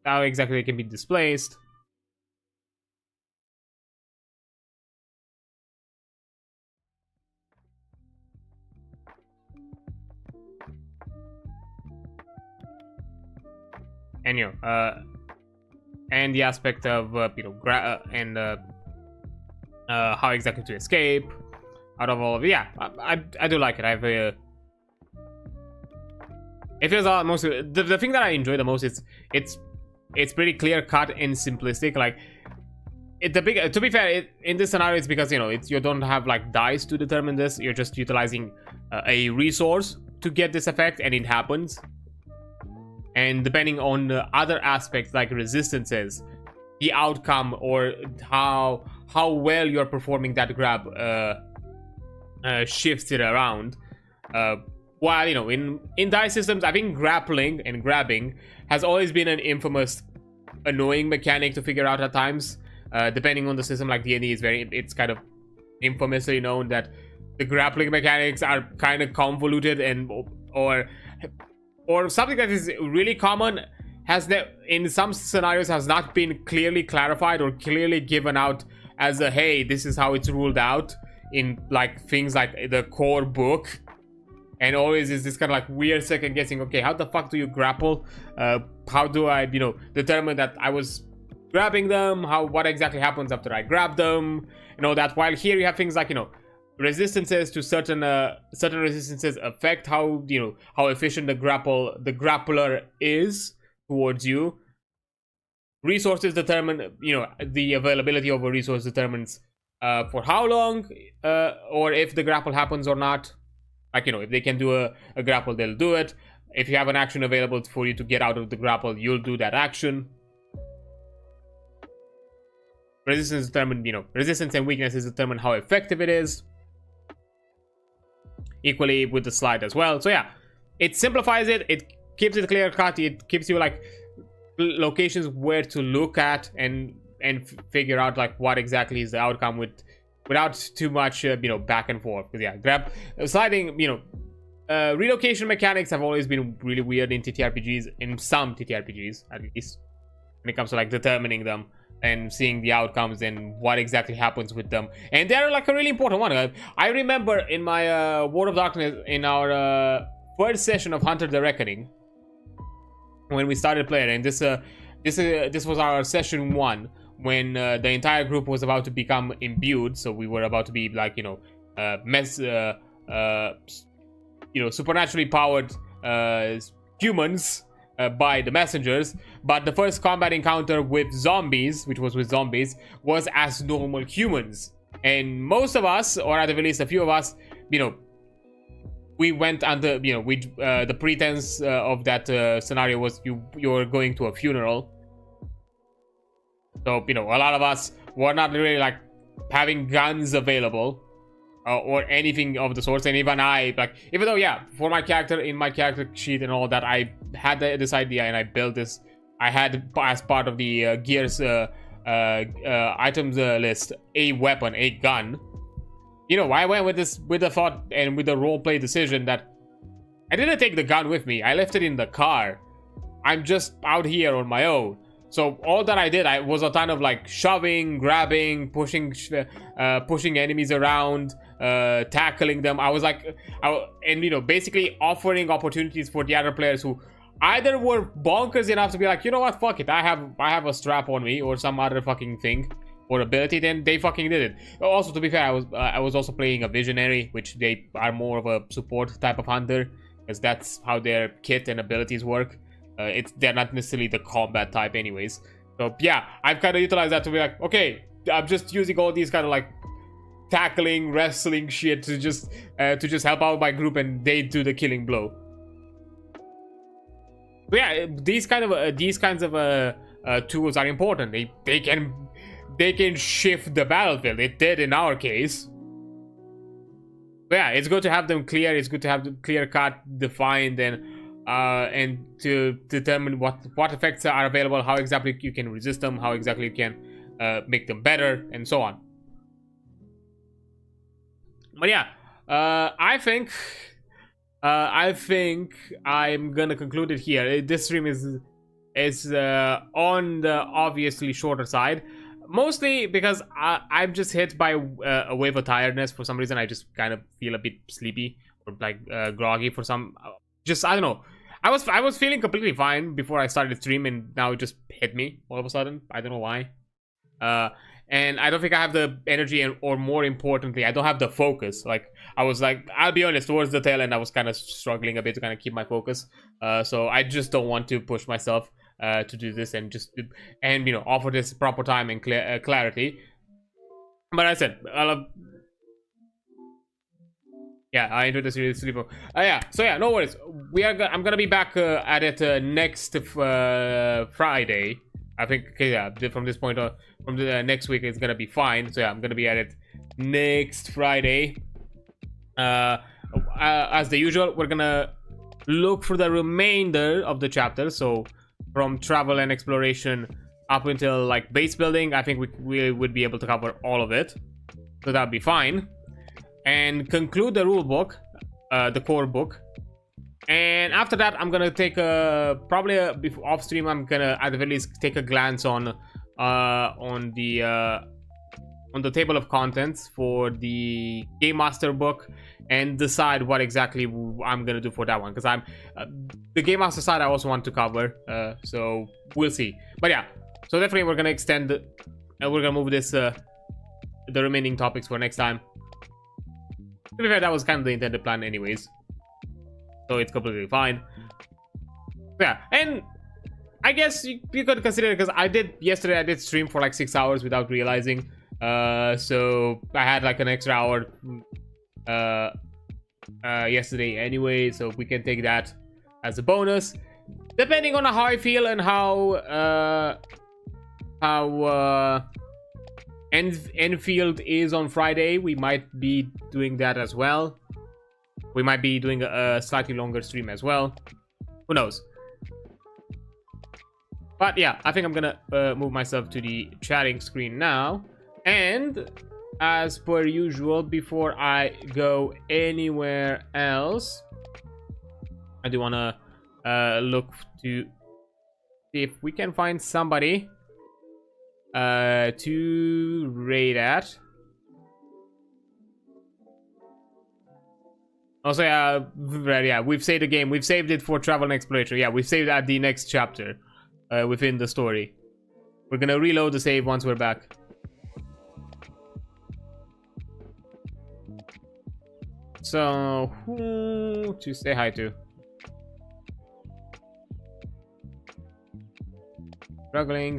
exactly they can be displaced. And you know, and the aspect of you know, how exactly to escape out of all of it. Yeah, I do like it. I've it feels most the thing that I enjoy the most is it's pretty clear cut and simplistic. Like to be fair, in this scenario, it's because, you know, you don't have like dice to determine this. You're just utilizing a resource to get this effect, and it happens. And depending on the other aspects like resistances, the outcome, or how well you're performing that grab shifts it around. While, you know, in dice systems, I think grappling and grabbing has always been an infamous annoying mechanic to figure out at times. Depending on the system, like D&D it's kind of infamously known that the grappling mechanics are kind of convoluted, and or something that is really common in some scenarios has not been clearly clarified or clearly given out as a, hey, this is how it's ruled out in like things like the core book. And always is this kind of like weird second guessing. Okay, how the fuck do you grapple? How do I, you know, determine that I was grabbing them? What exactly happens after I grab them? You know, that while here you have things like, you know, resistances to certain resistances affect how, you know, how efficient the grappler is towards you. Resources determine, you know, the availability of a resource determines for how long or if the grapple happens or not. Like, you know, if they can do a grapple, they'll do it. If you have an action available for you to get out of the grapple, you'll do that action. Resistance determine, you know, resistance and weaknesses determine how effective it is. Equally with the slide as well. So yeah, it simplifies it. It keeps it clear cut. It gives you like locations where to look at and figure out like what exactly is the outcome without too much you know, back and forth. Because yeah, sliding, you know, relocation mechanics have always been really weird in TTRPGs, in some TTRPGs at least, when it comes to like determining them and seeing the outcomes and what exactly happens with them. And they're like a really important one. I remember in my World of Darkness, in our first session of Hunter the Reckoning, when we started playing, and this was our session 1, when the entire group was about to become imbued. So we were about to be like, you know, you know, supernaturally powered humans by the messengers. But the first combat encounter with zombies, which was with zombies, was as normal humans. And most of us, or at the very least a few of us, you know, we went under, you know, the pretense of that scenario was you're going to a funeral. So, you know, a lot of us were not really like having guns available or anything of the sort. And even I, like, even though, yeah, for my character, in my character sheet and all that, I had this idea and I built this. I had, as part of the gears items list, a weapon, a gun. you know, I went with the thought and with the roleplay decision that I didn't take the gun with me. I left it in the car. I'm just out here on my own. So all that I did, I was a ton of like shoving, grabbing, pushing enemies around, tackling them. I was like, and you know, basically offering opportunities for the other players who either were bonkers enough to be like, you know what, fuck it, I have a strap on me or some other fucking thing or ability, then they fucking did it. Also, to be fair, I was also playing a visionary, which they are more of a support type of hunter, because that's how their kit and abilities work. They're not necessarily the combat type anyways. So yeah, I've kind of utilized that to be like, okay, I'm just using all these kind of like tackling, wrestling shit to just help out my group, and they do the killing blow. But yeah, these kinds of tools are important. They can shift the battlefield. It did in our case. But yeah, it's good to have them clear. It's good to have them clear cut, defined, and to determine what effects are available, how exactly you can resist them, how exactly you can make them better, and so on. But yeah, I think I'm gonna conclude it here. This stream is on the obviously shorter side, mostly because I'm just hit by a wave of tiredness. For some reason, I just kind of feel a bit sleepy or like groggy for some. Just, I don't know. I was feeling completely fine before I started the stream, and now it just hit me all of a sudden. I don't know why. And I don't think I have the energy, or more importantly, I don't have the focus. Like, I was like, I'll be honest, towards the tail end, I was kind of struggling a bit to kind of keep my focus. So I just don't want to push myself to do this and you know, offer this proper time and clarity. But I said, yeah, I enjoyed the series. Yeah, so yeah, no worries. I'm gonna be back at it next Friday. I think, yeah, from this point on, from the next week, it's gonna be fine. So yeah, I'm gonna be at it next Friday. As the usual, we're gonna look for the remainder of the chapter. So from travel and exploration up until like base building, I think we would be able to cover all of it. So that'd be fine. And conclude the rule book, the core book. And after that, I'm gonna take probably off stream. I'm gonna at the very least take a glance on the table of contents for the Game Master book and decide what exactly I'm gonna do for that one. Because I'm the Game Master side I also want to cover. So we'll see. But yeah, so definitely we're gonna extend. We're gonna move this the remaining topics for next time. To be fair, that was kind of the intended plan anyways. So it's completely fine. Yeah, and I guess you could consider it, because yesterday I did stream for like 6 hours without realizing. So I had like an extra hour yesterday anyway, so we can take that as a bonus. Depending on how I feel and how Enfield is on Friday, we might be doing that as well. We might be doing a slightly longer stream as well. Who knows? But yeah, I think I'm gonna move myself to the chatting screen now. And as per usual, before I go anywhere else, I do want to look to see if we can find somebody to raid at. Also, yeah, we've saved the game. We've saved it for travel and exploration. Yeah, we've saved at the next chapter within the story. We're gonna reload the save once we're back. So, who to say hi to? Struggling.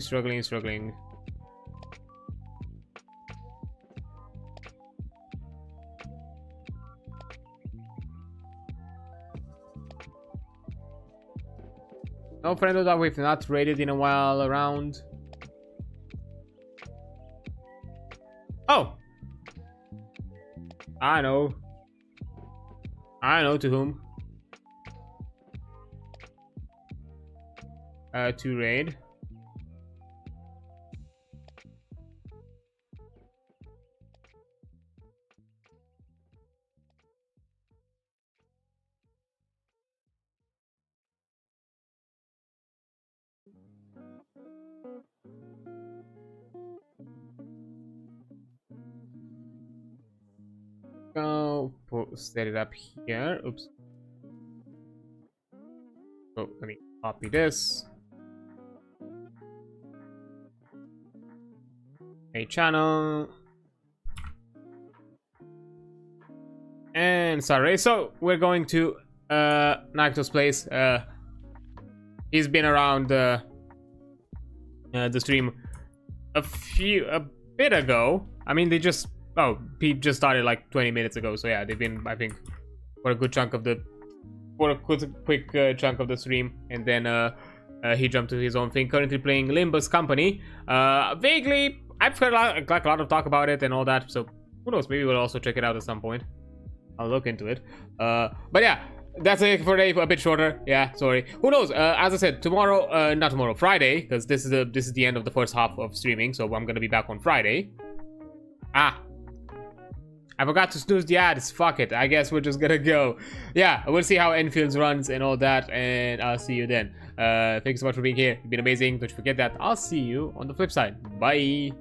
No friend that we've not raided in a while around. Oh! I know to whom. To raid. I'll set it up here. Oops. So let me copy this. A channel. And sorry. So we're going to Naruto's place. He's been around the stream a bit ago. I mean, he just started like 20 minutes ago. So yeah, they've been, I think, for a good chunk of the quick chunk of the stream, and then he jumped to his own thing. Currently playing Limbus Company. Vaguely, I've heard like a lot of talk about it and all that. So who knows? Maybe we'll also check it out at some point. I'll look into it. But yeah, that's it for today. A bit shorter. Yeah, sorry. Who knows? As I said, tomorrow, not tomorrow, Friday, because this is the end of the first half of streaming. So I'm gonna be back on Friday. I forgot to snooze the ads. Fuck it. I guess we're just gonna go. Yeah, we'll see how Enfields runs and all that, and I'll see you then. Thanks so much for being here. You've been amazing. Don't forget that. I'll see you on the flip side. Bye.